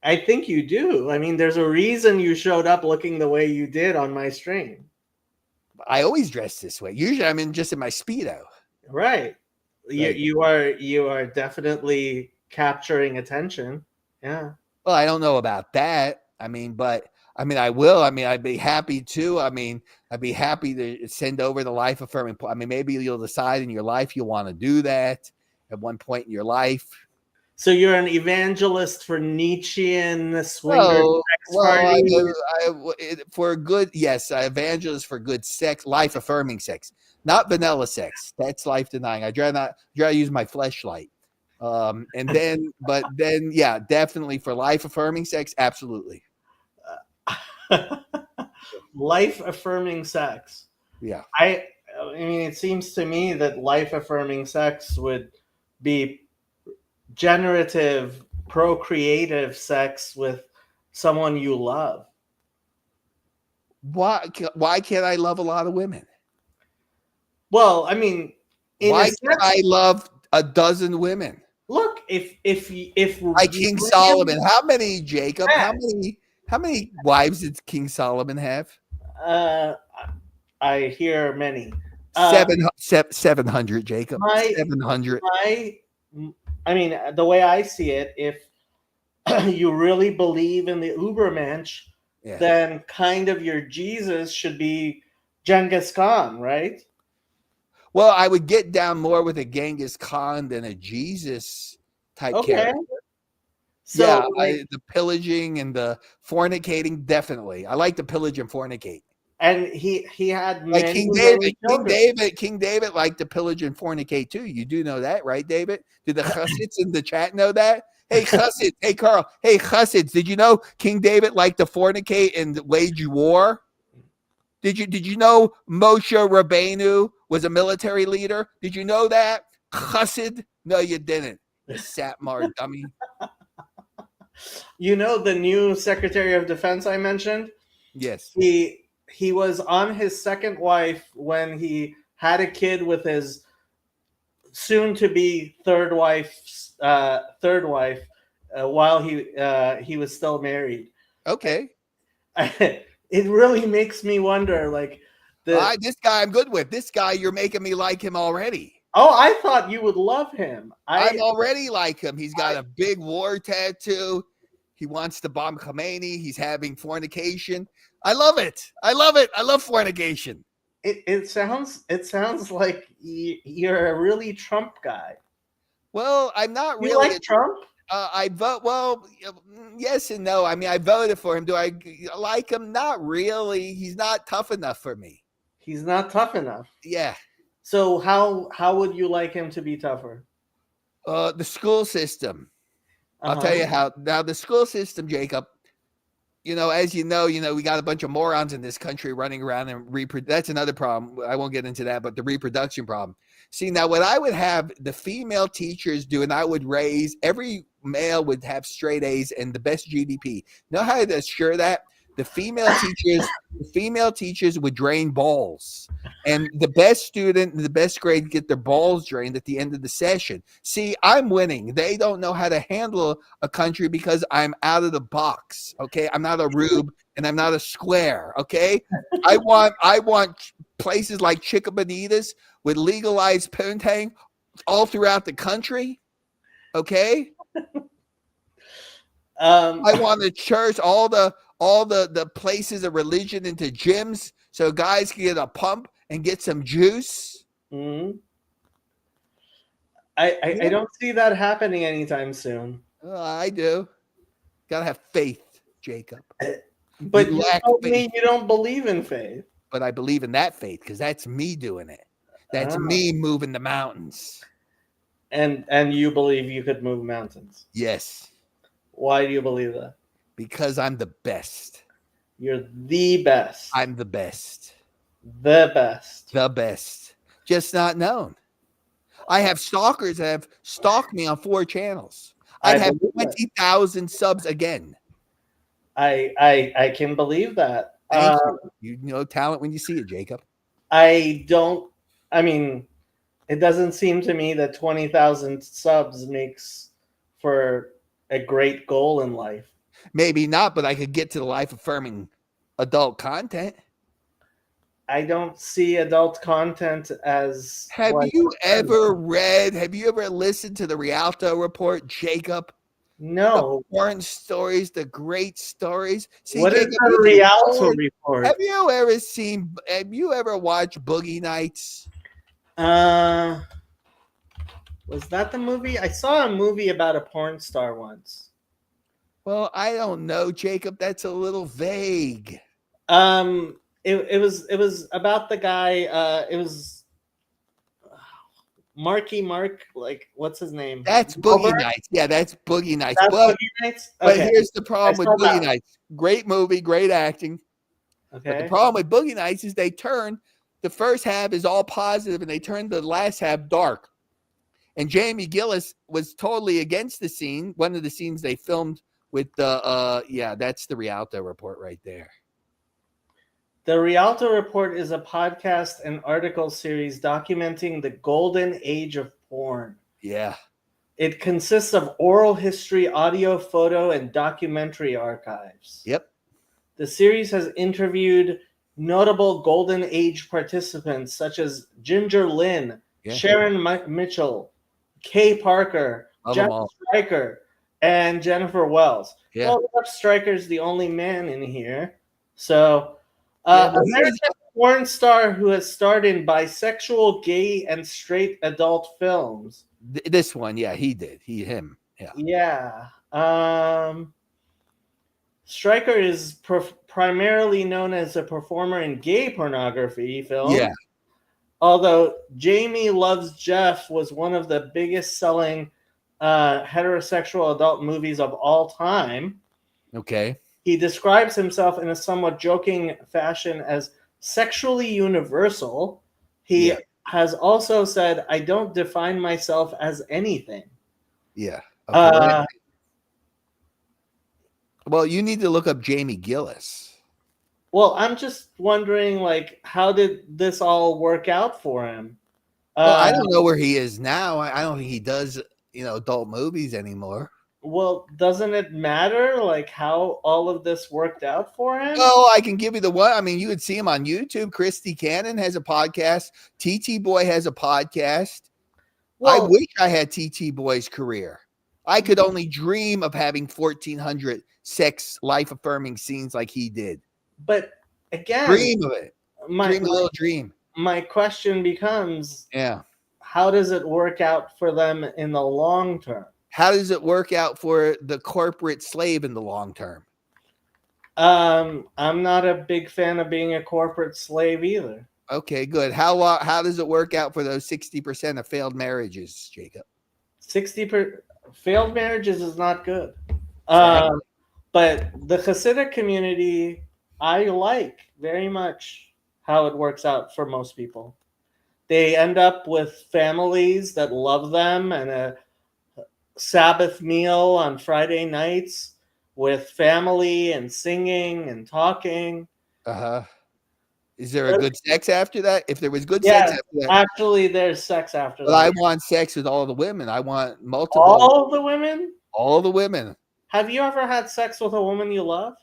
I think you do. I mean, there's a reason you showed up looking the way you did on my stream. I always dress this way. Usually I'm just in my Speedo. Right. You are definitely capturing attention. Yeah. Well, I don't know about that. I mean, I will. I mean, I'd be happy to. I mean, I'd be happy to send over the life affirming. I mean, maybe you'll decide in your life you want to do that at one point in your life. So you're an evangelist for Nietzschean swinger sex parties? For good, yes, evangelist for good sex, life affirming sex, not vanilla sex. That's life denying. I'd rather use my fleshlight. And then, yeah, definitely for life affirming sex, absolutely. Life affirming sex. Yeah. I mean, it seems to me that life affirming sex would be generative, procreative sex with someone you love. Why can't I love a lot of women? Well, I mean, why can't I love a dozen women? Look, if like King Solomon, how many, Jacob? How many wives did King Solomon have? I hear many. 700, Jacob. 700. I mean, the way I see it, if you really believe in the Ubermensch, then kind of your Jesus should be Genghis Khan, right? Well, I would get down more with a Genghis Khan than a Jesus type character. So, yeah, the pillaging and the fornicating, definitely. I like to pillage and fornicate. And he had like many, King David liked to pillage and fornicate too. You do know that, right, David? Did the Chassids in the chat know that? Hey, Chassids. Hey, Carl. Hey, Chassids. Did you know King David liked to fornicate and wage war? Did you know Moshe Rabbeinu was a military leader? Did you know that? Chassid? No, you didn't. You Satmar dummy. You know the new Secretary of Defense I mentioned? Yes. He was on his second wife when he had a kid with his soon-to-be third wife while he was still married. Okay. It really makes me wonder, like, this guy I'm good with. This guy, you're making me like him already. Oh, I thought you would love him. I'm already like him. He's got a big war tattoo. He wants to bomb Khomeini. He's having fornication. I love it. I love it. I love fornication. It sounds like you're a really Trump guy. Well, I'm not you really like Trump. I vote. Well, yes and no. I mean, I voted for him. Do I like him? Not really. He's not tough enough for me. He's not tough enough. Yeah. So how would you like him to be tougher? The school system. I'll tell you how. Now, the school system, Jacob, as you know, we got a bunch of morons in this country running around and that's another problem. I won't get into that, but the reproduction problem. See, now what I would have the female teachers do, and I would raise every male would have straight A's and the best GDP. Know how to assure that? The female teachers would drain balls, and the best student and the best grade get their balls drained at the end of the session. See, I'm winning. They don't know how to handle a country because I'm out of the box. Okay, I'm not a rube and I'm not a square. Okay, I want places like Chica Bonitas with legalized poontang all throughout the country. Okay, I want the church, all the places of religion into gyms so guys can get a pump and get some juice. Mm-hmm. I don't see that happening anytime soon. I do. Gotta have faith, Jacob. But you told me you don't believe in faith. But I believe in that faith because that's me doing it. That's me moving the mountains. And you believe you could move mountains? Yes. Why do you believe that? Because I'm the best. You're the best. I'm the best. The best. The best. Just not known. I have stalkers that have stalked me on 4 channels. I'd have 20,000 subs again. I can believe that. You know talent when you see it, Jacob. I mean, It doesn't seem to me that 20,000 subs makes for a great goal in life. Maybe not, but I could get to the life affirming adult content. I don't see adult content as. Have you ever listened to the Rialto Report, Jacob? No. The porn stories, the great stories. See, what Jacob, is the Rialto Report? Have you ever watched Boogie Nights? Was that the movie? I saw a movie about a porn star once. Well, I don't know, Jacob. That's a little vague. It was about the guy. It was Marky Mark. Like, what's his name? That's Boogie Nights. Yeah, that's Boogie Nights. That's Boogie Nights. Okay. But here's the problem with Boogie Nights. Great movie, great acting. Okay. But the problem with Boogie Nights is the first half is all positive, and they turn the last half dark. And Jamie Gillis was totally against the scene. One of the scenes they filmed with that's the Rialto Report right there. The Rialto Report is a podcast and article series documenting the golden age of porn. Yeah. It consists of oral history, audio, photo, and documentary archives. Yep. The series has interviewed notable golden age participants such as Ginger Lynn, Sharon Mitchell, Kay Parker, Jeff Stryker, and Jennifer Wells. Yeah. Well, Jeff Stryker's the only man in here. So, American porn star who has starred in bisexual, gay, and straight adult films. This one, yeah, he did. Him. Yeah. Yeah. Stryker is primarily known as a performer in gay pornography films. Yeah. Although Jamie Loves Jeff was one of the biggest selling heterosexual adult movies of all time. Okay. He describes himself in a somewhat joking fashion as sexually universal. He has also said, "I don't define myself as anything." Yeah. Okay. Well, you need to look up Jamie Gillis. Well, I'm just wondering, like, how did this all work out for him? Well, I don't know where he is now. I don't think he does, adult movies anymore. Well, doesn't it matter, like, how all of this worked out for him? Oh, I can give you the one. I mean, you would see him on YouTube. Christy Cannon has a podcast. TT Boy has a podcast. Well, I wish I had TT Boy's career. I could only dream of having 1,400 sex life-affirming scenes like he did. But again, dream of it. Dream a little dream. My question becomes, how does it work out for them in the long term? How does it work out for the corporate slave in the long term? I'm not a big fan of being a corporate slave either. Okay, good. How does it work out for those 60% of failed marriages, Jacob? 60% failed marriages is not good. But the Hasidic community, I like very much how it works out for most people. They end up with families that love them and a Sabbath meal on Friday nights with family and singing and talking. Is there a good sex after that? If there was good sex after that. Actually, there's sex after that. But I want sex with all the women. I want multiple. All the women? All the women. Have you ever had sex with a woman you love?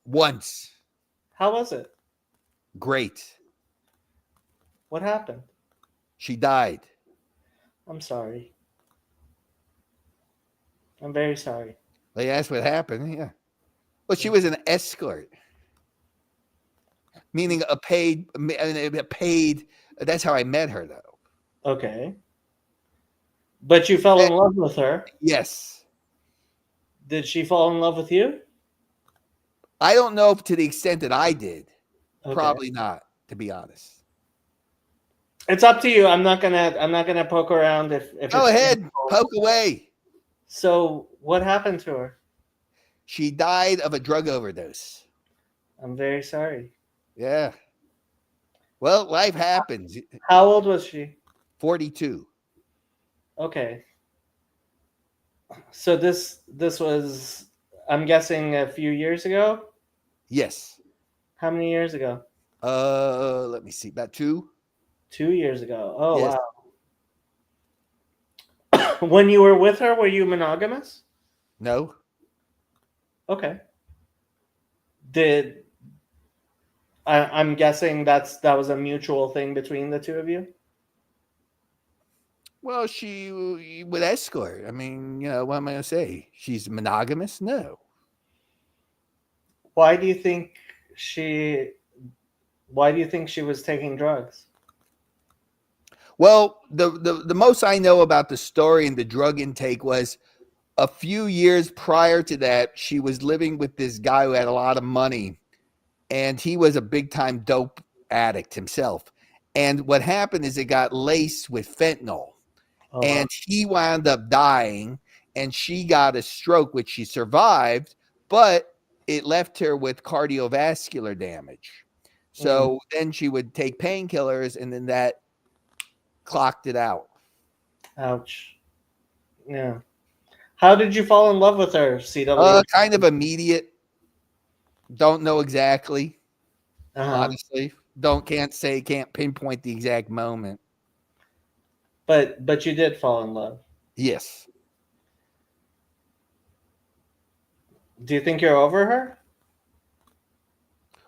Once. How was it? Great. What happened? She died. I'm sorry. I'm very sorry. They asked what happened. Yeah. Well, she was an escort. Meaning a paid. That's how I met her, though. Okay. But you fell in love with her? Yes. Did she fall in love with you? I don't know to the extent that I did. Okay. Probably not, to be honest. It's up to you. I'm not gonna poke around if Go ahead, poke away. So what happened to her? She died of a drug overdose. I'm very sorry. Yeah. Well, life happens. How old was she? 42. Okay. So this was, I'm guessing, a few years ago? Yes. How many years ago? Let me see. About 2. 2 years ago. Oh, Yes. wow. When you were with her, were you monogamous? No. Okay. I'm guessing that was a mutual thing between the two of you? Well, she would escort. I mean, what am I going to say? She's monogamous? No. Why do you think she was taking drugs? Well, the most I know about the story and the drug intake was a few years prior to that, she was living with this guy who had a lot of money, and he was a big time dope addict himself. And what happened is it got laced with fentanyl, and he wound up dying, and she got a stroke, which she survived, but it left her with cardiovascular damage. So then she would take painkillers, and then that clocked it out. Ouch. Yeah. How did you fall in love with her, CW? Kind of immediate. Don't know exactly. Honestly, can't pinpoint the exact moment. But you did fall in love. Yes. Do you think you're over her?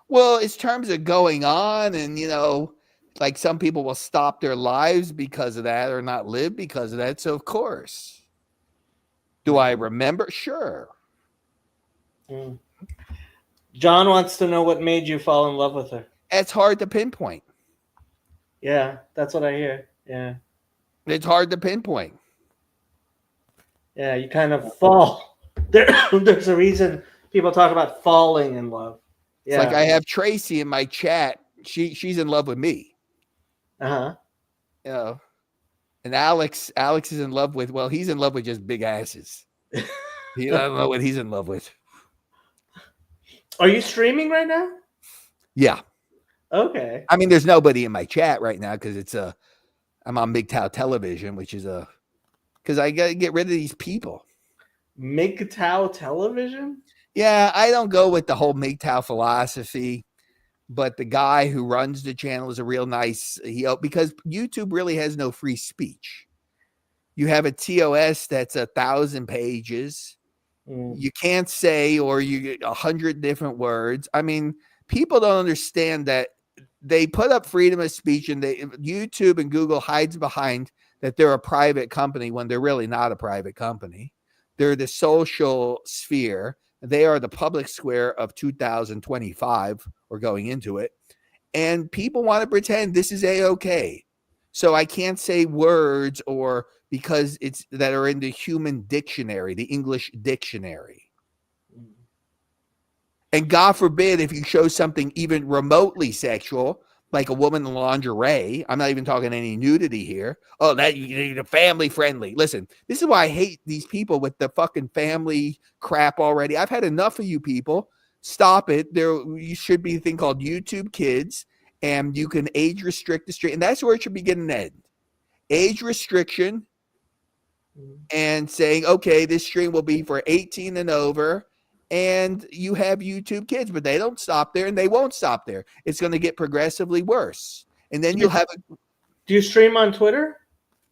Well, in terms of going on, and like some people will stop their lives because of that or not live because of that. So of course. Do I remember? Sure. John wants to know what made you fall in love with her. It's hard to pinpoint. Yeah, that's what I hear. Yeah. It's hard to pinpoint. Yeah, you kind of fall. There's a reason people talk about falling in love. Yeah. It's like I have Tracy in my chat. She's in love with me. And Alex is in love with, well, he's in love with just big asses. I don't know what he's in love with. Are you streaming right now? Yeah. Okay. I mean, there's nobody in my chat right now because I'm on MGTOW television, which is because I got to get rid of these people. MGTOW television? Yeah, I don't go with the whole MGTOW philosophy, but the guy who runs the channel is a real nice, because YouTube really has no free speech. You have a TOS that's 1,000 pages. You can't say, or you get 100 different words. I mean, people don't understand that they put up freedom of speech, and YouTube and Google hides behind that they're a private company when they're really not a private company. They're the social sphere. They are the public square of 2025 or going into it. And people want to pretend this is A-okay. So I can't say words or because it's that are in the human dictionary, the English dictionary. And God forbid if you show something even remotely sexual, like a woman in lingerie. I'm not even talking any nudity here. Oh, that you're family friendly. Listen, this is why I hate these people with the fucking family crap already. I've had enough of you people. Stop it. You should be a thing called YouTube Kids, and you can age restrict the stream, and that's where it should begin and end. Age restriction, and saying, okay, this stream will be for 18 and over. And you have YouTube Kids, but they don't stop there, and they won't stop there. It's going to get progressively worse. And then you'll have Do you stream on Twitter?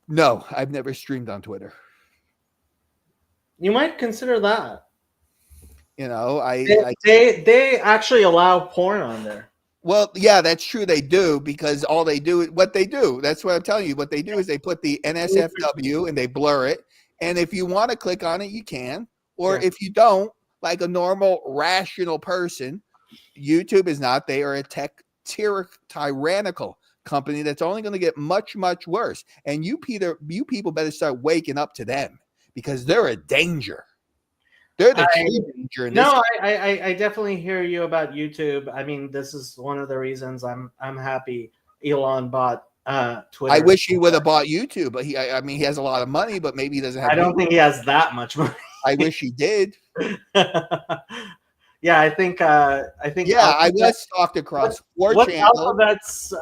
No, I've never streamed on Twitter. You might consider that. They actually allow porn on there. Well, yeah, that's true. They do, because what they do, that's what I'm telling you. What they do is they put the NSFW and they blur it. And if you want to click on it, you can. Or if you don't, like a normal, rational person, YouTube is not. They are a tyrannical company that's only going to get much, much worse. And you people better start waking up to them, because they're a danger. They're the true danger in this. No, I definitely hear you about YouTube. I mean, this is one of the reasons I'm happy Elon bought Twitter. I wish he would have bought YouTube, but he has a lot of money, but maybe he doesn't have. I don't think he has that much money. I wish he did. Yeah, I think. Yeah, I was stalked across 4 What's channels. Alphabet's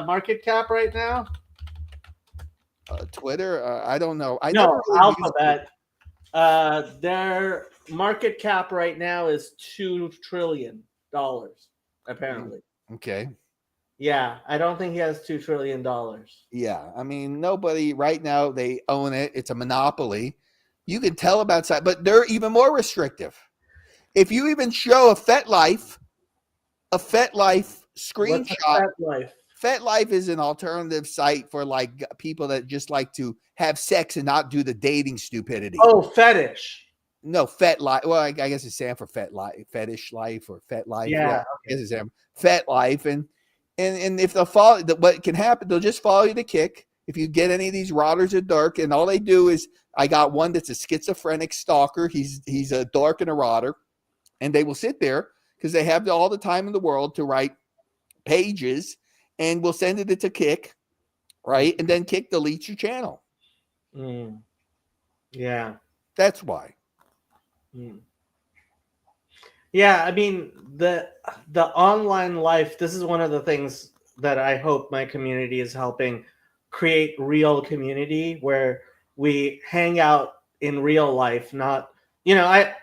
market cap right now? Twitter. I don't know. No, Alphabet. Their market cap right now is $2 trillion, apparently. Okay. Yeah, I don't think he has $2 trillion. Yeah, I mean, nobody right now, they own it. It's a monopoly. You can tell them outside, but they're even more restrictive. If you even show a FetLife What's a screenshot, FetLife? FetLife is an alternative site for like people that just like to have sex and not do the dating stupidity. Oh, fetish. No, FetLife. Well, I guess it's stands for FetLife, Fetish Life, or FetLife. Yeah, I guess it's FetLife, and if they'll follow, what can happen? They'll just follow you to kick. If you get any of these rotters or dark, and all they do is, I got one that's a schizophrenic stalker. He's a dark and a rotter, and they will sit there because they have all the time in the world to write pages, and we'll send it to Kick, right? And then Kick deletes your channel. Yeah. That's why. Yeah, I mean, the online life, this is one of the things that I hope my community is helping create real community where we hang out in real life, not, I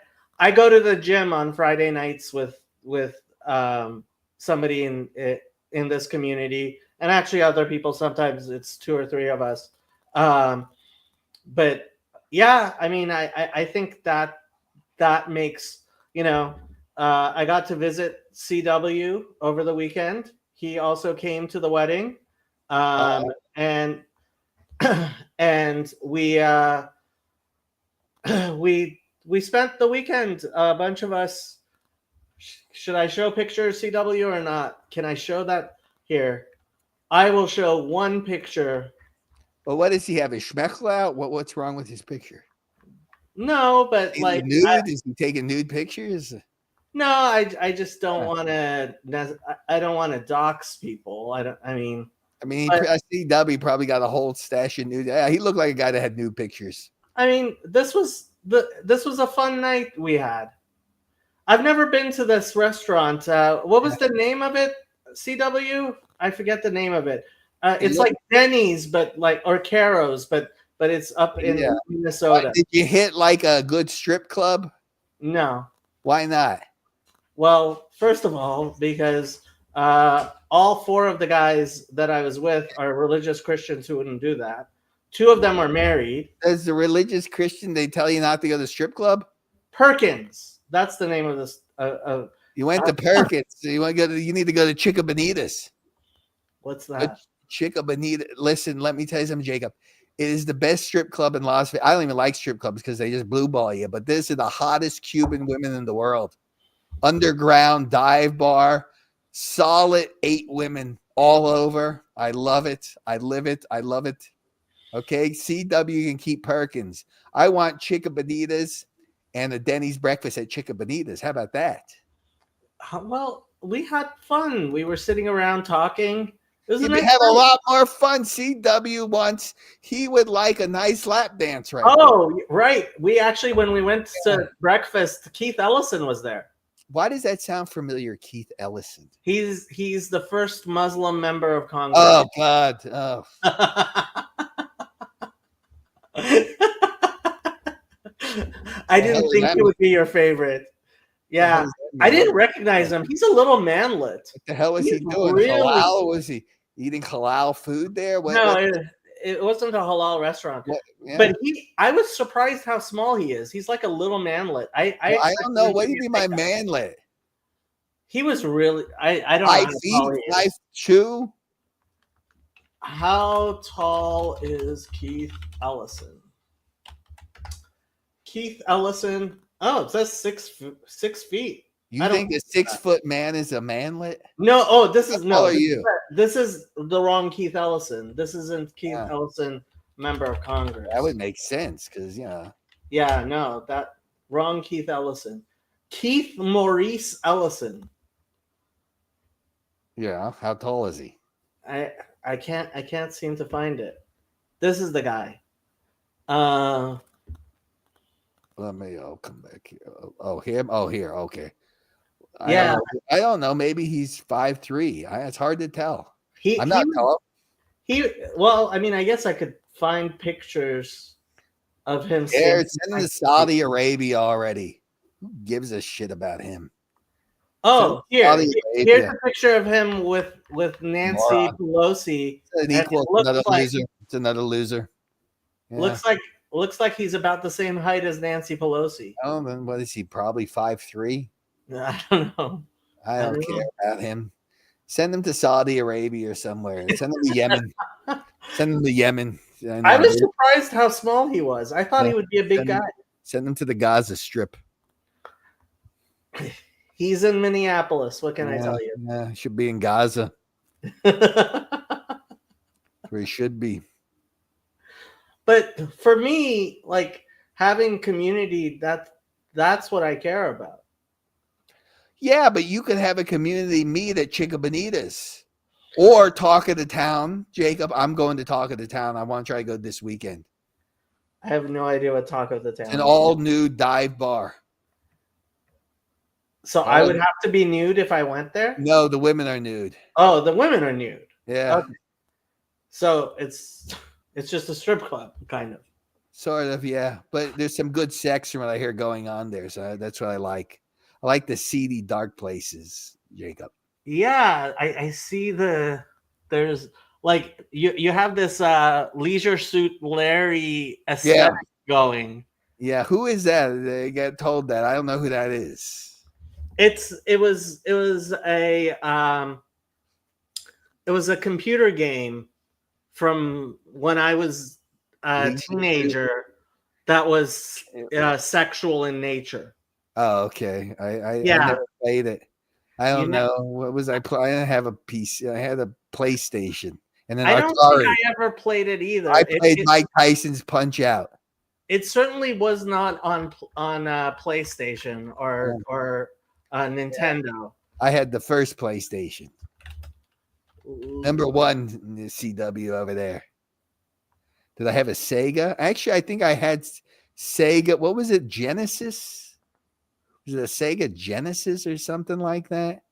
go to the gym on Friday nights with somebody in this community, and actually other people. Sometimes it's 2 or 3 of us. But yeah, I mean, I think that makes, I got to visit CW over the weekend. He also came to the wedding. And we we spent the weekend, a bunch of us. Should I show pictures, CW, or not? Can I show that here? I will show one picture. Well, what does he have? His schmechel out? What's wrong with his picture? No, but like nude? Is he taking nude pictures? No, I just don't want to. I don't want to dox people. I mean, CW probably got a whole stash of nude. Yeah, he looked like a guy that had nude pictures. I mean, this was a fun night we had. I've never been to this restaurant. What was the name of it? CW? I forget the name of it. It's like Denny's, but or Caro's, but it's up in Minnesota. Did you hit like a good strip club? No. Why not? Well, first of all, because all 4 of the guys that I was with are religious Christians who wouldn't do that. 2 of them are married. As the religious Christian, they tell you not to go to the strip club? Perkins. That's the name of this. You went to Perkins. So you need to go to Chica Bonitas. What's that? Chica Bonita. Listen, let me tell you something, Jacob. It is the best strip club in Las Vegas. I don't even like strip clubs because they just blue ball you. But this is the hottest Cuban women in the world. Underground dive bar, solid 8 women all over. I love it. I live it. I love it. Okay, CW can keep Perkins. I want Chica Bonitas and a Denny's breakfast at Chica Bonitas. How about that? Well, we had fun. We were sitting around talking. We had a lot more fun. CW once, he would like a nice lap dance right now. Right. We actually, when we went to breakfast, Keith Ellison was there. Why does that sound familiar, Keith Ellison? He's the first Muslim member of Congress. Oh, God. Oh. I didn't think he would be your favorite. Yeah, I didn't recognize him. He's a little manlet. What the hell was he doing? Halal? Was he eating halal food there? It wasn't a halal restaurant. But I was surprised how small he is. He's like a little manlet. I don't know. What do you mean by manlet? He was really. I don't know. 5'2". How tall is Keith Ellison? Keith Ellison. Oh, it says 6 feet. You think a 6-foot man is a manlet? No. Oh, this is no. This is the wrong Keith Ellison. This isn't Keith Ellison, member of Congress. That would make sense because Yeah, no, that wrong Keith Ellison. Keith Maurice Ellison. Yeah, how tall is he? I can't seem to find it. This is the guy. I'll come back here. Oh, him? Oh, here. Okay. Yeah. I don't know. Maybe he's 5'3". It's hard to tell. I'm not tall. Well, I mean, I guess I could find pictures of him. Yeah, it's in Saudi Arabia already. Who gives a shit about him? Oh, here, Saudi here's Arabia. a picture of him with Nancy Moron. Pelosi. An and equal. it looks Another like loser. It's another loser. Yeah. looks like he's about the same height as Nancy Pelosi. Oh, then what is he? Probably 5'3". I don't know. I don't care about him. Send him to Saudi Arabia or somewhere. Send him to Yemen. Send him to Yemen. I was surprised how small he was. I thought he would be a big guy. Send him to the Gaza Strip. He's in Minneapolis. What can I tell you? Yeah, he should be in Gaza. Where he should be. But for me, like having community, that's what I care about. Yeah, but you could have a community meet at Chica Bonitas or Talk of the Town. Jacob, I'm going to Talk of the Town. I want to try to go this weekend. I have no idea what Talk of the Town An is. all nude dive bar. So I would have to be nude if I went there? No, the women are nude. Oh, the women are nude. Yeah. Okay. So it's just a strip club, kind of. Sort of, yeah. But there's some good sex from what I hear going on there. So that's what I like. I like the seedy, dark places, Jacob. Yeah, I see there's like you have this Leisure Suit Larry aesthetic going. Yeah, who is that? They get told that. I don't know who that is. It was a computer game from when I was a teenager that was sexual in nature. Oh, okay. I never played it. I don't know. What was I playing? I didn't have a PC. I had a PlayStation and then I don't Atari. think I ever played it either. I played Mike Tyson's Punch Out. It certainly was not on PlayStation or Nintendo. I had the first PlayStation. Number one in the CW over there. Did I have a Sega? Actually, I think I had Sega. What was it? Genesis? Was it a Sega Genesis or something like that?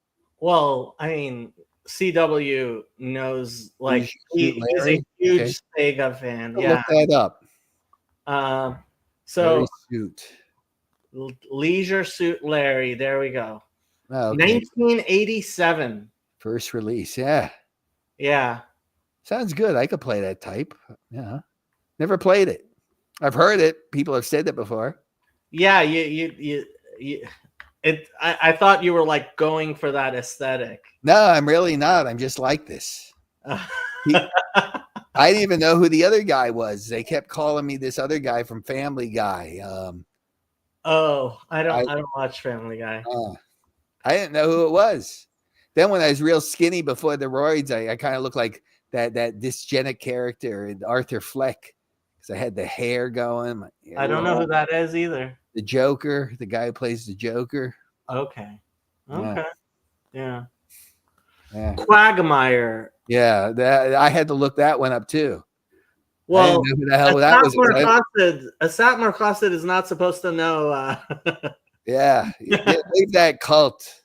Well, I mean, CW knows, like, he's a huge Sega fan. I'll Yeah. look that up. So Suit. Leisure Suit Larry. There we go. Oh, okay. 1987. First release. Yeah. Yeah. Sounds good. I could play that type. Yeah. Never played it. I've heard it. People have said it before. Yeah. I thought you were like going for that aesthetic. No, I'm really not. I'm just like this. I didn't even know who the other guy was. They kept calling me this other guy from Family Guy. I don't watch Family Guy. I didn't know who it was. Then when I was real skinny before the roids, I kind of looked like that dysgenic character in Arthur Fleck because I had the hair going. I don't know who that is either. The Joker, the guy who plays the Joker. Okay. Yeah. Quagmire. Yeah, I had to look that one up too. Well, I didn't know who the hell that was. Asat Marcossid is not supposed to know. Yeah, leave that cult.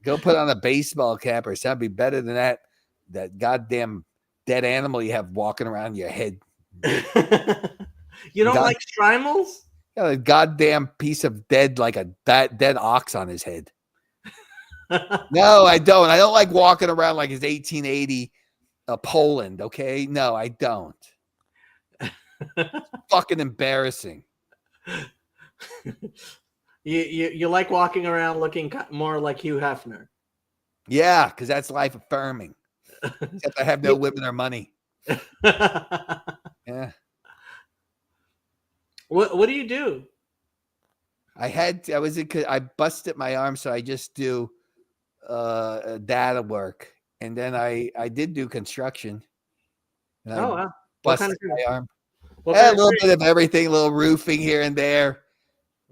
Go put on a baseball cap or something. Be better than that goddamn dead animal you have walking around your head. You don't like Strimals? Yeah, a goddamn piece of dead, like a dead ox on his head. No, I don't. I don't like walking around like it's 1880 Poland. Okay, no, I don't. Fucking embarrassing. You like walking around looking more like Hugh Hefner. Yeah, because that's life affirming. Except I have no women or money. Yeah. What do you do? I busted my arm, so I just do data work, and then I did do construction. And wow! Busted my arm. A little bit of everything, a little roofing here and there.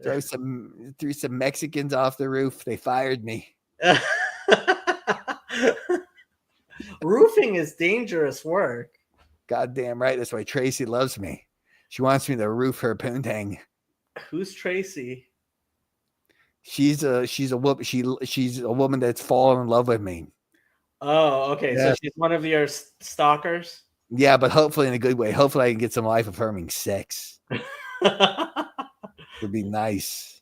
Threw some Mexicans off the roof. They fired me. Roofing is dangerous work. Goddamn right. That's why Tracy loves me. She wants me to roof her poontang. Who's Tracy? She's a woman. She's a woman that's fallen in love with me. Oh, okay. Yeah. So she's one of your stalkers. Yeah, but hopefully in a good way. Hopefully I can get some life affirming sex. Would be nice.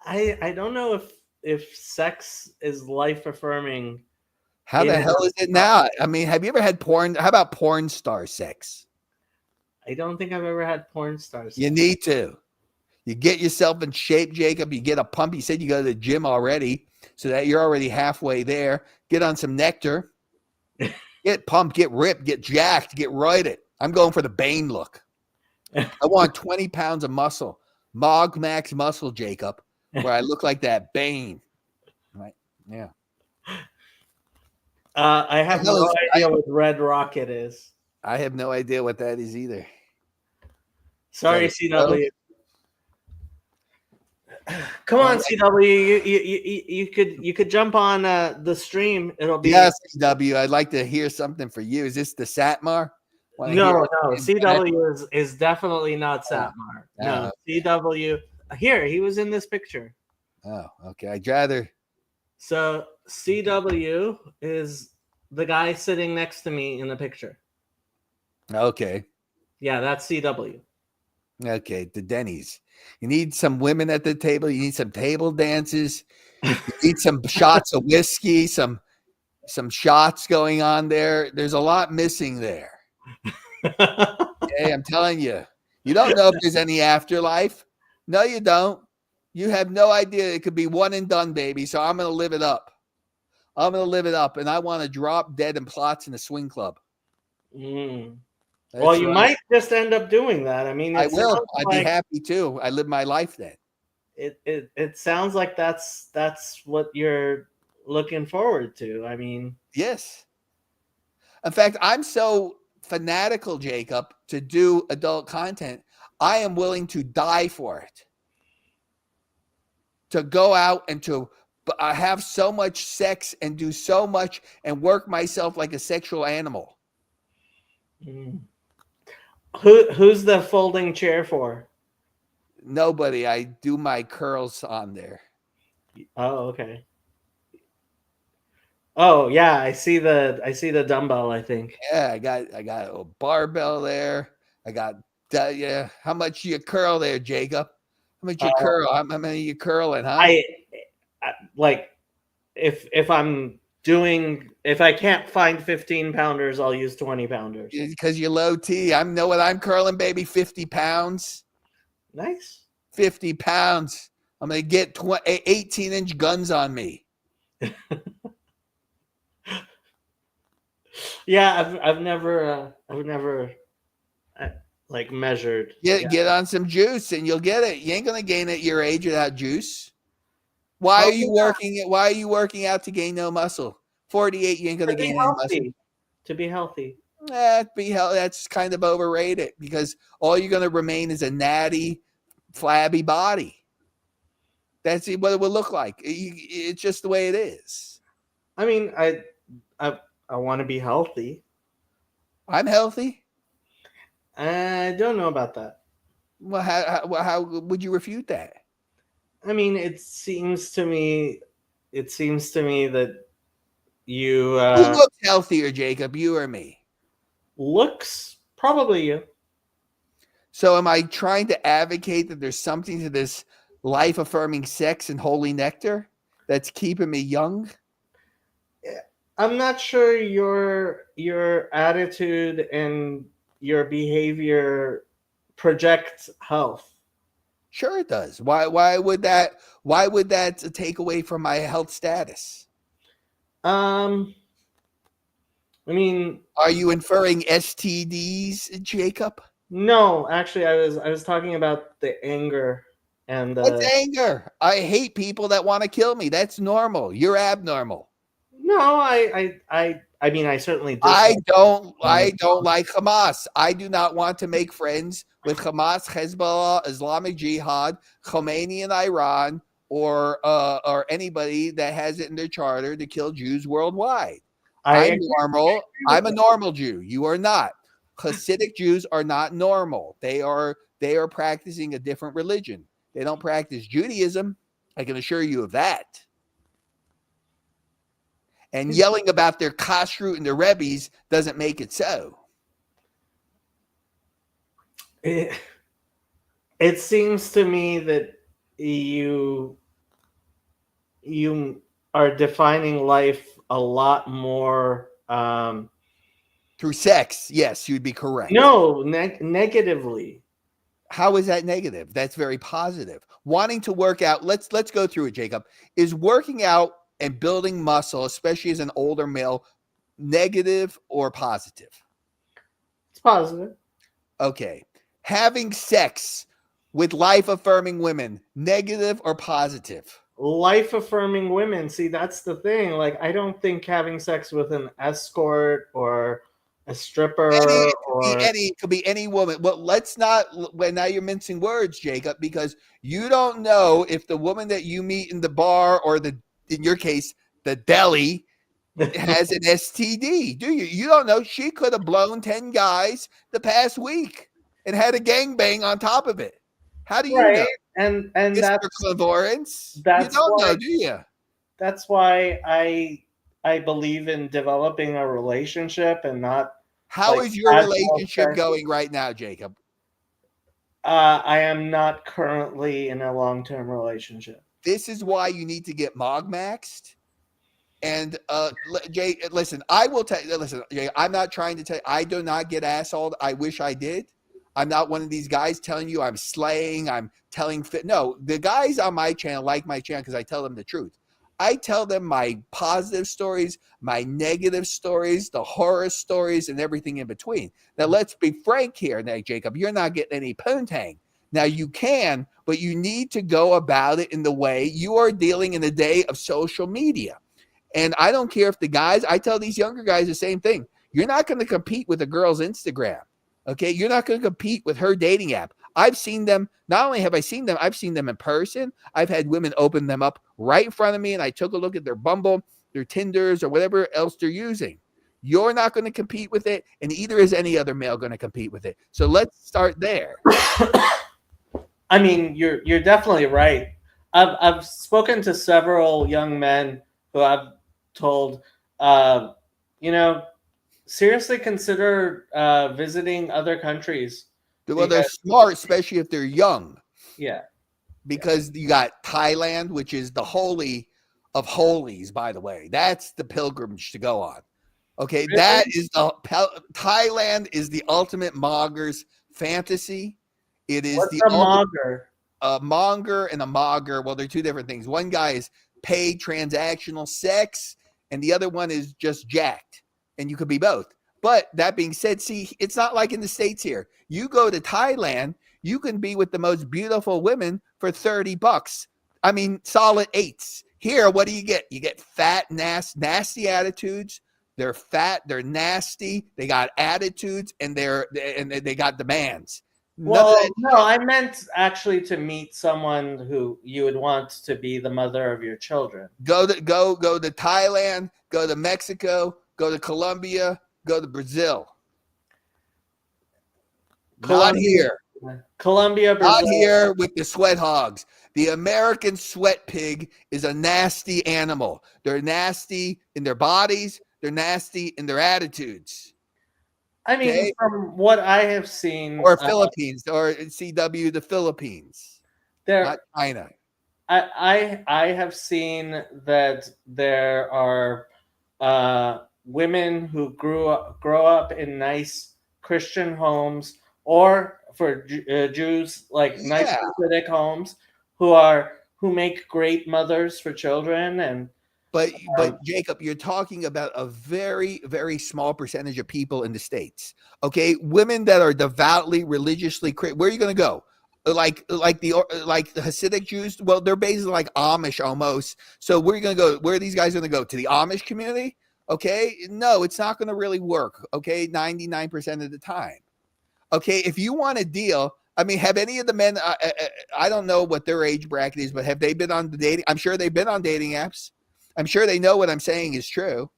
I don't know if sex is life affirming. How the hell is it now? I mean, have you ever had porn? How about porn star sex? I don't think I've ever had porn stars. You need to. You get yourself in shape, Jacob. You get a pump. You said you go to the gym already, so that you're already halfway there. Get on some nectar. Get pumped, get ripped, get jacked, get roided. I'm going for the Bane look. I want 20 pounds of muscle. Mog Max muscle, Jacob, where I look like that Bane. Right? Yeah. I have no idea what Red Rocket is. I have no idea what that is either. Sorry, CW. Come on, CW. You could jump on the stream. It'll be CW. I'd like to hear something for you. Is this the Satmar? No. CW is definitely not Satmar. No, CW. Here, he was in this picture. Oh, okay. I'd rather. So CW is the guy sitting next to me in the picture. Okay. Yeah, that's CW. Okay, the Denny's. You need some women at the table. You need some table dances. You need some shots of whiskey, some shots going on there. There's a lot missing there. Hey, I'm telling you. You don't know if there's any afterlife. No, you don't. You have no idea. It could be one and done, baby. So I'm going to live it up. I'm going to live it up. And I want to drop dead and plots in the swing club. Well, you might just end up doing that. I mean, I will. I'd be happy too. I live my life then. It sounds like that's what you're looking forward to. I mean, yes. In fact, I'm so fanatical, Jacob, to do adult content. I am willing to die for it. To go out and to have so much sex and do so much and work myself like a sexual animal. Who's the folding chair for? Nobody. I do my curls on there. Oh, okay. Oh yeah, I see the dumbbell, I think. Yeah, I got a barbell there. I got yeah. How much you curl there, Jacob? How much you curl? How many you curling, huh? I like if I can't find 15 pounders, I'll use 20 pounders. Because you're low T. I know what I'm curling, baby. 50 pounds. Nice. 50 pounds. I'm gonna get 18-inch guns on me. Yeah, I've never like measured. Get on some juice and you'll get it. You ain't gonna gain at your age without juice. Why are you working out to gain no muscle? 48, you ain't gonna gain any muscle. To be healthy. That's kind of overrated because all you're gonna remain is a natty, flabby body. That's what it would look like. It's just the way it is. I mean, I want to be healthy. I'm healthy. I don't know about that. Well, how would you refute that? I mean, it seems to me that you who looks healthier, Jacob, you or me? Looks probably you. So am I trying to advocate that there's something to this life-affirming sex and holy nectar that's keeping me young? I'm not sure your attitude and your behavior projects health. Sure it does. Why would that take away from my health status? I mean, are you inferring STDs, Jacob? No, actually I was talking about the anger and What's anger? I hate people that want to kill me. That's normal. You're abnormal. No, I mean, I certainly do. I don't like Hamas. I do not want to make friends with Hamas, Hezbollah, Islamic Jihad, Khomeini in Iran, or anybody that has it in their charter to kill Jews worldwide. I'm normal. I'm a normal Jew. You are not. Hasidic Jews are not normal. They are practicing a different religion. They don't practice Judaism. I can assure you of that. And yelling about their kashrut and their Rebbes doesn't make it so. It seems to me that you you are defining life a lot more through sex. Yes, you'd be correct. No, negatively. How is that negative? That's very positive. Wanting to work out, let's go through it, Jacob. Is working out and building muscle, especially as an older male, negative or positive? It's positive. Okay. Having sex with life-affirming women, negative or positive? Life-affirming women. See, that's the thing. Like, I don't think having sex with an escort or a stripper could be any woman. Well, let's not. Well, now you're mincing words, Jacob, because you don't know if the woman that you meet in the bar or in your case, the deli, has an STD. Do you? You don't know. She could have blown 10 guys the past week and had a gangbang on top of it. How do you know? And Mr. that's Clavorance. You that's don't why, know, do you? That's why I believe in developing a relationship and not. How is your relationship going right now, Jacob? I am not currently in a long-term relationship. This is why you need to get Mogmaxed. And Jay, listen, I will tell you. Listen, Jay, I'm not trying to tell you. I do not get assholed. I wish I did. I'm not one of these guys telling you I'm slaying. I'm telling fit. No, the guys on my channel like my channel because I tell them the truth. I tell them my positive stories, my negative stories, the horror stories, and everything in between. Now, let's be frank here, now, Jacob. You're not getting any poontang. Now, you can, but you need to go about it in the way you are dealing in the day of social media. And I don't care if the guys, I tell these younger guys the same thing. You're not going to compete with a girl's Instagram. Okay? You're not going to compete with her dating app. I've seen them. Not only have I seen them, I've seen them in person. I've had women open them up right in front of me, and I took a look at their Bumble, their Tinders, or whatever else they're using. You're not going to compete with it, and either is any other male going to compete with it. So let's start there. I mean, you're definitely right. I've spoken to several young men who I've told, seriously consider visiting other countries. Well, they're smart, especially if they're young. Yeah. Because you got Thailand, which is the holy of holies, by the way. That's the pilgrimage to go on. Okay, really? That is Thailand is the ultimate monger's fantasy. It is What's a monger? A monger and a mogger. Well, they're two different things. One guy is paid transactional sex, and the other one is just jacked. And you could be both. But that being said, see, it's not like in the States here. You go to Thailand, you can be with the most beautiful women for $30. I mean, solid eights. Here, what do? You get fat, nasty attitudes. They're fat, they're nasty, they got attitudes, and they got demands. Well, no, I meant actually to meet someone who you would want to be the mother of your children. Go to Thailand, go to Mexico, go to Colombia, go to Brazil. Not here. Colombia, Brazil. Not here with the sweat hogs. The American sweat pig is a nasty animal. They're nasty in their bodies. They're nasty in their attitudes. I mean, from what I have seen, or Philippines, or CW, the Philippines, not China. I have seen that there are women who grow up in nice Christian homes, or for Jews, like nice Hasidic homes, who make great mothers for children. And but Jacob, you're talking about a very, very small percentage of people in the States. Okay, women that are devoutly, religiously, where are you going to go? Like the Hasidic Jews? Well, they're basically like Amish almost. So where are you going to go? Where are these guys going to go? To the Amish community? Okay, no, it's not going to really work. Okay, 99% of the time. Okay, if you want a deal, I mean, have any of the men? I don't know what their age bracket is, but have they been on the dating? I'm sure they've been on dating apps. I'm sure they know what I'm saying is true.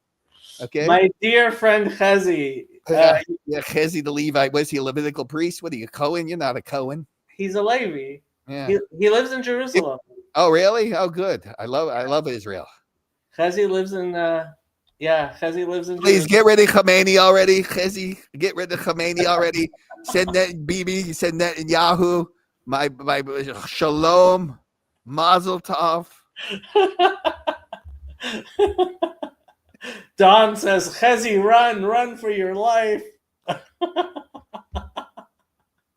Okay. My dear friend Chezi. Chezi the Levite. Was he a Levitical priest? What are you, Cohen? You're not a Cohen. He's a Levi. Yeah. He lives in Jerusalem. Oh, really? Oh, good. I love Israel. Chezi lives in Chezi lives in Please get rid of Khamenei already. Chezi, get rid of Khamenei already. Send that Bibi, send that in Yahoo. My Shalom, Mazel Tov. Don says, Chezi, run for your life.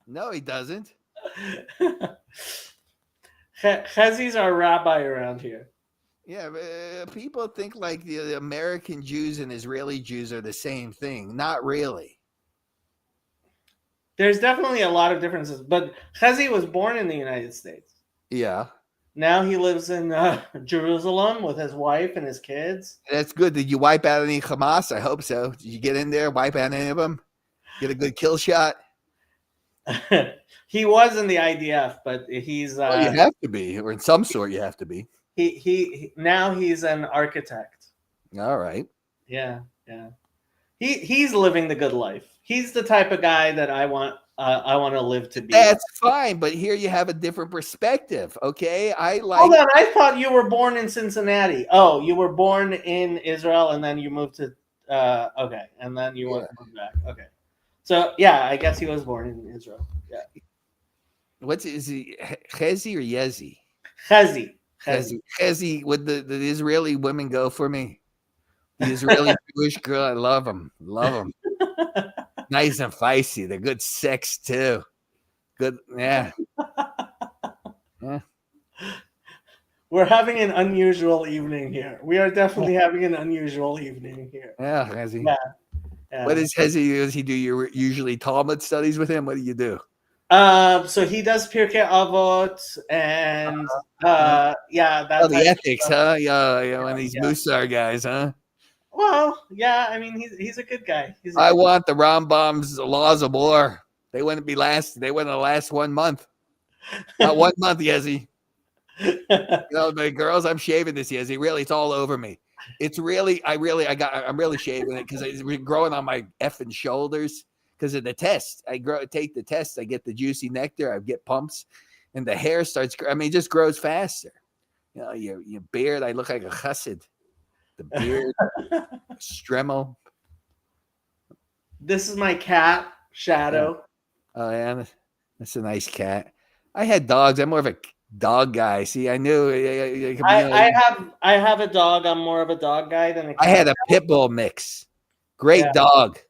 No, he doesn't. Chezi's our rabbi around here. Yeah, people think like the American Jews and Israeli Jews are the same thing. Not really. There's definitely a lot of differences, but Chezi was born in the United States. Yeah. Now he lives in Jerusalem with his wife and his kids. That's good. Did you wipe out any Hamas? I hope so. Did you get in there, wipe out any of them? Get a good kill shot? He was in the IDF, but he's Well, you have to be, or in some sort you have to be. He now he's an architect. All right. Yeah. He's living the good life. He's the type of guy that I want to live to be. That's fine, but here you have a different perspective. Okay, Hold on, I thought you were born in Cincinnati. Oh, you were born in Israel and then you moved to okay, and then you moved back. Okay, so yeah, I guess he was born in Israel. Yeah. Is he Chezi or Yezi? Chezi. Would the Israeli women go for me? The Israeli Jewish girl, I love them. Nice and feisty. They're good sex too. Good, yeah. We're having an unusual evening here. We are definitely having an unusual evening here. Yeah, Hezi. Yeah. What is Hezi? Does he do your usually Talmud studies with him? What do you do? So he does Pirkei Avot and that's the ethics, huh? Yeah, one of these Musar guys, huh? Well, yeah, I mean he's a good guy. I want the Rambam's laws of war. They wouldn't last 1 month. Not 1 month, Yezi. The girls, I'm shaving this, Yezi. Really, it's all over me. It's really, I'm really shaving it because it's growing on my effing shoulders because of the test. Take the test, I get the juicy nectar, I get pumps, and the hair starts. It just grows faster. Your beard, I look like a chassid. The beard, Stremel. This is my cat, Shadow. Oh, yeah. That's a nice cat. I had dogs. I'm more of a dog guy. See, I knew. I have a dog. I'm more of a dog guy than a cat. I had a pit bull mix. Great dog.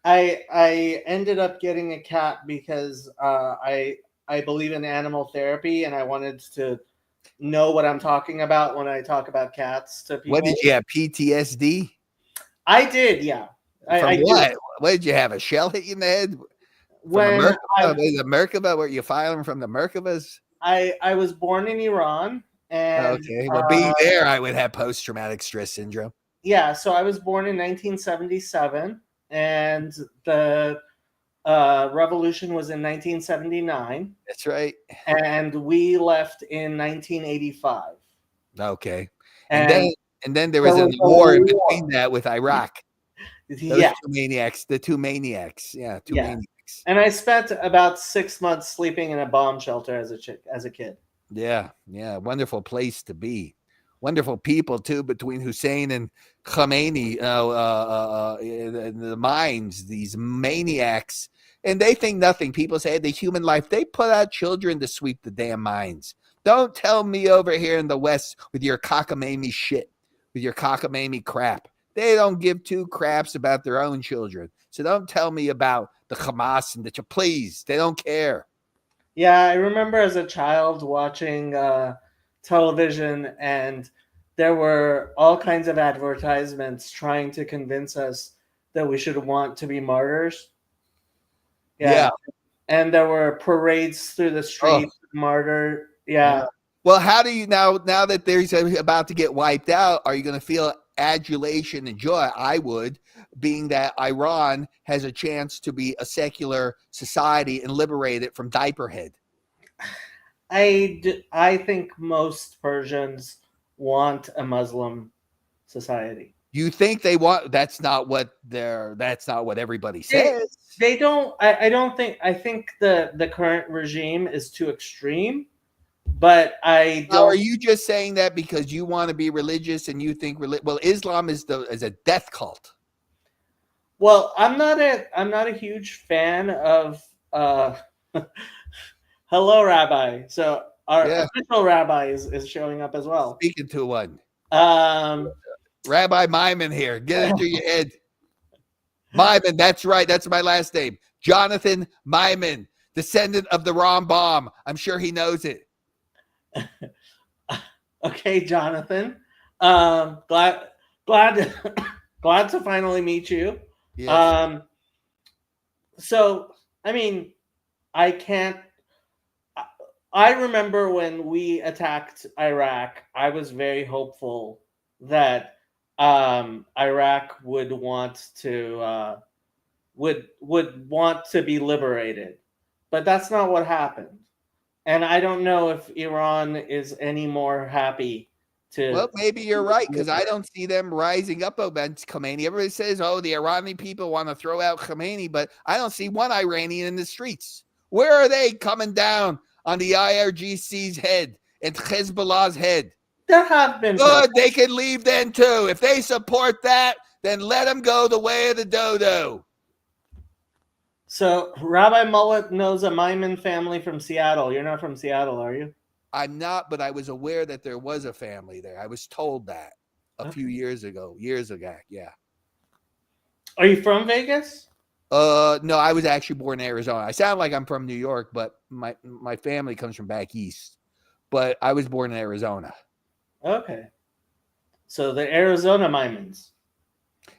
I ended up getting a cat because I believe in animal therapy and I wanted to know what I'm talking about when I talk about cats to people. What did you have? PTSD? I did, yeah. From what? Did. What did you have? A shell hit you in the head? When the Merkava, were you filing from the Merkavas? I was born in Iran, and okay. Well, being there, I would have post-traumatic stress syndrome. Yeah, so I was born in 1977, and the revolution was in 1979. That's right. And we left in 1985. Okay. And then there was a war in between that with Iraq. The two maniacs. Yeah, two maniacs. And I spent about 6 months sleeping in a bomb shelter as a kid. Yeah. Wonderful place to be. Wonderful people too, between Hussein and Khomeini, the minds, these maniacs. And they think nothing. People say the human life. They put out children to sweep the damn mines. Don't tell me over here in the West with your cockamamie shit, with your cockamamie crap. They don't give two craps about their own children. So don't tell me about the Hamas and please. They don't care. Yeah, I remember as a child watching television, and there were all kinds of advertisements trying to convince us that we should want to be martyrs. Yeah. And there were parades through the streets, martyr. Yeah. Well, how do you now that there's about to get wiped out, are you going to feel adulation and joy? I would, being that Iran has a chance to be a secular society and liberate it from diaperhead. I think most Persians want a Muslim society. You think they want? That's not what everybody says. They don't. I think the current regime is too extreme. But I don't. Now, are you just saying that because you want to be religious and you think Islam is a death cult? Well, I'm not a huge fan of hello, Rabbi. So our official rabbi is showing up as well. Speaking to one. Rabbi Myman here. Get it through your head. Myman, that's right. That's my last name. Jonathan Myman, descendant of the Rambam. I'm sure he knows it. Okay, Jonathan. Glad glad to finally meet you. Yes. So I mean, I remember when we attacked Iraq, I was very hopeful that Iraq would want to would want to be liberated, but that's not what happened. And I don't know if Iran is any more happy to. Well, maybe you're right, because I don't see them rising up against Khomeini. Everybody says, oh, the Iranian people want to throw out Khomeini, but I don't see one Iranian in the streets. Where are they coming down on the IRGC's head and Hezbollah's head? There have been. Good, they can leave then too. If they support that, then let them go the way of the dodo. So Rabbi Mullet knows a Myman family from Seattle. You're not from Seattle, are you? I'm not, but I was aware that there was a family there. I was told that a few years ago. Yeah. Are you from Vegas? No, I was actually born in Arizona. I sound like I'm from New York, but my family comes from back east. But I was born in Arizona. Okay. So the Arizona Mymans.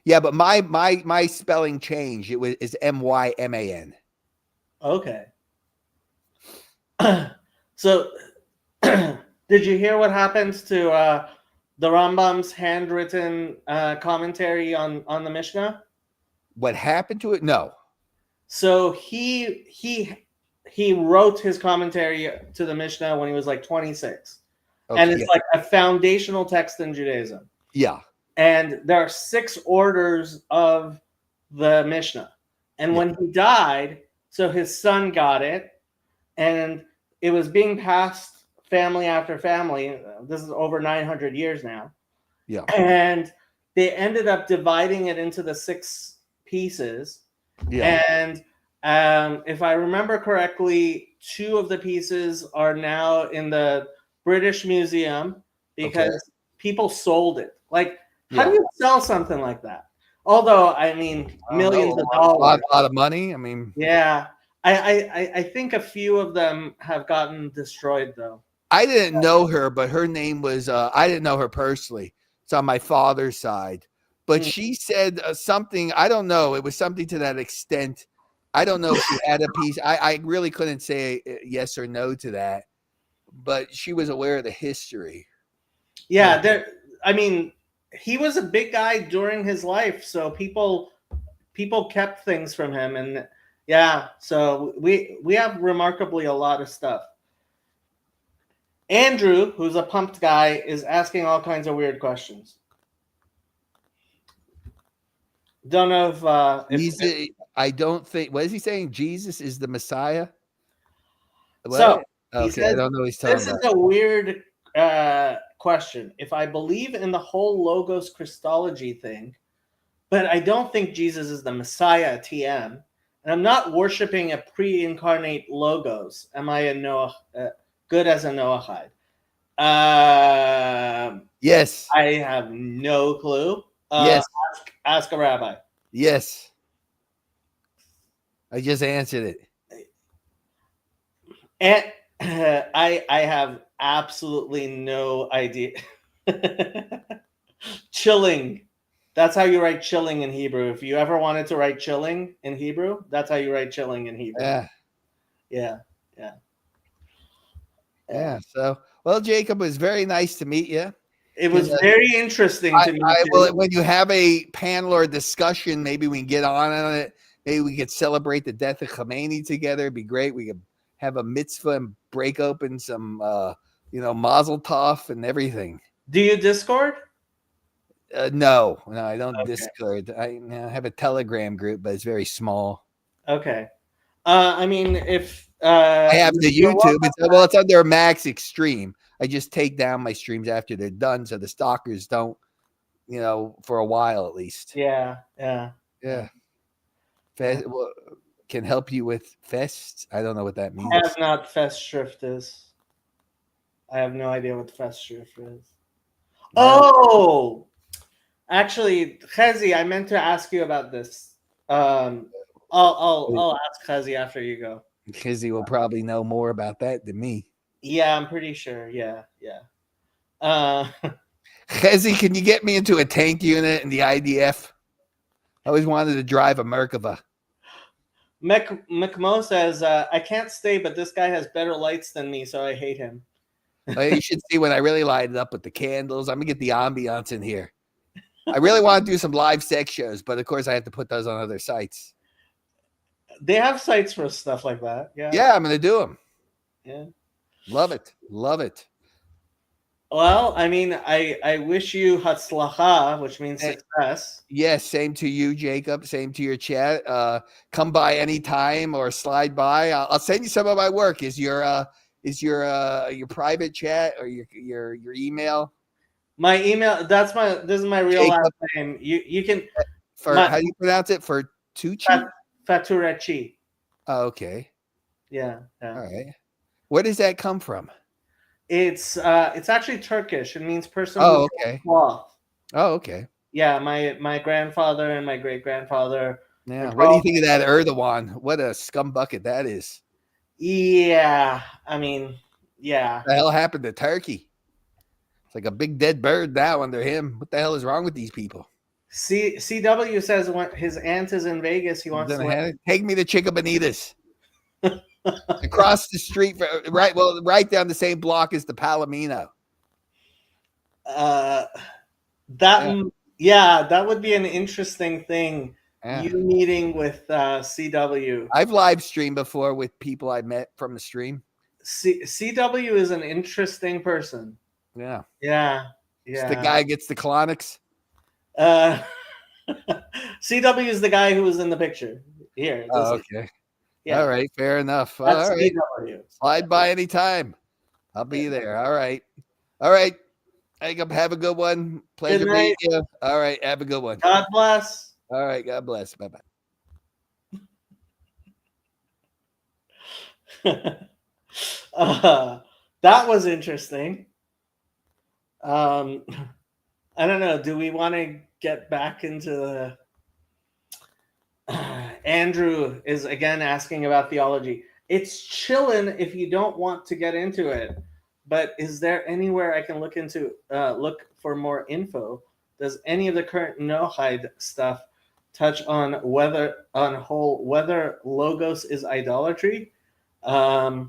Yeah, but my spelling changed. It's Myman. Okay. So did you hear what happens to the Rambam's handwritten commentary on the Mishnah? What happened to it? No. So he wrote his commentary to the Mishnah when he was like 26. Okay, and it's like a foundational text in Judaism. Yeah. And there are 6 orders of the Mishnah. And when he died, so his son got it, and it was being passed family after family. This is over 900 years now. Yeah. And they ended up dividing it into the 6 pieces. Yeah. And if I remember correctly, 2 of the pieces are now in the British Museum because people sold it. Like, how do you sell something like that? Although, I mean, millions of dollars. A lot of money. I mean, yeah. I think a few of them have gotten destroyed, though. I didn't know her, but her name was, I didn't know her personally. It's on my father's side. But she said something, I don't know. It was something to that extent. I don't know if she had a piece. I really couldn't say yes or no to that. But she was aware of the history. Yeah, I mean, he was a big guy during his life, so people kept things from him, and yeah, so we have remarkably a lot of stuff. Andrew, who's a pumped guy, is asking all kinds of weird questions. Don't know if I don't think. What is he saying? Jesus is the Messiah. What? So okay, says, I don't know what he's talking about. This is a weird question. If I believe in the whole Logos Christology thing, but I don't think Jesus is the Messiah, TM, and I'm not worshiping a pre-incarnate Logos, am I a Noah, good as a Noahide? Yes. I have no clue. Yes. Ask a rabbi. Yes. I just answered it. And I have absolutely no idea. Chilling. That's how you write chilling in Hebrew. If you ever wanted to write chilling in Hebrew, that's how you write chilling in Hebrew. Yeah. So, well, Jacob, it was very nice to meet you. It was very interesting to meet you. Well, when you have a panel or discussion, maybe we can get on it. Maybe we could celebrate the death of Khomeini together. It'd be great. We could have a mitzvah and break open some, mazel tov and everything. Do you Discord? No, I don't Discord. I have a Telegram group, but it's very small. Okay. I mean, if I have the YouTube, it's under Max Extreme. I just take down my streams after they're done, so the stalkers don't, for a while at least. Yeah. Can help you with fest. I don't know what that means. I have not Festschrift is. I have no idea what Festschrift is. Oh, actually, Chezi, I meant to ask you about this. I'll ask Chezi after you go. Kizzy will probably know more about that than me. Yeah, I'm pretty sure. Yeah. Chezi, can you get me into a tank unit in the IDF? I always wanted to drive a Merkava. McMo says, I can't stay, but this guy has better lights than me, so I hate him. You should see when I really light it up with the candles. I'm going to get the ambiance in here. I really want to do some live sex shows, but of course I have to put those on other sites. They have sites for stuff like that. Yeah. Yeah, I'm going to do them. Yeah. Love it. Love it. Well, I mean, I wish you hatzlacha, which means success. Yes, same to you, Jacob. Same to your chat. Come by anytime or slide by. I'll send you some of my work. Is your private chat or your email? My email. This is my real Jacob. last name. You can. How do you pronounce it? For Tucci? Faturecci. Oh, okay. Yeah. All right. Where does that come from? It's actually Turkish. It means person. Oh, okay. Cloth. Oh, okay. Yeah, my grandfather and my great grandfather. Yeah. What do you think of that Erdogan? What a scumbucket that is. Yeah, I mean, yeah. What the hell happened to Turkey? It's like a big dead bird now under him. What the hell is wrong with these people? CW says when his aunt is in Vegas, he wants to take me to Chica Bonitas. Across the street, right down the same block as the Palomino. That would be an interesting thing. Yeah. You meeting with CW. I've live streamed before with people I met from the stream. CW is an interesting person. Yeah. It's the guy gets the colonics. CW is the guy who was in the picture here. Okay. Yeah. All right. Fair enough. That's all right. CW. Slide by anytime. I'll be there. All right. All right. Have a good one. Pleasure meeting you. All right. Have a good one. God bless. All right. God bless. Bye-bye. That was interesting. I don't know. Do we want to get back into the... Andrew is again asking about theology. It's chilling if you don't want to get into it, but is there anywhere I can look for more info? Does any of the current Noahide stuff touch on whether logos is idolatry? Rabbi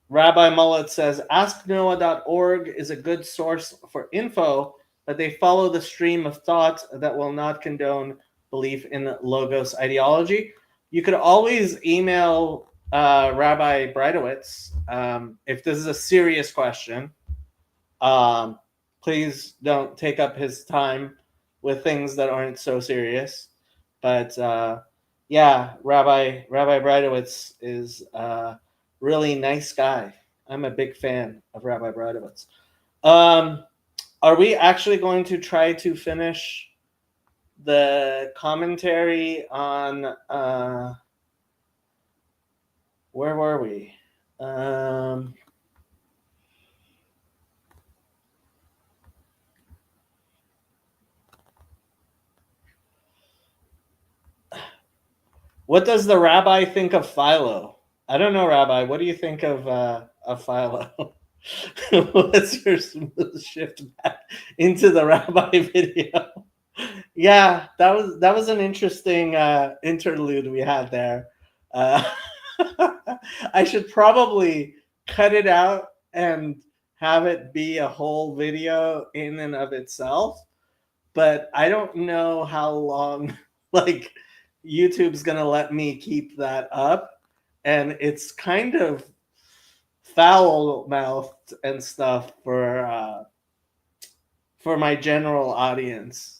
Mullet says asknoah.org is a good source for info, but they follow the stream of thought that will not condone belief in logos ideology. You could always email Rabbi Breitowitz if this is a serious question. Please don't take up his time with things that aren't so serious. But Rabbi Breitowitz is a really nice guy. I'm a big fan of Rabbi Breitowitz. Are we actually going to try to finish the commentary on where were we? What does the rabbi think of Philo? I don't know, Rabbi. What do you think of Philo? Let's smooth shift back into the rabbi video. Yeah, that was an interesting interlude we had there. I should probably cut it out and have it be a whole video in and of itself, but I don't know how long YouTube's gonna let me keep that up, and it's kind of foul-mouthed and stuff for my general audience.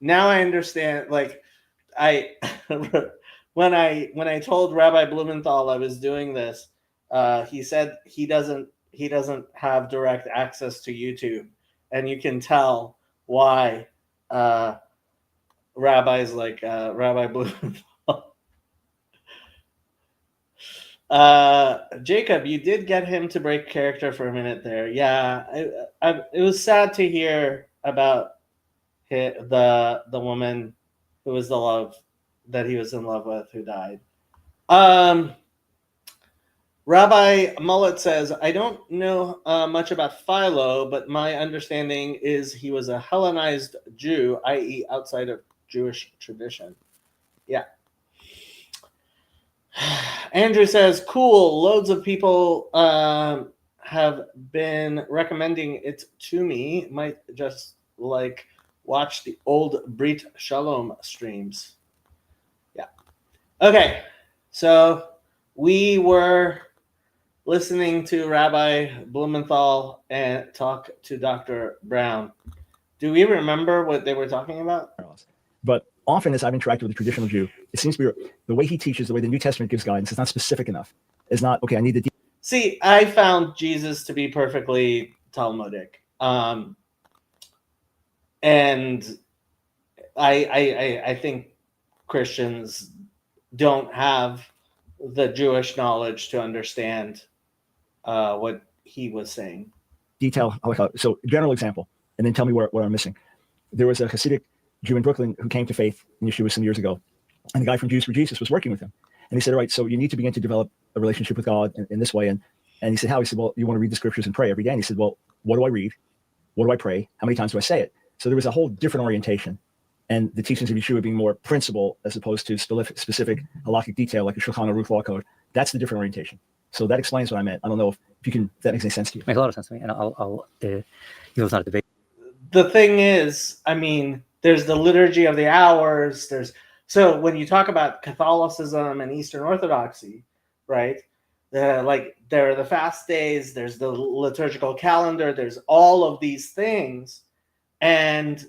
Now I understand. When I told Rabbi Blumenthal I was doing this, he said he doesn't have direct access to YouTube, and you can tell why rabbis like Rabbi Blumenthal. Jacob, you did get him to break character for a minute there. Yeah, it was sad to hear about the woman who was the love that he was in love with who died. Rabbi Mullet says, I don't know much about Philo, but my understanding is he was a Hellenized Jew, i.e. outside of Jewish tradition. Yeah. Andrew says, cool, loads of people have been recommending it to me. Might just like watch the old Brit Shalom streams. Yeah. Okay, so we were listening to Rabbi Blumenthal and talk to Dr. Brown. Do we remember what they were talking about? But often as I've interacted with a traditional Jew, it seems to be the way he teaches, the way the New Testament gives guidance is not specific enough. It's not, okay, I need the... See, I found Jesus to be perfectly Talmudic. And I think Christians don't have the Jewish knowledge to understand what he was saying. Detail. So general example, and then tell me what I'm missing. There was a Hasidic Jew in Brooklyn who came to faith in Yeshua some years ago. And the guy from Jews for Jesus was working with him. And he said, all right, so you need to begin to develop a relationship with God in this way. And he said, how? He said, well, you want to read the scriptures and pray every day. And he said, well, what do I read? What do I pray? How many times do I say it? So there was a whole different orientation. And the teachings of Yeshua being more principle as opposed to specific halakhic detail, like a Shulchan Aruch law code. That's the different orientation. So that explains what I meant. I don't know if that makes any sense to you. Makes a lot of sense to me. And it's not a debate. The thing is, I mean, there's the liturgy of the hours. So when you talk about Catholicism and Eastern Orthodoxy, right? There are the fast days, there's the liturgical calendar, there's all of these things. And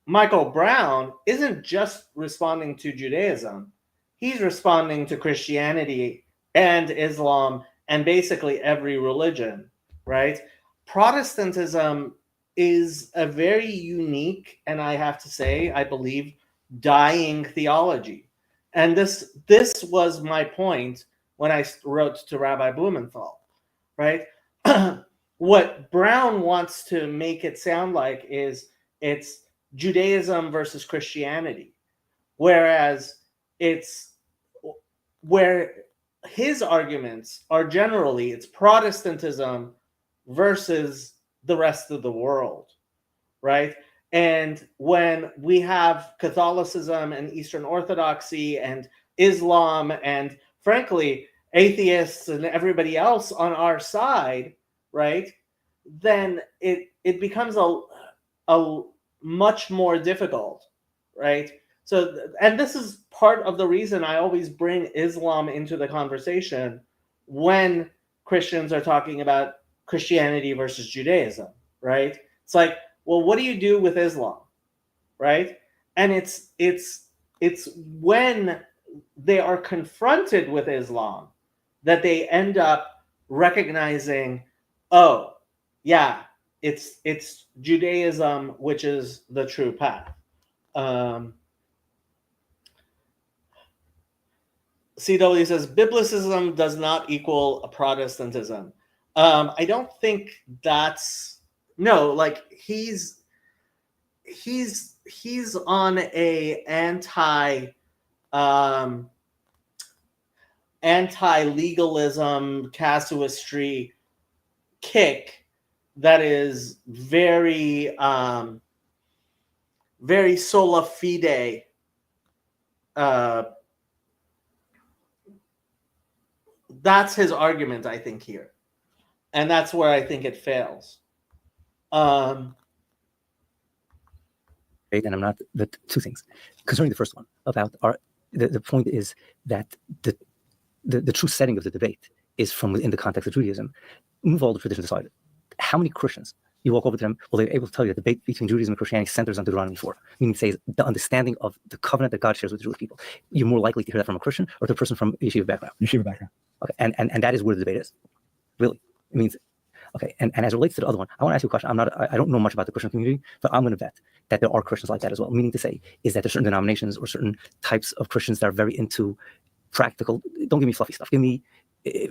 Michael Brown isn't just responding to Judaism. He's responding to Christianity and Islam and basically every religion, right? Protestantism is a very unique, and I have to say, I believe, dying theology. And this was my point when I wrote to Rabbi Blumenthal, right? What Brown wants to make it sound like is it's Judaism versus Christianity, whereas where his arguments are generally it's Protestantism versus the rest of the world, right? And when we have Catholicism and Eastern Orthodoxy and Islam and, frankly, atheists and everybody else on our side, right, then it becomes a much more difficult, right? So, and this is part of the reason I always bring Islam into the conversation when Christians are talking about Christianity versus Judaism, right? It's like, well, what do you do with Islam, right? And it's when they are confronted with Islam that they end up recognizing, oh, yeah, it's Judaism which is the true path. CW says Biblicism does not equal a Protestantism. I don't think that's like he's on a anti-legalism casuistry kick that is very very sola fide that's his argument, I think, here. And that's where I think it fails. And I'm not, but two things. Concerning the first one, about the point is that the true setting of the debate is from within the context of Judaism. Move all the traditions aside. How many Christians, you walk over to them, well, they're able to tell you that the debate between Judaism and Christianity centers on Deuteronomy 4, meaning it says the understanding of the covenant that God shares with the Jewish people. You're more likely to hear that from a Christian or to a person from yeshiva background. Yeshiva background. Okay, and that is where the debate is. Really. It means, okay, and as it relates to the other one, I want to ask you a question. I don't know much about the Christian community, but I'm going to bet that there are Christians like that as well. Meaning to say, is that there's certain denominations or certain types of Christians that are very into practical, don't give me fluffy stuff. Give me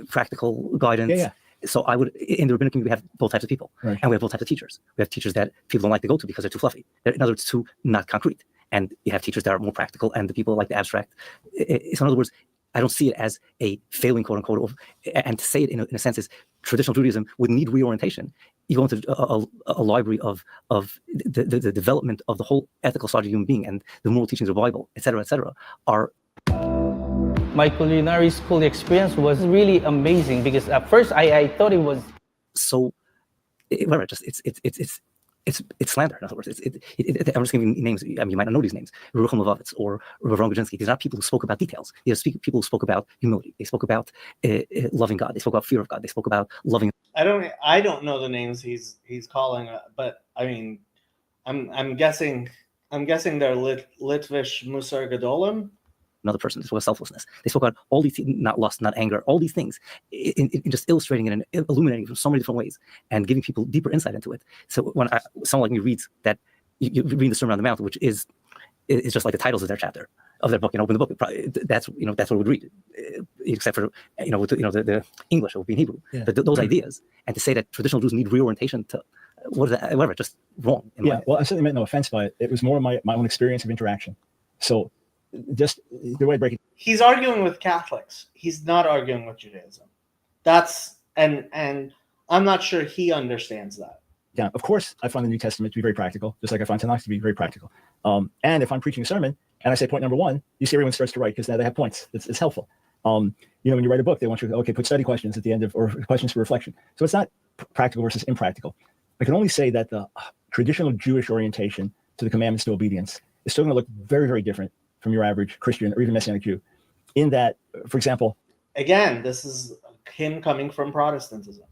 practical guidance. Yeah. So I would, in the rabbinic community, we have both types of people, Right. and we have both types of teachers. We have teachers that people don't like to go to because they're too fluffy. They're, in other words, too not concrete. And you have teachers that are more practical, and the people like the abstract. So in other words, I don't see it as a failing, quote unquote, and to say it in a sense is traditional Judaism would need reorientation. You go into a library of the development of the whole ethical side of human being and the moral teachings of the Bible, et cetera, are. My culinary school experience was really amazing because at first I thought it was so. Whatever, just it's slander. In other words, I'm just giving names. I mean, you might not know these names. Rucham Levovitz or Ron Gudzinski. These are not people who spoke about details. These are people who spoke about humility. They spoke about loving God. They spoke about fear of God. They spoke about loving. I don't know the names he's calling, but I mean, I'm guessing they're Litvish Musar Gadolim. Another person. They spoke about selflessness. They spoke about all these things, not lust, not anger, all these things, in just illustrating it and illuminating it from so many different ways and giving people deeper insight into it. So when someone like me reads that, you read the Sermon on the Mount, which is just like the titles of their chapter of their book, and open the book. That's what we would read, except for with the English, it would be in Hebrew. Yeah. But those ideas, and to say that traditional Jews need reorientation to what is that? Whatever, just wrong. Well, I certainly meant no offense by it. It was more my own experience of interaction. So. Just the way I break it. He's arguing with Catholics. He's not arguing with Judaism. That's and I'm not sure he understands that. Yeah, of course, I find the New Testament to be very practical, just like I find Tanakh to be very practical. And if I'm preaching a sermon and I say point number 1, you see everyone starts to write because now they have points. It's helpful. When you write a book, they want you to put study questions at the end of or questions for reflection. So it's not practical versus impractical. I can only say that the traditional Jewish orientation to the commandments to obedience is still going to look very, very different from your average Christian or even Messianic Jew. In that, for example, again, this is him coming from Protestantism.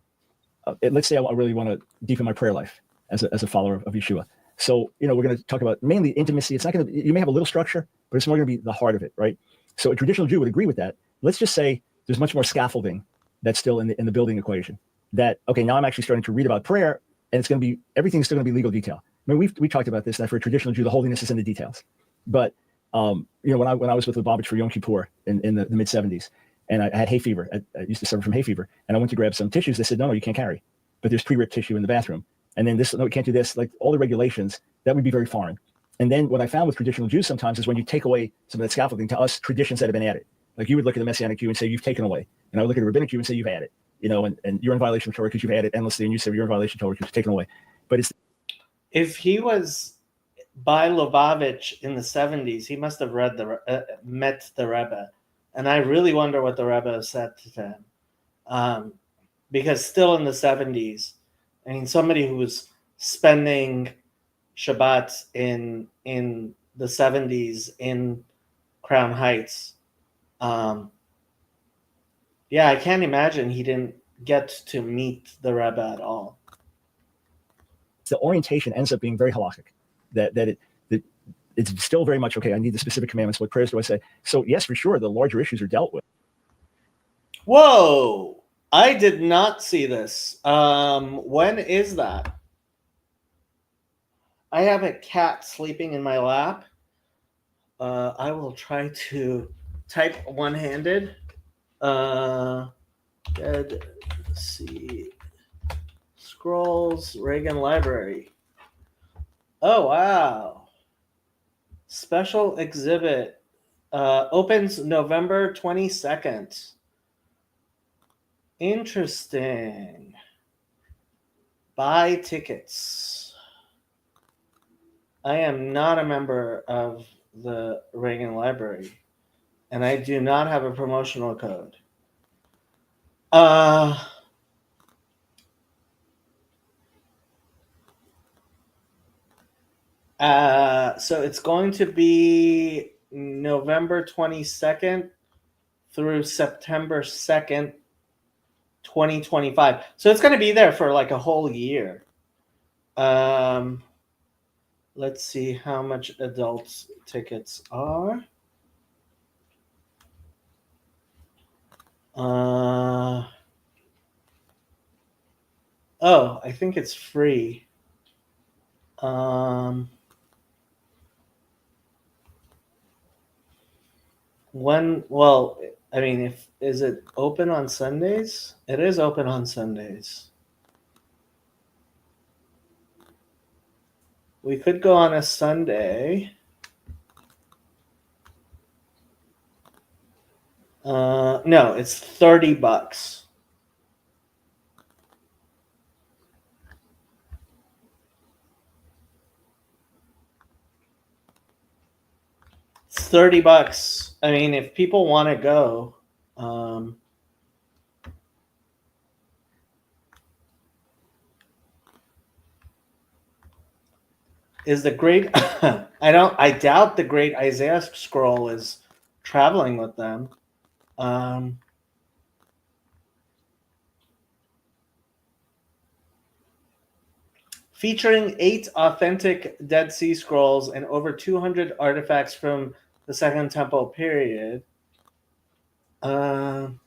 Let's say I really want to deepen my prayer life as a follower of Yeshua. So, we're going to talk about mainly intimacy. It's not going to, you may have a little structure, but it's more going to be the heart of it, right? So a traditional Jew would agree with that. Let's just say there's much more scaffolding that's still in the building equation. That, okay, now I'm actually starting to read about prayer, and it's going to be, everything's still going to be legal detail. I mean, we talked about this, that for a traditional Jew, the holiness is in the details. But when I was with Lubavitch for Yom Kippur in the mid 70s, and I had hay fever. I used to suffer from hay fever, and I went to grab some tissues. They said, no, you can't carry, but there's pre-ripped tissue in the bathroom. And then no, we can't do this. Like all the regulations, that would be very foreign. And then what I found with traditional Jews sometimes is when you take away some of that scaffolding, to us, traditions that have been added. Like you would look at the Messianic Jew and say, you've taken away. And I would look at a Rabbinic Jew and say, you've added. And you're in violation of Torah because you've added endlessly, and you say you're in violation of Torah because you've taken away. But it's if he was by Lubavitch in the 70s, he must have met the Rebbe. And I really wonder what the Rebbe said to him. Because still in the 70s, I mean, somebody who was spending Shabbat in the 70s in Crown Heights, I can't imagine he didn't get to meet the Rebbe at all. The orientation ends up being very halakhic. That it's still very much, okay, I need the specific commandments. What prayers do I say? So yes, for sure, the larger issues are dealt with. Whoa, I did not see this. When is that? I have a cat sleeping in my lap. I will try to type one-handed. Let's see. Scrolls, Reagan Library. Oh, wow. Special exhibit. Opens November 22nd. Interesting. Buy tickets. I am not a member of the Reagan Library, and I do not have a promotional code. So it's going to be November 22nd through September 2nd, 2025. So it's going to be there for like a whole year. Let's see how much adult tickets are. Oh, I think it's free. I mean, is it open on Sundays? It is open on Sundays. We could go on a Sunday. No, it's $30. It's $30. I mean, if people want to go, is the great I doubt the great Isaiah scroll is traveling with them. Featuring 8 authentic Dead Sea Scrolls and over 200 artifacts from the Second Temple period. The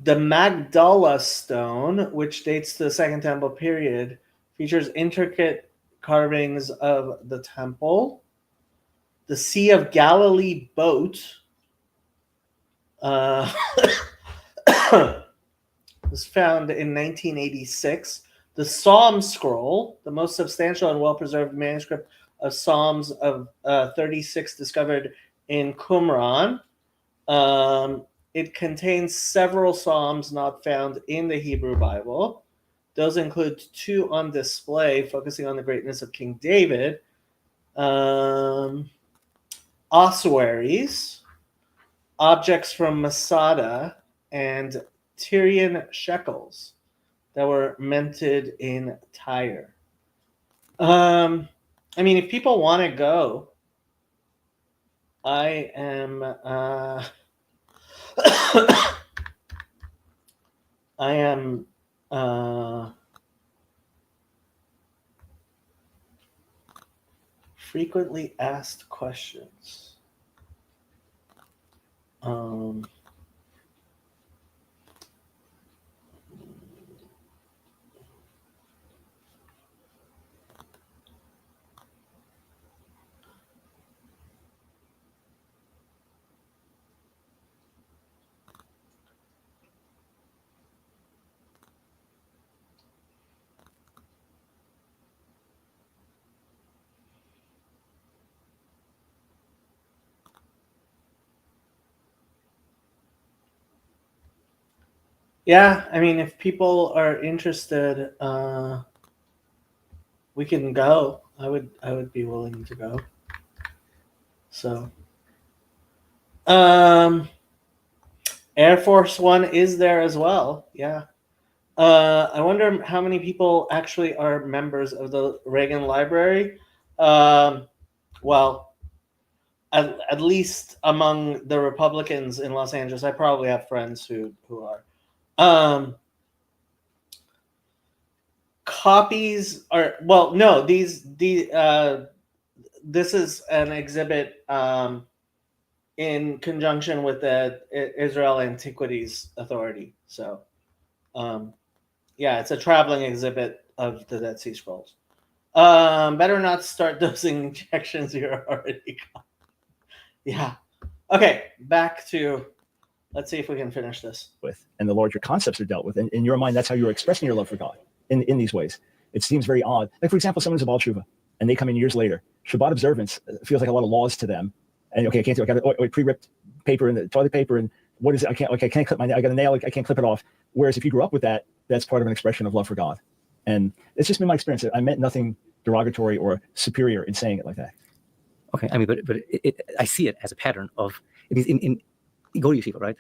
Magdala stone, which dates to the Second Temple period, features intricate carvings of the temple. The Sea of Galilee boat was found in 1986. The Psalm Scroll, the most substantial and well-preserved manuscript of Psalms of 36 discovered in Qumran. It contains several Psalms not found in the Hebrew Bible. Those include 2 on display, focusing on the greatness of King David. Ossuaries, objects from Masada, and Tyrian shekels that were minted in Tyre. I mean, if people want to go, I am frequently asked questions. Yeah, I mean, if people are interested, we can go. I would be willing to go. So, Air Force One is there as well. Yeah. I wonder how many people actually are members of the Reagan Library. Well, at least among the Republicans in Los Angeles, I probably have friends who are. Copies are no. This is an exhibit in conjunction with the Israel Antiquities Authority. So, yeah, it's a traveling exhibit of the Dead Sea Scrolls. Better not start dosing injections you're already got. Yeah. Okay, back to. Let's see if we can finish this. And the larger concepts are dealt with. And in your mind, that's how you're expressing your love for God in these ways. It seems very odd. Like, for example, someone's a Baal Tshuva, and they come in years later. Shabbat observance feels like a lot of laws to them. And okay, I can't do it. I got a pre-ripped paper and the toilet paper, and what is it? I can't clip my nail. I got a nail. I can't clip it off. Whereas if you grew up with that, that's part of an expression of love for God. And it's just been my experience. I meant nothing derogatory or superior in saying it like that. Okay, I mean, but I see it as a pattern of it means in go to yeshiva, right?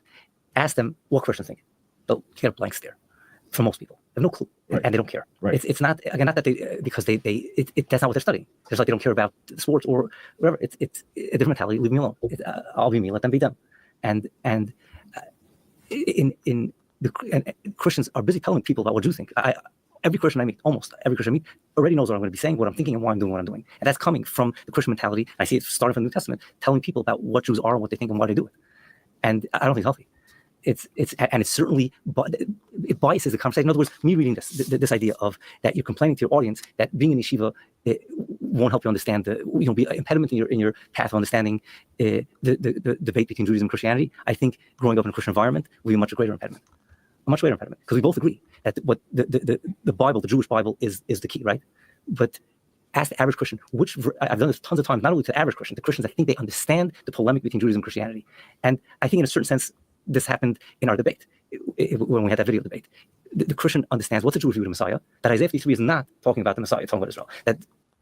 Ask them what questions think. They'll get a blank stare. For most people, they have no clue, right. And they don't care. Right. It's not again not that they because they that's not what they're studying. It's like they don't care about sports or whatever. It's a different mentality. Leave me alone. I'll be me. Let them be them. And Christians are busy telling people about what Jews think. Every Christian I meet, almost every Christian I meet, already knows what I'm going to be saying, what I'm thinking, and why I'm doing what I'm doing. And that's coming from the Christian mentality. I see it starting from the New Testament, telling people about what Jews are and what they think and why they do it. And I don't think it's healthy. it's certainly, but it biases the conversation. In other words, me reading this idea of that you're complaining to your audience that being in yeshiva won't help you understand be an impediment in your path of understanding the debate between Judaism and Christianity. I think growing up in a Christian environment will be a much greater impediment, because we both agree that what the Bible, the Jewish Bible, is the key, right? But ask the average Christian, I've done this tons of times, not only to the average Christian, the Christians, I think they understand the polemic between Judaism and Christianity. And I think in a certain sense, this happened in our debate, when we had that video debate. The Christian understands what's the Jewish view of the Messiah, that Isaiah 53 is not talking about the Messiah, it's talking about Israel.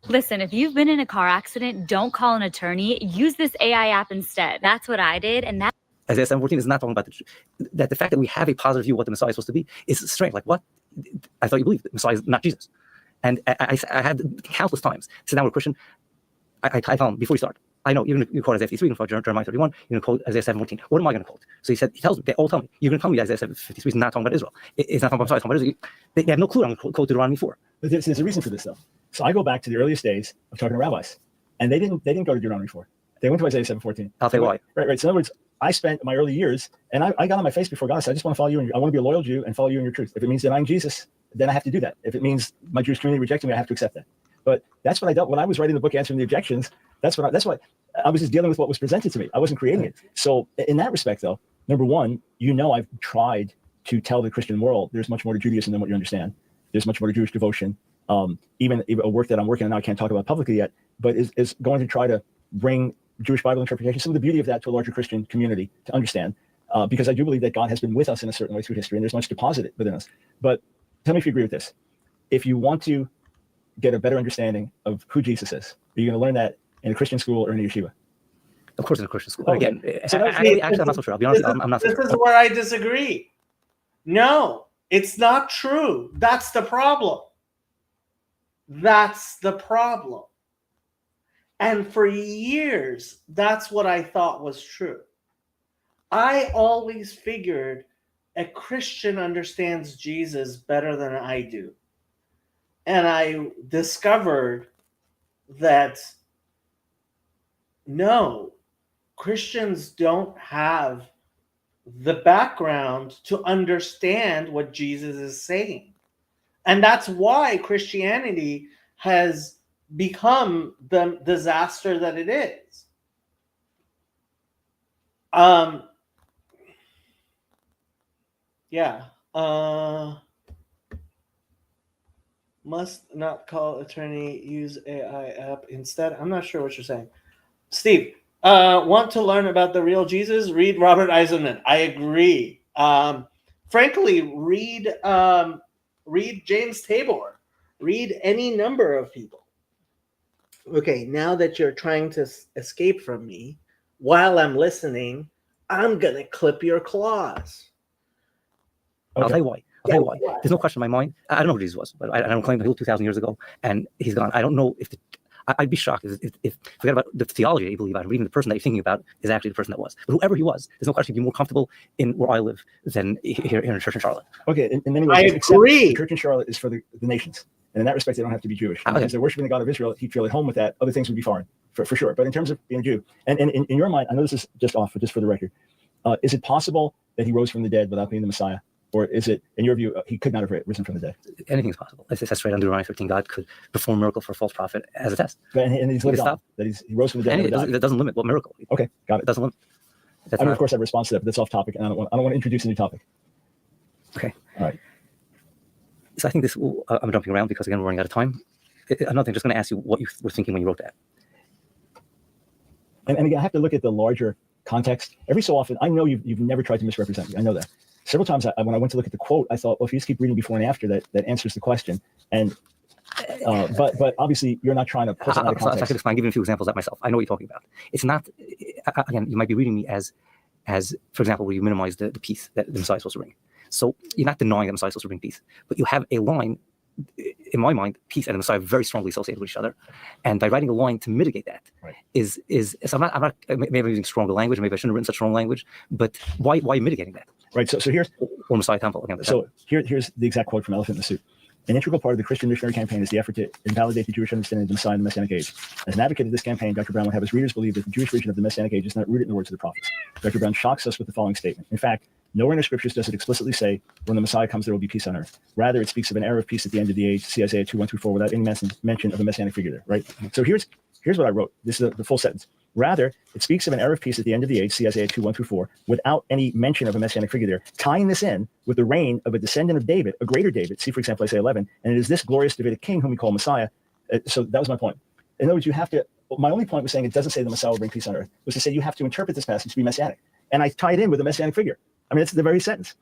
Listen, if you've been in a car accident, don't call an attorney. Use this AI app instead. That's what I did, and that Isaiah 7:14 is not talking about the fact that we have a positive view of what the Messiah is supposed to be is strange. Like, what? I thought you believed the Messiah is not Jesus. And I had countless times sit down with a Christian. I tell him before we start, I know you're going to quote Isaiah 53, you're going to quote Jeremiah 31, you're going to quote Isaiah 7:14. What am I going to quote? So he tells me, they all tell me, you're going to tell me Isaiah 53 is not talking about Israel. It's not talking about Messiah, it's talking about Israel. They have no clue. I'm going to quote Deuteronomy 4. But there's a reason for this, though. So I go back to the earliest days of talking to rabbis, and they didn't go to Deuteronomy 4. They went to Isaiah 7:14. I'll tell you why. Right. So in other words, I spent my early years, and I got on my face before God. I said, I just want to follow you, and I want to be a loyal Jew and follow you in your truth. If it means denying Jesus, then I have to do that. If it means my Jewish community rejecting me, I have to accept that. But that's what I dealt when I was writing the book, answering the objections. That's what I was just dealing with what was presented to me. I wasn't creating it. So in that respect, though, number one, I've tried to tell the Christian world there's much more to Judaism than what you understand. There's much more to Jewish devotion. Even a work that I'm working on now, I can't talk about publicly yet, but is going to try to bring Jewish Bible interpretation, some of the beauty of that, to a larger Christian community to understand. Because I do believe that God has been with us in a certain way through history, and there's much deposited within us. But tell me if you agree with this. If you want to get a better understanding of who Jesus is, are you going to learn that in a Christian school or in a yeshiva? Of course, in a Christian school. Okay. Again, actually, I'm not so sure. I'll be honest, I'm not so sure. This is where I disagree. No, it's not true. That's the problem. That's the problem. And for years, that's what I thought was true. I always figured a Christian understands Jesus better than I do. And I discovered that no, Christians don't have the background to understand what Jesus is saying. And that's why Christianity has become the disaster that it is. Must not call attorney, use AI app instead. I'm not sure what you're saying. Steve, want to learn about the real Jesus? Read Robert Eisenman. I agree. Frankly, read James Tabor. Read any number of people. Okay, now that you're trying to escape from me, while I'm listening, I'm going to clip your claws. Okay. I'll tell you why. There's no question in my mind. I don't know who Jesus was, but I don't claim that he lived 2,000 years ago and he's gone. I don't know if I'd be shocked if forget about the theology that you believe about, or even the person that you're thinking about is actually the person that was. But whoever he was, there's no question he'd be more comfortable in where I live than here in a church in Charlotte. Okay, in many ways, I agree. The church in Charlotte is for the nations. And in that respect, they don't have to be Jewish. Because they're worshiping the God of Israel, he'd feel at home with that. Other things would be foreign, for sure. But in terms of being a Jew, and in your mind, I know this is just off, but just for the record, is it possible that he rose from the dead without being the Messiah? Or is it, in your view, he could not have risen from the dead? Anything's possible. It says right under Deuteronomy 13, God could perform a miracle for a false prophet as a test. And he's lived on. That he rose from the dead. And it doesn't limit what miracle. Okay, got it. It doesn't limit. Of course, I have a response to that, but that's off topic, and I don't want to introduce a new topic. Okay. All right. So I think I'm jumping around because, again, we're running out of time. Another thing, just going to ask you what you were thinking when you wrote that. And again, I have to look at the larger context. Every so often, I know you've never tried to misrepresent me. I know that. Several times when I went to look at the quote, I thought, well, if you just keep reading before and after, that answers the question. And but obviously, you're not trying to put it out of context. I could explain, give you a few examples of myself. I know what you're talking about. It's not, again, you might be reading me as for example, where you minimize the peace that the Messiah is supposed to bring. So you're not denying that Messiah is supposed to bring peace, but you have a line, in my mind, peace and the Messiah are very strongly associated with each other. And by writing a line to mitigate that, is so I'm not maybe I'm using stronger language, maybe I shouldn't have written such strong language, but why mitigating that? Right. So here's or Messiah Temple again. So here's the exact quote from Elephant in the Suit. An integral part of the Christian missionary campaign is the effort to invalidate the Jewish understanding of the Messiah and the Messianic age. As an advocate of this campaign, Dr. Brown would have his readers believe that the Jewish vision of the Messianic age is not rooted in the words of the prophets. Dr. Brown shocks us with the following statement. In fact, Nowhere in the scriptures does it explicitly say when the Messiah comes, there will be peace on earth. Rather, it speaks of an era of peace at the end of the age. See Isaiah 2:1-4, without any mention of a messianic figure there, right? So here's what I wrote. This is the full sentence. Rather, it speaks of an era of peace at the end of the age. See Isaiah 2:1-4, without any mention of a messianic figure there, tying this in with the reign of a descendant of David, a greater David. See, for example, Isaiah 11, and it is this glorious Davidic king whom we call Messiah. So that was my point. In other words, you have to. My only point was saying it doesn't say the Messiah will bring peace on earth. Was to say you have to interpret this passage to be messianic, and I tied in with a messianic figure. I mean, it's the very sentence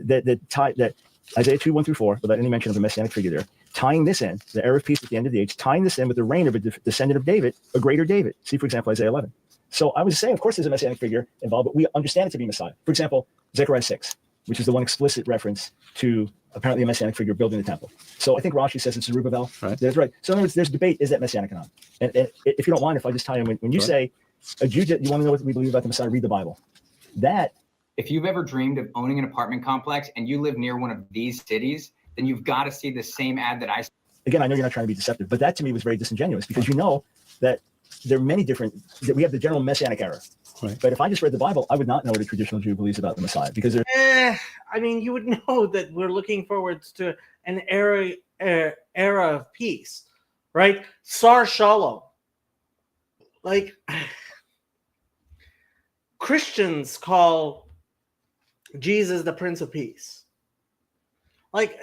that Isaiah 2:1-4, without any mention of a messianic figure there, tying this in, the era of peace at the end of the age, tying this in with the reign of a descendant of David, a greater David. See, for example, Isaiah 11. So I was saying, of course, there's a messianic figure involved, but we understand it to be Messiah. For example, Zechariah 6, which is the one explicit reference to apparently a messianic figure building the temple. So I think Rashi says it's Zerubbabel. Right. That's right. So in other words, there's debate, is that messianic or not? And if you don't mind, if I just tie in, when you say, a Jew, you want to know what we believe about the Messiah, read the Bible. If you've ever dreamed of owning an apartment complex and you live near one of these cities, then you've got to see the same ad that I saw. Again, I know you're not trying to be deceptive, but that to me was very disingenuous because you know that there are many different, that we have the general messianic era. Right. But if I just read the Bible, I would not know what a traditional Jew believes about the Messiah because there's. I mean, you would know that we're looking forward to an era of peace, right? Sar Shalom. Like, Christians call Jesus the Prince of Peace. Like,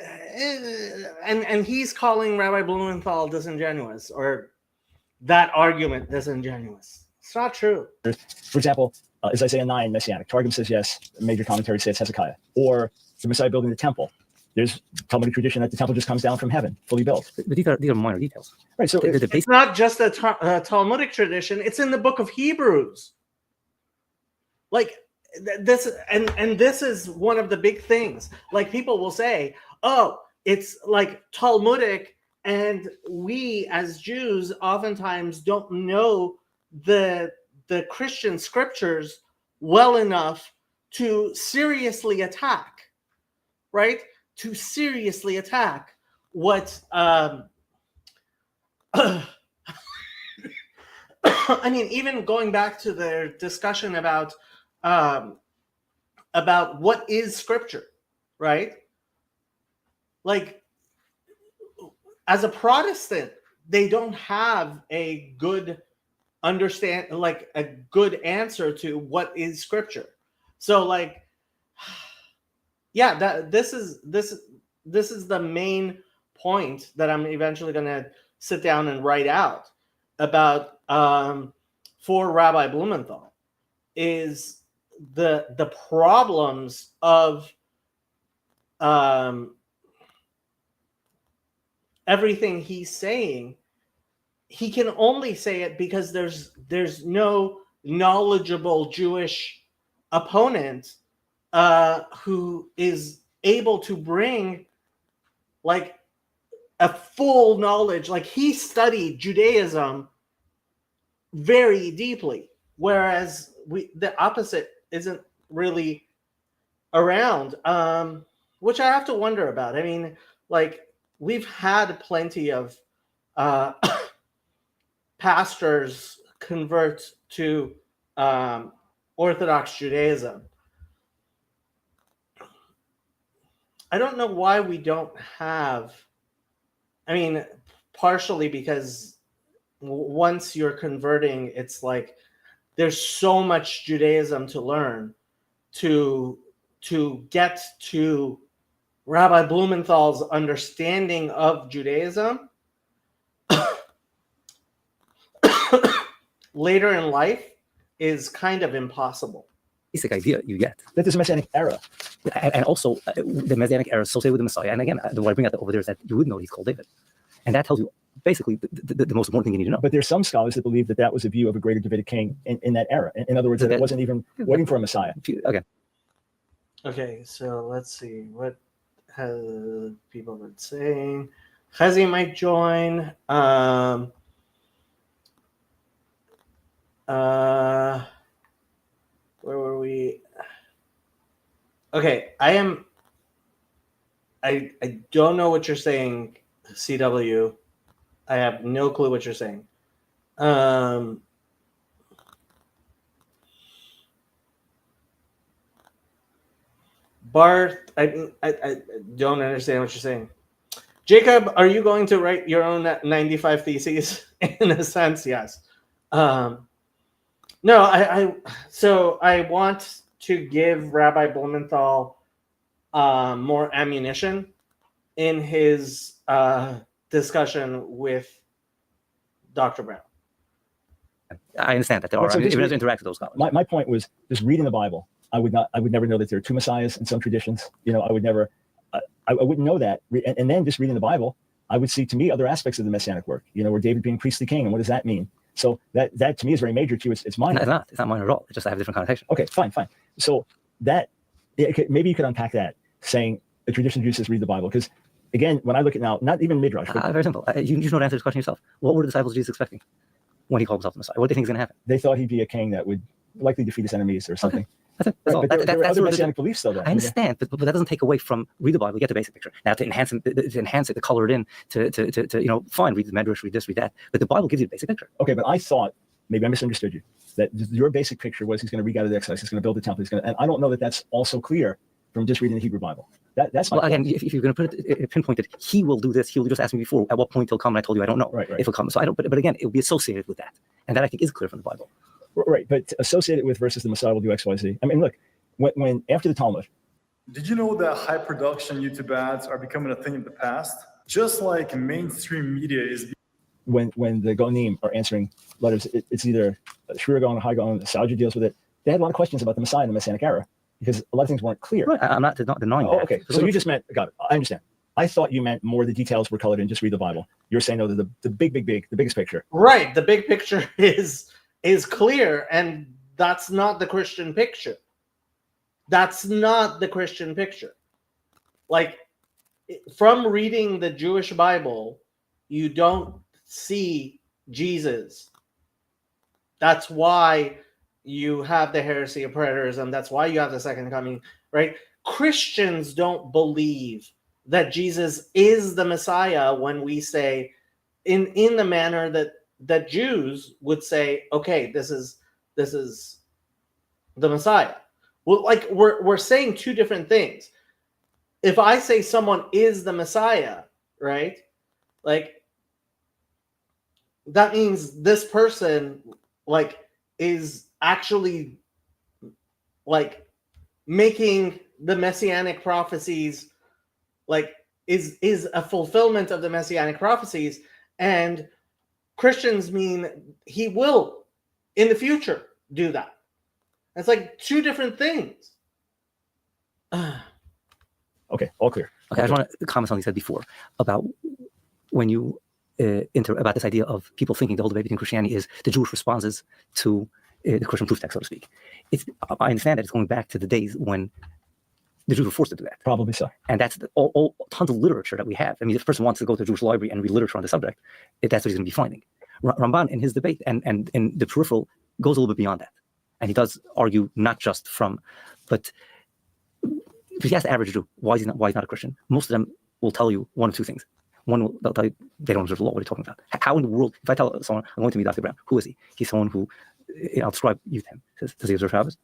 and he's calling Rabbi Blumenthal disingenuous, or that argument disingenuous. It's not true. For example, is Isaiah 9 messianic? Targum says yes. Major commentaries say it's Hezekiah. Or the Messiah building the temple. There's Talmudic tradition that the temple just comes down from heaven, fully built. But these are minor details. Right. So it's not just a Talmudic tradition. It's in the book of Hebrews. Like this, and this is one of the big things. Like people will say, "Oh, it's like Talmudic," and we as Jews oftentimes don't know the Christian scriptures well enough to seriously attack, right? To seriously attack what I mean, even going back to their discussion about what is scripture, right? Like, as a Protestant, they don't have a good a good answer to what is scripture. So like, yeah, this is the main point that I'm eventually going to sit down and write out about for Rabbi Blumenthal is the problems of everything he's saying. He can only say it because there's no knowledgeable Jewish opponent who is able to bring like a full knowledge. Like, he studied Judaism very deeply, whereas the opposite isn't really around, which I have to wonder about. I mean, like, we've had plenty of pastors convert to Orthodox Judaism. I don't know why we don't have, I mean, partially because once you're converting, it's like there's so much Judaism to learn to get to Rabbi Blumenthal's understanding of Judaism later in life is kind of impossible. Basic idea you get. That there's a Messianic era. And also, the Messianic era associated with the Messiah. And again, what I bring out over there is that you would know he's called David. And that tells you basically the most important thing you need to know. But there's some scholars that believe that was a view of a greater Davidic king in that era. In other words, that it wasn't even waiting for a Messiah. Okay, so let's see. What have people been saying? Chazi might join. Where were we? Okay, I don't know what you're saying, CW. I have no clue what you're saying. Bart, I don't understand what you're saying. Jacob, are you going to write your own 95 theses? In a sense, yes. No, so I want to give Rabbi Blumenthal more ammunition in his discussion with Dr. Brown. I understand that there are. So Even as I interact with those scholars. My point was just reading the Bible. I would never know that there are two messiahs in some traditions. I would never, I wouldn't know that. And then just reading the Bible, I would see, to me, other aspects of the messianic work. Where David being priestly king, and what does that mean? So that to me is very major to you. It's minor. No, it's not minor at all. It's just I have a different connotation. Okay, fine. So maybe you could unpack that, saying the tradition of Jews says read the Bible, because again, when I look at now, not even Midrash. Very simple. You know to answer this question yourself. What were the disciples of Jesus expecting when he called himself the Messiah? What did they think was going to happen? They thought he'd be a king that would likely defeat his enemies or something. Okay. That's it. That's all. But there are other messianic beliefs, though. I understand, but that doesn't take away from read the Bible. You get the basic picture. Now to enhance it, to color it in, to fine, read the Midrash, read this, read that. But the Bible gives you the basic picture. Okay, but I thought, maybe I misunderstood you, that your basic picture was he's going to read out of the exile, he's going to build the temple, and I don't know that that's also clear from just reading the Hebrew Bible. That's my again, if you're going to put it pinpointed, he will do this. He'll just ask me before at what point he'll come, and I told you I don't know if he'll come. So I don't. But again, it will be associated with that, and that I think is clear from the Bible. Right, but associated with versus the Messiah will do X, Y, Z. I mean, look, when after the Talmud. Did you know that high production YouTube ads are becoming a thing of the past? Just like mainstream media is. When the Gonim are answering letters, it's either Shura Gaon or High Gaon. Sauja deals with it. They had a lot of questions about the Messiah and the Messianic era because a lot of things weren't clear. Right, I'm not denying that. Okay, so you just meant, got it. I understand. I thought you meant more the details were colored in, just read the Bible. You're saying, no, the biggest picture. Right, the big picture is clear, and that's not the Christian picture. That's not the Christian picture. Like, from reading the Jewish Bible, you don't see Jesus. That's why you have the heresy of preterism. That's why you have the second coming, right? Christians don't believe that Jesus is the Messiah when we say in the manner that Jews would say, okay, this is the Messiah. Well, like we're saying two different things. If I say someone is the Messiah, right? Like that means this person like is actually like making the messianic prophecies, like is a fulfillment of the messianic prophecies, and Christians mean he will in the future do that. It's like two different things. Okay, all clear. Okay, I just want to comment on what you said before about when you about this idea of people thinking the whole debate between Christianity is the Jewish responses to the Christian proof text, so to speak. I understand that it's going back to the days when the Jews were forced to do that. Probably so. And that's all tons of literature that we have. I mean, if a person wants to go to a Jewish library and read literature on the subject, that's what he's going to be finding. Ramban, in his debate and in the peripheral, goes a little bit beyond that. And he does argue not just from, but if you ask the average Jew why he's not a Christian, most of them will tell you one of two things. One, they'll tell you they don't observe the law. What are you talking about? How in the world, if I tell someone I'm going to meet Dr. Brown, who is he? He's someone who, I'll describe you to him. Does he observe Shabbos?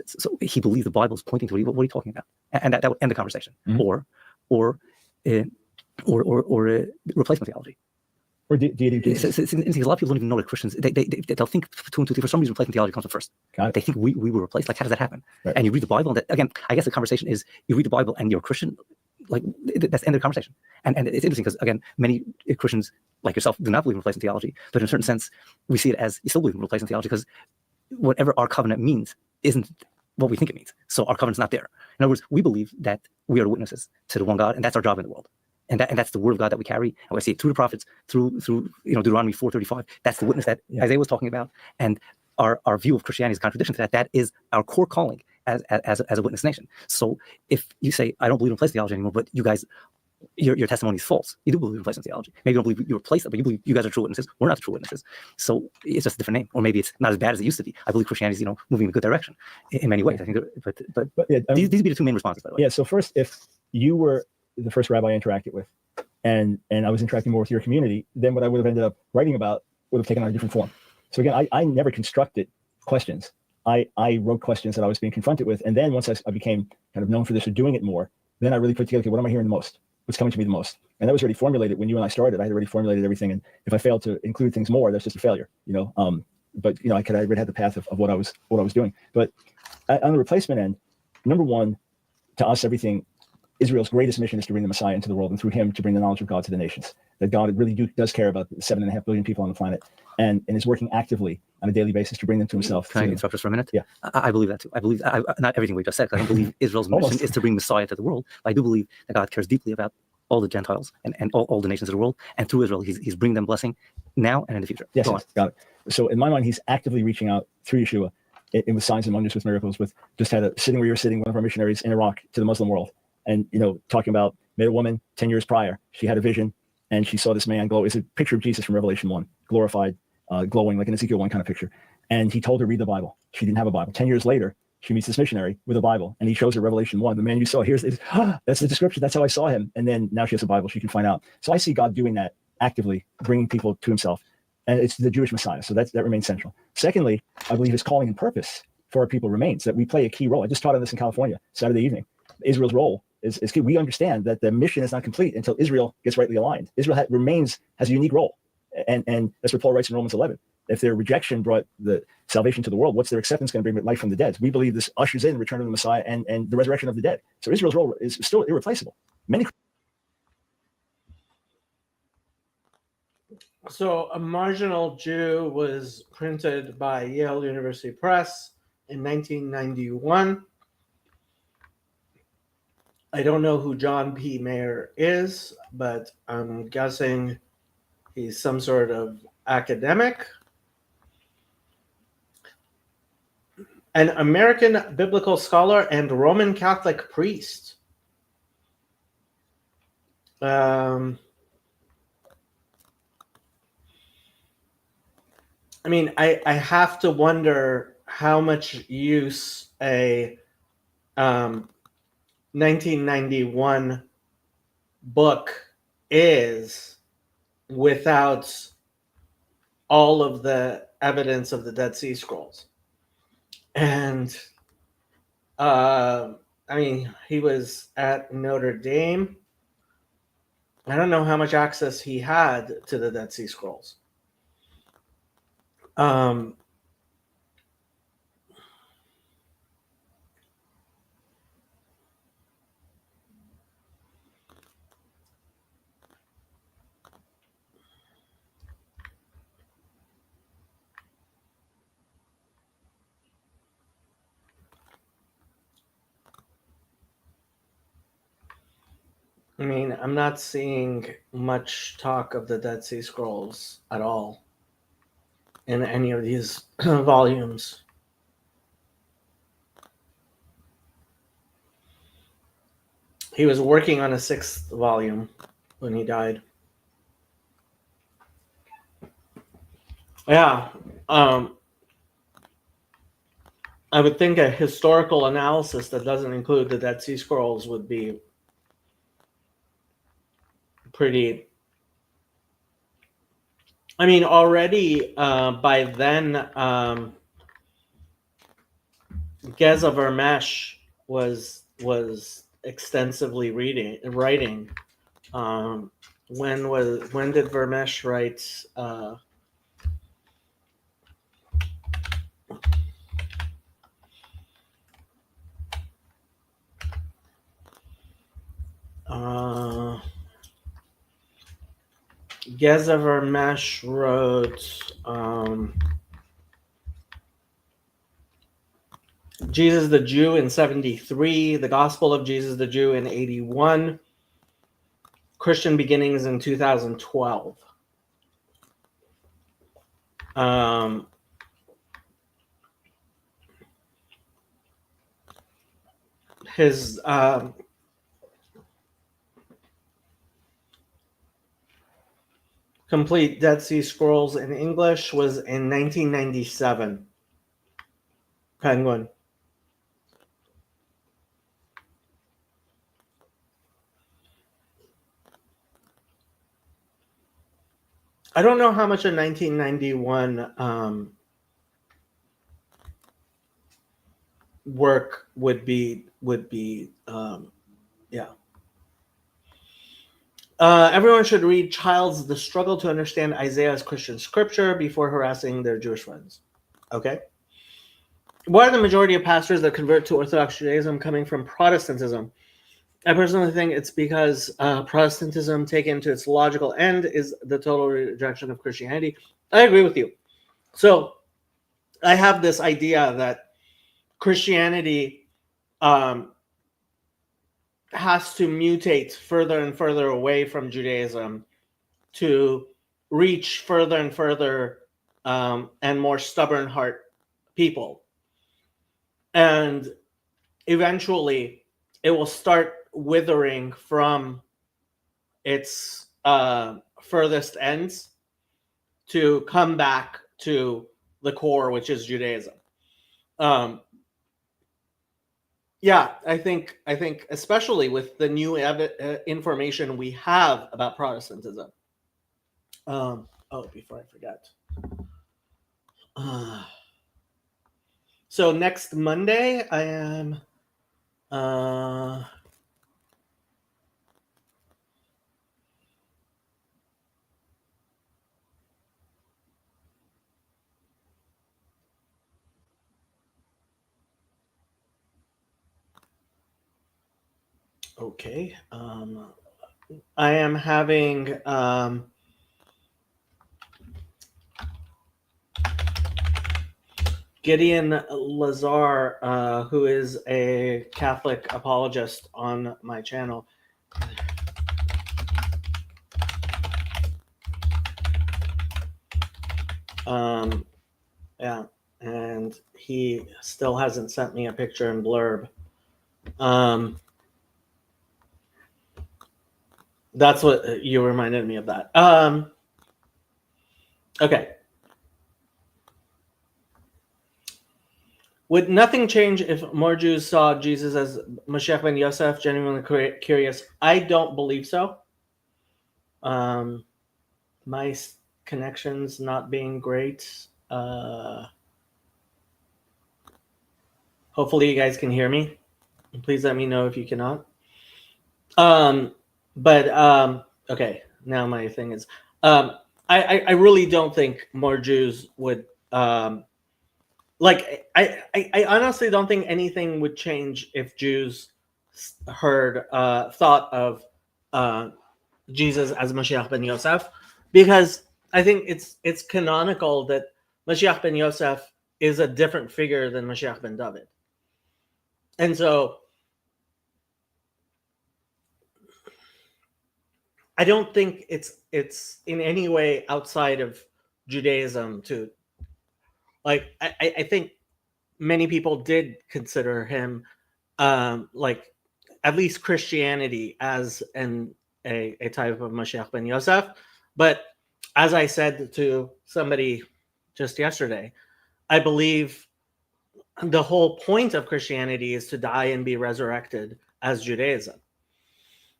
So he believes the Bible is pointing to what are you talking about? And that would end the conversation. Mm-hmm. Or replacement theology. Or deity. A lot of people don't even know that Christians, they'll think two and two, for some reason replacement theology comes up first. They think we were replaced. Like, how does that happen? Right. And you read the Bible, and again, I guess the conversation is you read the Bible and you're a Christian, like that's the end of the conversation. And it's interesting because, again, many Christians like yourself do not believe in replacement theology, but in a certain sense, we see it as you still believe in replacement theology because whatever our covenant means isn't what we think it means. So our covenant's not there. In other words, we believe that we are witnesses to the one God, and that's our job in the world. And that's the word of God that we carry. And we see it through the prophets, through Deuteronomy 4:35. That's the witness that Isaiah was talking about. And our view of Christianity is a contradiction to that. That is our core calling as a witness nation. So if you say, I don't believe in replacement theology anymore, but you guys, your testimony is false. You do believe in replacement theology. Maybe you don't believe you replaced it, but you believe you guys are true witnesses. We're not the true witnesses. So it's just a different name. Or maybe it's not as bad as it used to be. I believe Christianity is, moving in a good direction in many ways. I think, but yeah, these would be the two main responses, by the way. Yeah. So first, if you were the first rabbi I interacted with, and I was interacting more with your community, then what I would have ended up writing about would have taken on a different form. So again, I never constructed questions. I wrote questions that I was being confronted with. And then once I became kind of known for this or doing it more, then I really put together, okay, what am I hearing the most? What's coming to me the most? And that was already formulated when you and I started. I had already formulated everything. And if I failed to include things more, that's just a failure, but I already had the path of what I was doing. But on the replacement end, number one, to us, Israel's greatest mission is to bring the Messiah into the world, and through him to bring the knowledge of God to the nations. That God really does care about the 7.5 billion people on the planet, and is working actively on a daily basis to bring them to himself. Can I interrupt just for a minute? Yeah. I believe that too. I believe not everything we just said. I don't believe Israel's mission is to bring Messiah to the world. I do believe that God cares deeply about all the Gentiles and all the nations of the world, and through Israel, he's bringing them blessing now and in the future. Yes, got it. So in my mind, he's actively reaching out through Yeshua, with signs and wonders, with miracles. With just had a sitting where you're sitting, one of our missionaries in Iraq to the Muslim world, and talking about met a woman 10 years prior. She had a vision, and she saw this man glow. It's a picture of Jesus from Revelation 1, glorified, glowing like an Ezekiel 1 kind of picture. And he told her, read the Bible. She didn't have a Bible. 10 years later, she meets this missionary with a Bible, and he shows her Revelation 1. The man you saw, that's the description. That's how I saw him. And then now she has a Bible. She can find out. So I see God doing that actively, bringing people to himself. And it's the Jewish Messiah. So that remains central. Secondly, I believe his calling and purpose for our people remains, that we play a key role. I just taught on this in California Saturday evening. Israel's role is key. We understand that the mission is not complete until Israel gets rightly aligned. Israel has a unique role. And that's what Paul writes in Romans 11. If their rejection brought the salvation to the world, what's their acceptance going to bring? Life from the dead. We believe this ushers in the return of the Messiah and the resurrection of the dead. So Israel's role is still irreplaceable. So A Marginal Jew was printed by Yale University Press in 1991. I don't know who John P. Mayer is, but I'm guessing he's some sort of academic. An American biblical scholar and Roman Catholic priest. I have to wonder how much use a 1991 book is without all of the evidence of the Dead Sea Scrolls. And he was at Notre Dame. I don't know how much access he had to the Dead Sea Scrolls. I'm not seeing much talk of the Dead Sea Scrolls at all in any of these volumes. He was working on a 6th volume when he died. Yeah. I would think a historical analysis that doesn't include the Dead Sea Scrolls would be pretty. Already by then, Geza Vermesh was extensively writing. When did Vermesh write? Geza Vermesh wrote Jesus the Jew in 73, The Gospel of Jesus the Jew in 81, Christian Beginnings in 2012. His complete Dead Sea Scrolls in English was in 1997. Penguin. I don't know how much a 1991 work would be yeah. Everyone should read Child's The Struggle to Understand Isaiah's Christian Scripture before harassing their Jewish friends. Okay. Why are the majority of pastors that convert to Orthodox Judaism coming from Protestantism? I personally think it's because Protestantism, taken to its logical end, is the total rejection of Christianity. I agree with you. So I have this idea that Christianity has to mutate further and further away from Judaism to reach further and further and more stubborn heart people. And eventually it will start withering from its furthest ends to come back to the core, which is Judaism. Yeah, I think especially with the new information we have about Protestantism. Before I forget. So next Monday, I am. Okay. I am having. Gideon Lazar, who is a Catholic apologist on my channel. Yeah, and he still hasn't sent me a picture and blurb. That's what you reminded me of that. Okay. Would nothing change if more Jews saw Jesus as Mashiach ben Yosef? Genuinely curious. I don't believe so. My connections not being great. Hopefully you guys can hear me. Please let me know if you cannot. Okay. Now my thing is, I really don't think more Jews would. I honestly don't think anything would change if Jews thought of Jesus as Mashiach ben Yosef, because I think it's canonical that Mashiach ben Yosef is a different figure than Mashiach ben David, and so I don't think it's in any way outside of Judaism to. I think many people did consider him, at least Christianity, as a type of Mashiach ben Yosef. But as I said to somebody just yesterday, I believe the whole point of Christianity is to die and be resurrected as Judaism.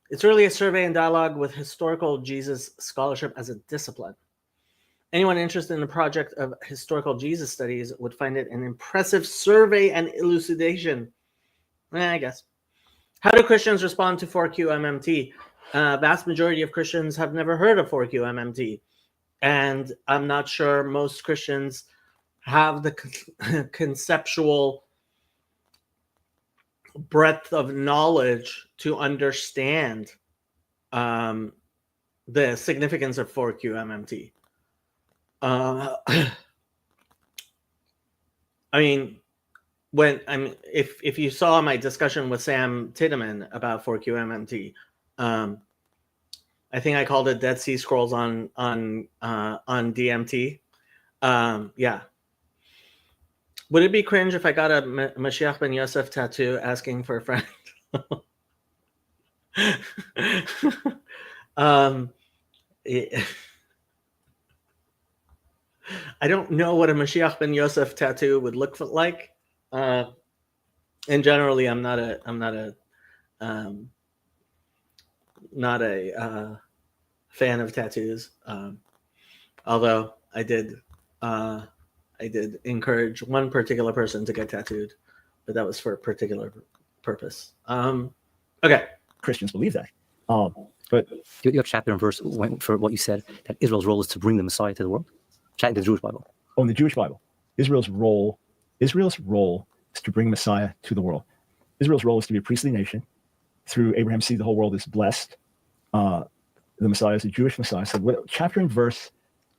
It's really a survey and dialogue with historical Jesus scholarship as a discipline. Anyone interested in the project of historical Jesus studies would find it an impressive survey and elucidation. I guess. How do Christians respond to 4QMMT? Vast majority of Christians have never heard of 4QMMT. And I'm not sure most Christians have the conceptual breadth of knowledge to understand the significance of 4QMMT. I mean, if you saw my discussion with Sam Tiedemann about 4QMMT, I think I called it Dead Sea Scrolls on DMT. Yeah. Would it be cringe if I got a Mashiach ben Yosef tattoo asking for a friend? Yeah. I don't know what a Mashiach ben Yosef tattoo would look like. And generally, I'm not a fan of tattoos. Although I did encourage one particular person to get tattooed, but that was for a particular purpose. Okay. Christians believe that. But you have chapter and verse for what you said, that Israel's role is to bring the Messiah to the world? Chat in the Jewish Bible. Oh, in the Jewish Bible, Israel's role is to bring Messiah to the world. Israel's role is to be a priestly nation. Through Abraham's seed, the whole world is blessed. The Messiah is a Jewish Messiah. So what chapter and verse,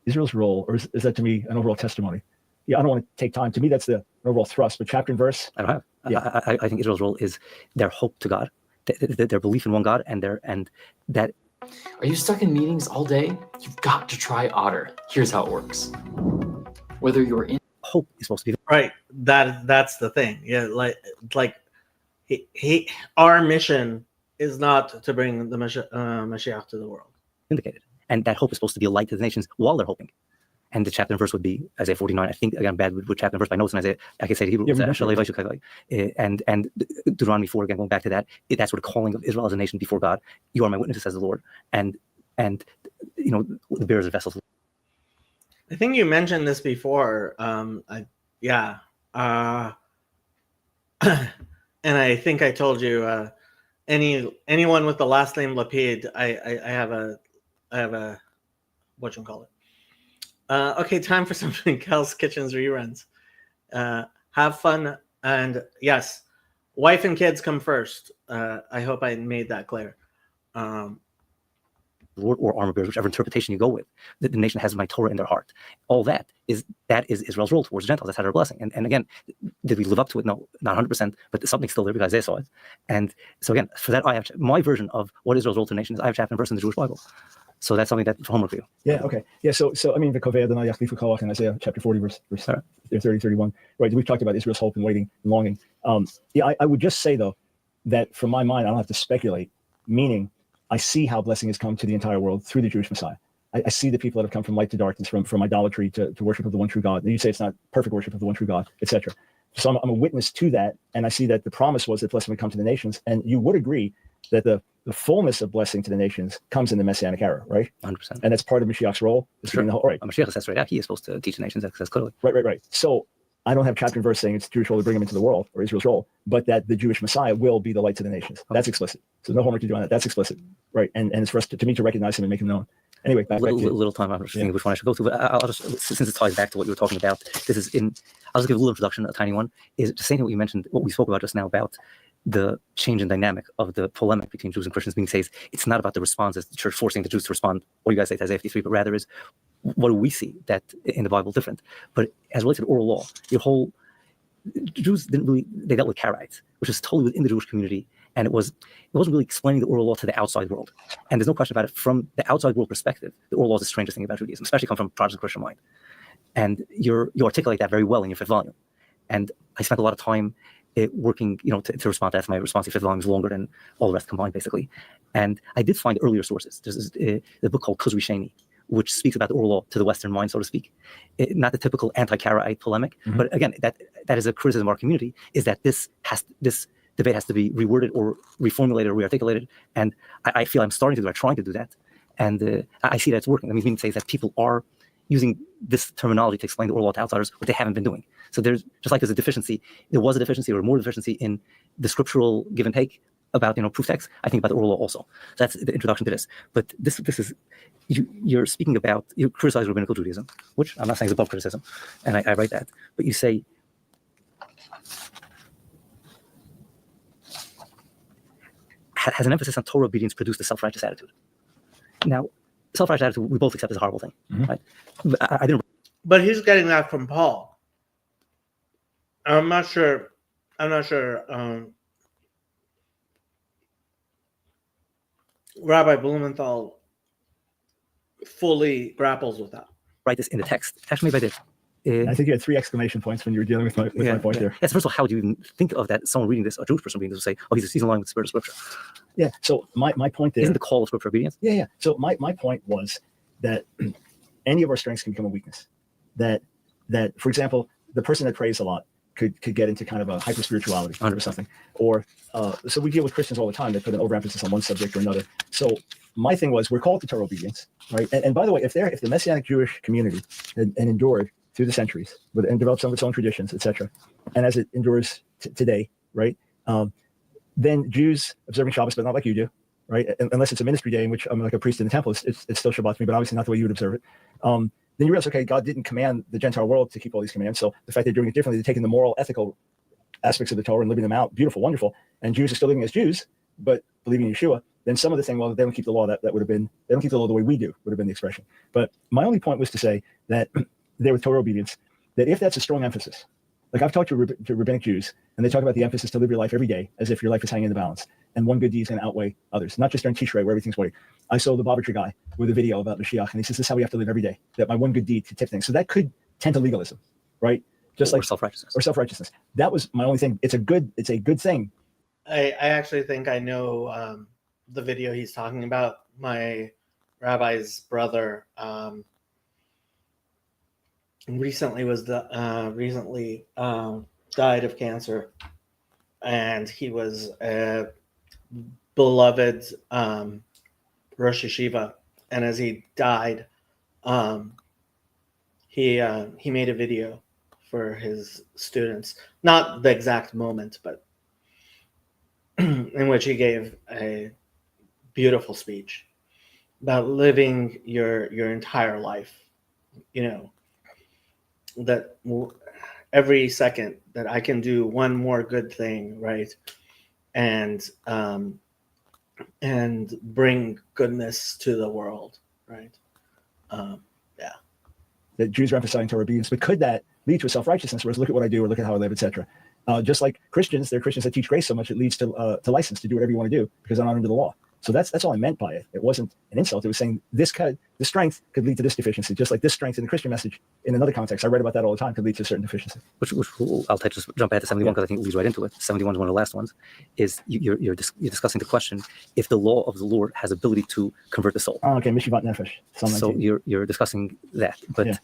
Israel's role, or is that to me an overall testimony? Yeah, I don't want to take time. To me, that's the overall thrust. But chapter and verse, I don't have. Yeah. I think Israel's role is their hope to God, their belief in one God, and that. Are you stuck in meetings all day? You've got to try Otter. Here's how it works. Whether you're in hope is supposed to be right. That's the thing. Yeah, our mission is not to bring the Mashiach to the world. Indicated, and that hope is supposed to be a light to the nations while they're hoping. And the chapter and verse would be Isaiah 49. I think, again, bad with chapter and verse by notes in Isaiah. I can say the Hebrew. And Deuteronomy 4, again, going back to that, that's what a calling of Israel as a nation before God. You are my witnesses, says the Lord. And the bearers of vessels. I think you mentioned this before. And I think I told you, anyone with the last name Lapid, I have a whatchamacallit. Okay, time for something else. Kitchen's reruns. Have fun, and yes, wife and kids come first. I hope I made that clear. Lord or armor bearers, whichever interpretation you go with, the nation has my Torah in their heart. All that is Israel's role towards the Gentiles. That's how they're blessing. And again, did we live up to it? No, not 100%, but something's still there because Isaiah saw it. And so again, for that, I have my version of what Israel's role to the nation is. I have chapter and verse in the Jewish Bible. So that's something that's homework for you. Yeah, okay. Yeah, so I mean, the Kovei Adonai Yachlifu Koach in Isaiah chapter 40, verse 30, 31. Right, we've talked about Israel's hope and waiting and longing. I would just say, though, that from my mind, I don't have to speculate, meaning I see how blessing has come to the entire world through the Jewish Messiah. I see the people that have come from light to darkness, from idolatry to worship of the one true God. And you say it's not perfect worship of the one true God, etc. So I'm a witness to that, and I see that the promise was that blessing would come to the nations. And you would agree that the fullness of blessing to the nations comes in the Messianic era, right? 100%. And that's part of Mashiach's role. Sure. The whole, right. Mashiach says right out, he is supposed to teach the nations. That's clearly. Right. So I don't have chapter and verse saying it's Jewish role to bring them into the world, or Israel's role, but that the Jewish Messiah will be the light to the nations. Okay. That's explicit. So no homework to do on that. That's explicit, right? And it's for us to me to recognize him and make him known. Anyway, back to you. Little time. I'm just thinking which one I should go to, but I'll just, since it ties back to what you were talking about, this is in. I'll just give a little introduction, a tiny one. Is the same thing what you mentioned, what we spoke about just now about the change in dynamic of the polemic between Jews and Christians being says it's not about the responses, the church forcing the Jews to respond, what you guys say to Isaiah 53, but rather is what do we see that in the Bible different? But as related to oral law, your whole Jews they dealt with Karaites, which is totally within the Jewish community, and it wasn't really explaining the oral law to the outside world. And there's no question about it. From the outside world perspective, the oral law is the strangest thing about Judaism, especially come from Protestant Christian mind. And you articulate that very well in your fifth volume. And I spent a lot of time working, to respond to that. My response to fifth volume is longer than all the rest combined, basically. And I did find earlier sources. There's a book called Kuzri Sheni, which speaks about the oral law to the Western mind, so to speak. Not the typical anti-Karaite polemic, but again, that is a criticism of our community, is that this debate has to be reworded or reformulated or rearticulated. And I feel I'm starting to do that, trying to do that. And I see that it's working. I mean, it says that people are using this terminology to explain the oral law to outsiders, what they haven't been doing. So there's a deficiency. There was a deficiency or more deficiency in the scriptural give and take about proof text. I think about the oral law also. So that's the introduction to this. But this is you're speaking about, you criticize rabbinical Judaism, which I'm not saying is above criticism, and I write that. But you say has an emphasis on Torah obedience produced a self-righteous attitude. Now, self-righteous attitude we both accept is a horrible thing, right? I didn't. But he's getting that from Paul. I'm not sure. Rabbi Blumenthal fully grapples with that. Write this in the text. Actually, maybe I did. I think you had 3 exclamation points when you were dealing with my point there. Yes, first of all, how do you even think of that? Someone reading this, a Jewish person reading this, will say, "Oh, he's in line with the spirit of Scripture." Yeah. So my point there isn't the call of Scripture obedience. Yeah. So my point was that any of our strengths can become a weakness. That for example, the person that prays a lot could get into kind of a hyper spirituality or something. Or so we deal with Christians all the time that put an overemphasis on one subject or another. So my thing was, we're called to Torah obedience, right? And by the way, if the Messianic Jewish community had endured through the centuries and developed some of its own traditions, etc. And as it endures today, right? Then Jews observing Shabbos, but not like you do, right? Unless it's a ministry day in which I'm like a priest in the temple, it's still Shabbat to me, but obviously not the way you would observe it. Then you realize, okay, God didn't command the Gentile world to keep all these commands. So the fact they're doing it differently, they're taking the moral, ethical aspects of the Torah and living them out, beautiful, wonderful. And Jews are still living as Jews, but believing in Yeshua. Then some of the saying, well, they don't keep the law. That would have been, they don't keep the law the way we do, would have been the expression. But my only point was to say that there with Torah obedience, that if that's a strong emphasis, like I've talked to rabbinic Jews, and they talk about the emphasis to live your life every day as if your life is hanging in the balance, and one good deed is going to outweigh others, not just during Tishrei where everything's weighty. I saw the Bobber guy with a video about Mashiach, and he says this is how we have to live every day. That my one good deed could tip things. So that could tend to legalism, right? Just like self-righteousness. Or self-righteousness. That was my only thing. It's a good thing. I actually think I know the video he's talking about. My rabbi's brother recently died of cancer, and he was a beloved Rosh Yeshiva. And as he died, he made a video for his students, not the exact moment, but in which he gave a beautiful speech about living your entire life. You know, that every second that I can do one more good thing, right, and bring goodness to the world, right? Yeah. That Jews are emphasizing Torah obedience, but could that lead to a self-righteousness? Whereas look at what I do, or look at how I live, etc. Just like Christians, there are Christians that teach grace so much it leads to license to do whatever you want to do because they're not under the law. So that's all I meant by it. It wasn't an insult. It was saying this strength could lead to this deficiency, just like this strength in the Christian message in another context. I read about that all the time, could lead to a certain deficiency. Which I'll just jump ahead to 71 because I think it leads right into it. 71 is one of the last ones. Is you're discussing the question if the law of the Lord has ability to convert the soul. Oh, okay, Mishivat Nefesh. So you're discussing that, but. Yeah.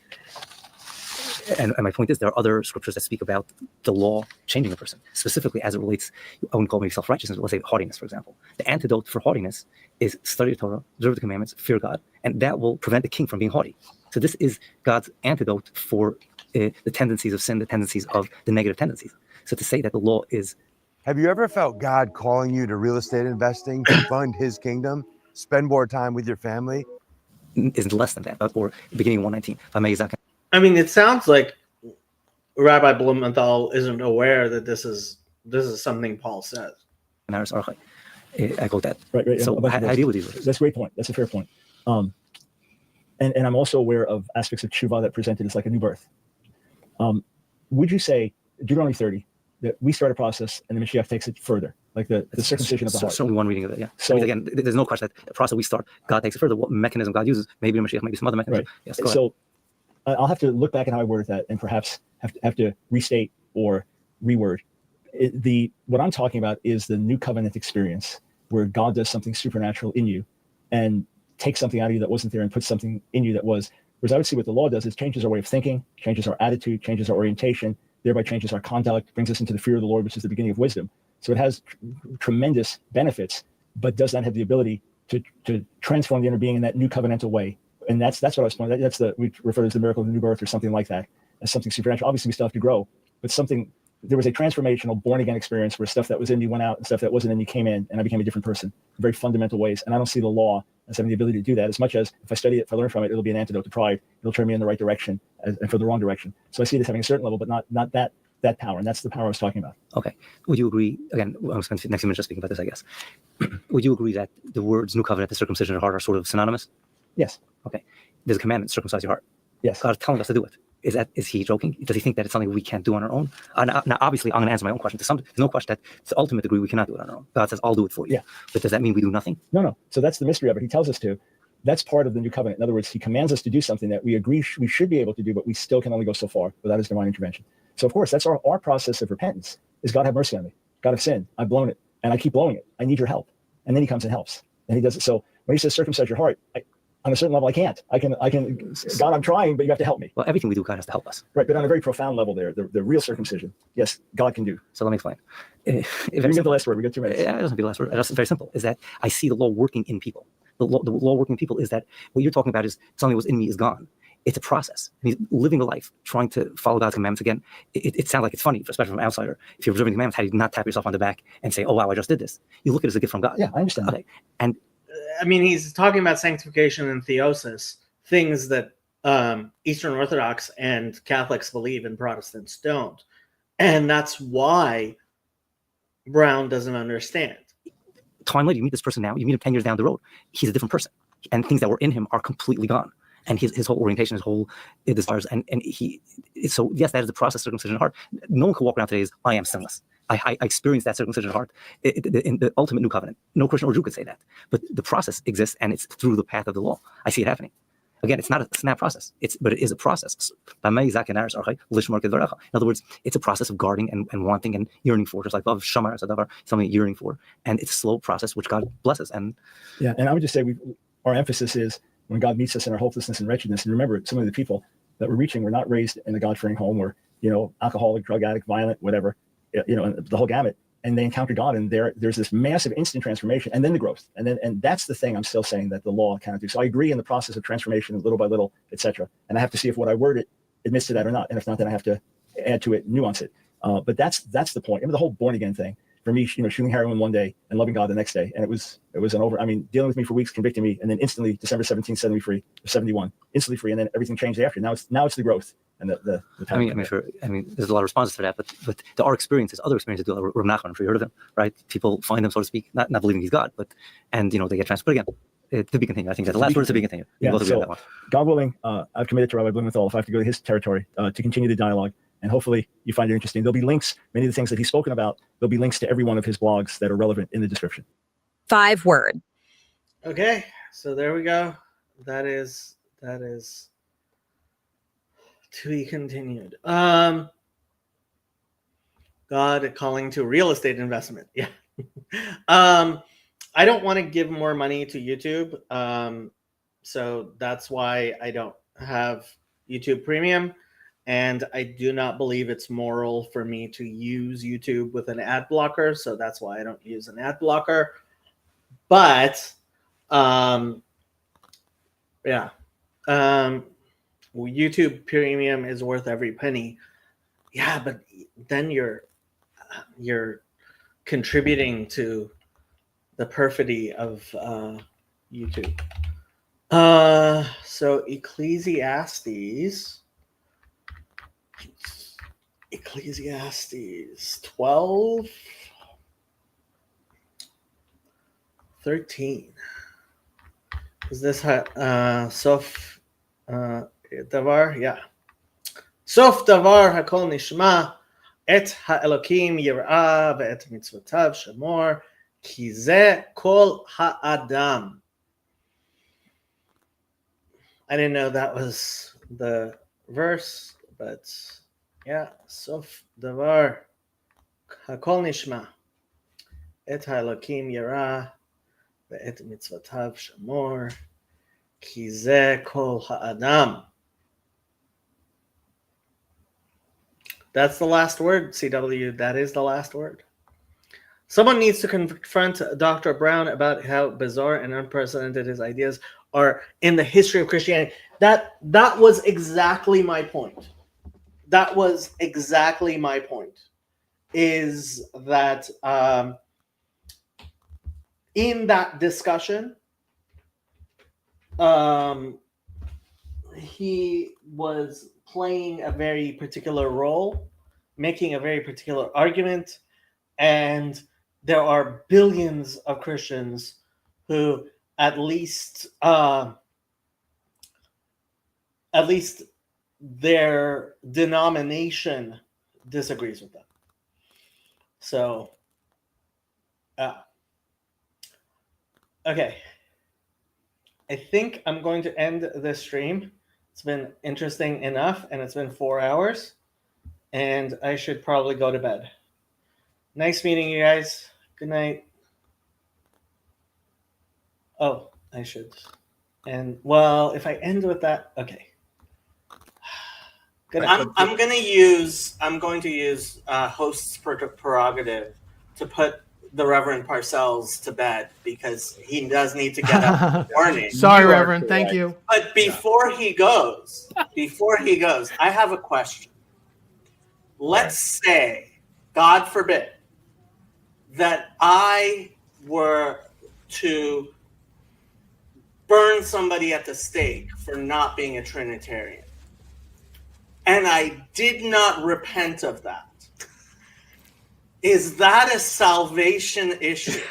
And my point is, there are other scriptures that speak about the law changing a person, specifically as it relates, I wouldn't call maybe self-righteousness, but let's say haughtiness, for example. The antidote for haughtiness is study the Torah, observe the commandments, fear God, and that will prevent the king from being haughty. So this is God's antidote for the tendencies of sin, the tendencies of the negative tendencies. So to say that the law is... Have you ever felt God calling you to real estate investing to fund his kingdom, spend more time with your family? Is less than that, or beginning of 119. If I may, Zach. I mean, it sounds like Rabbi Blumenthal isn't aware that this is something Paul says. I quote that. Right. So how do you deal with these? That's a great point. That's a fair point. And I'm also aware of aspects of tshuva that presented as like a new birth. Would you say, Deuteronomy 30, that we start a process and the Mashiach takes it further, like the circumcision of the heart? Certainly one reading of it, yeah. So again, there's no question that the process we start, God takes it further. What mechanism God uses, maybe the Mashiach, maybe some other mechanism. Right. Yes, go ahead. So I'll have to look back at how I worded that and perhaps have to restate or reword. What I'm talking about is the new covenant experience where God does something supernatural in you and takes something out of you that wasn't there and puts something in you that was. Whereas I would see what the law does is changes our way of thinking, changes our attitude, changes our orientation, thereby changes our conduct, brings us into the fear of the Lord, which is the beginning of wisdom. So it has tremendous benefits, but does not have the ability to transform the inner being in that new covenantal way. And that's what I was pointing. We refer to as the miracle of the new birth or something like that, as something supernatural. Obviously, we still have to grow, but there was a transformational born again experience where stuff that was in me went out and stuff that wasn't in me came in, and I became a different person in very fundamental ways. And I don't see the law as having the ability to do that as much as if I study it, if I learn from it, it'll be an antidote to pride. It'll turn me in the right direction and for the wrong direction. So I see it as having a certain level, but not that power. And that's the power I was talking about. Okay. Would you agree, again, I'm going to next few minutes just speaking about this, I guess. Would you agree that the words new covenant and circumcision of the heart are sort of synonymous? Yes. Okay. There's a commandment, circumcise your heart. Yes. God is telling us to do it. Is he joking? Does he think that it's something we can't do on our own? Now, obviously, I'm going to answer my own question. There's no question that to the ultimate degree we cannot do it on our own. God says, I'll do it for you. Yeah. But does that mean we do nothing? No. So that's the mystery of it. He tells us to. That's part of the new covenant. In other words, he commands us to do something that we agree we should be able to do, but we still can only go so far without his divine intervention. So, of course, that's our process of repentance is God have mercy on me. God have sinned. I've blown it. And I keep blowing it. I need your help. And then he comes and helps. And he does it. So when he says circumcise your heart, on a certain level, I can't. I can. God, I'm trying, but you have to help me. Well, everything we do, God has to help us. Right, but on a very profound level there, the real circumcision, yes, God can do. So let me explain. We get the last word. We got 2 minutes. It doesn't be the last word. It's very simple. Is that I see the law working in people. The law working in people is that what you're talking about is something that was in me is gone. It's a process. And he's living a life, trying to follow God's commandments. Again, it sounds like it's funny, especially from an outsider. If you're observing the commandments, how do you not tap yourself on the back and say, oh, wow, I just did this? You look at it as a gift from God. Yeah, I understand. Okay. And I mean, he's talking about sanctification and theosis, things that Eastern Orthodox and Catholics believe and Protestants don't. And that's why Brown doesn't understand. time later, you meet this person now, you meet him 10 years down the road, he's a different person. And things that were in him are completely gone. And his whole orientation, his whole desires, and so yes, that is the process of circumcision of heart. No one can walk around today as I am sinless. I experienced that circumcision of heart in the ultimate new covenant. No Christian or Jew could say that. But the process exists, and it's through the path of the law. I see it happening. Again, it's not a snap process. But it is a process. In other words, it's a process of guarding and wanting and yearning for, just like love, shamar, something yearning for. And it's a slow process which God blesses. And I would just say our emphasis is when God meets us in our hopelessness and wretchedness. And remember, some of the people that we're reaching were not raised in a God-fearing home, or alcoholic, drug addict, violent, whatever, and the whole gamut. And they encounter God, and there's this massive instant transformation, and then the growth, and that's the thing I'm still saying that the law cannot do. So I agree in the process of transformation, little by little, etc. And I have to see if what I worded admits to that or not, and if not, then I have to add to it, nuance it. But that's the point. I mean, the whole born again thing for me, shooting heroin one day and loving God the next day, and it was an over. I mean, dealing with me for weeks, convicting me, and then instantly December 17th, 71, instantly free, and then everything changed after. Now it's the growth. And the I mean, there's a lot of responses to that, but there are experiences, other experiences. Rabbi Nachman, I'm sure you heard of him, right? People find him, so to speak, not believing he's God, and they get transferred again. To be continued. I think that the last word is to be continued. Yeah, so God willing, I've committed to Rabbi Blumenthal, if I have to go to his territory, to continue the dialogue, and hopefully you find it interesting. There'll be links, many of the things that he's spoken about, there'll be links to every one of his blogs that are relevant in the description. 5 word. Okay, so there we go. That is to be continued. God calling to real estate investment. Yeah. I don't want to give more money to YouTube. So that's why I don't have YouTube Premium. And I do not believe it's moral for me to use YouTube with an ad blocker. So that's why I don't use an ad blocker. But YouTube Premium is worth every penny. Yeah, but then you're contributing to the perfidy of YouTube. So Ecclesiastes 12:13. Is this Sof Davar? Yeah. Sof Davar Hakol Nishma Et Ha'elokim Yir'ah Ve'et Mitzvotav Shamor Ki Zeh Kol Ha'adam. I didn't know that was the verse, but yeah. Sof Davar Hakol Nishma Et Ha'elokim Yir'ah Ve'et Mitzvotav Shamor Ki Zeh Kol Ha'adam. That's the last word, CW. That is the last word. Someone needs to confront Dr. Brown about how bizarre and unprecedented his ideas are in the history of Christianity. That was exactly my point. That was exactly my point. Is that in that discussion, he was playing a very particular role, making a very particular argument, and there are billions of Christians who at least their denomination disagrees with them. So, okay. I think I'm going to end this stream. It's been interesting enough, and it's been 4 hours, and I should probably go to bed. Nice meeting you guys. Good night. Oh, I should. And well, if I end with that, okay. Good. I'm going to use host's prerogative to put the Reverend Parcells to bed because he does need to get up in the morning. Sorry, Reverend. Thank you. But before he goes, I have a question. Let's say, God forbid, that I were to burn somebody at the stake for not being a Trinitarian. And I did not repent of that. Is that a salvation issue?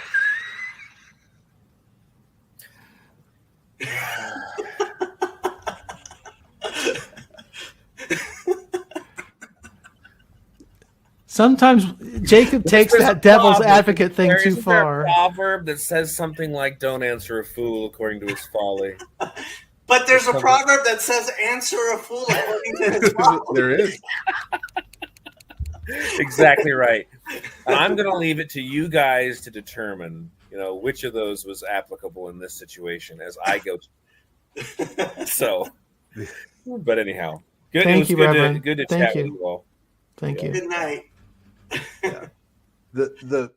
Sometimes Jacob takes that devil's advocate thing too Isn't there far. a proverb that says something like, "Don't answer a fool according to his folly." But there's a proverb that says, "Answer a fool according to his folly." There is. Exactly right. And I'm going to leave it to you guys to determine, which of those was applicable in this situation as I go. So, but anyhow, good. Thank you, Reverend. Good to Thank chat you. with you all. Thank you. Good night. The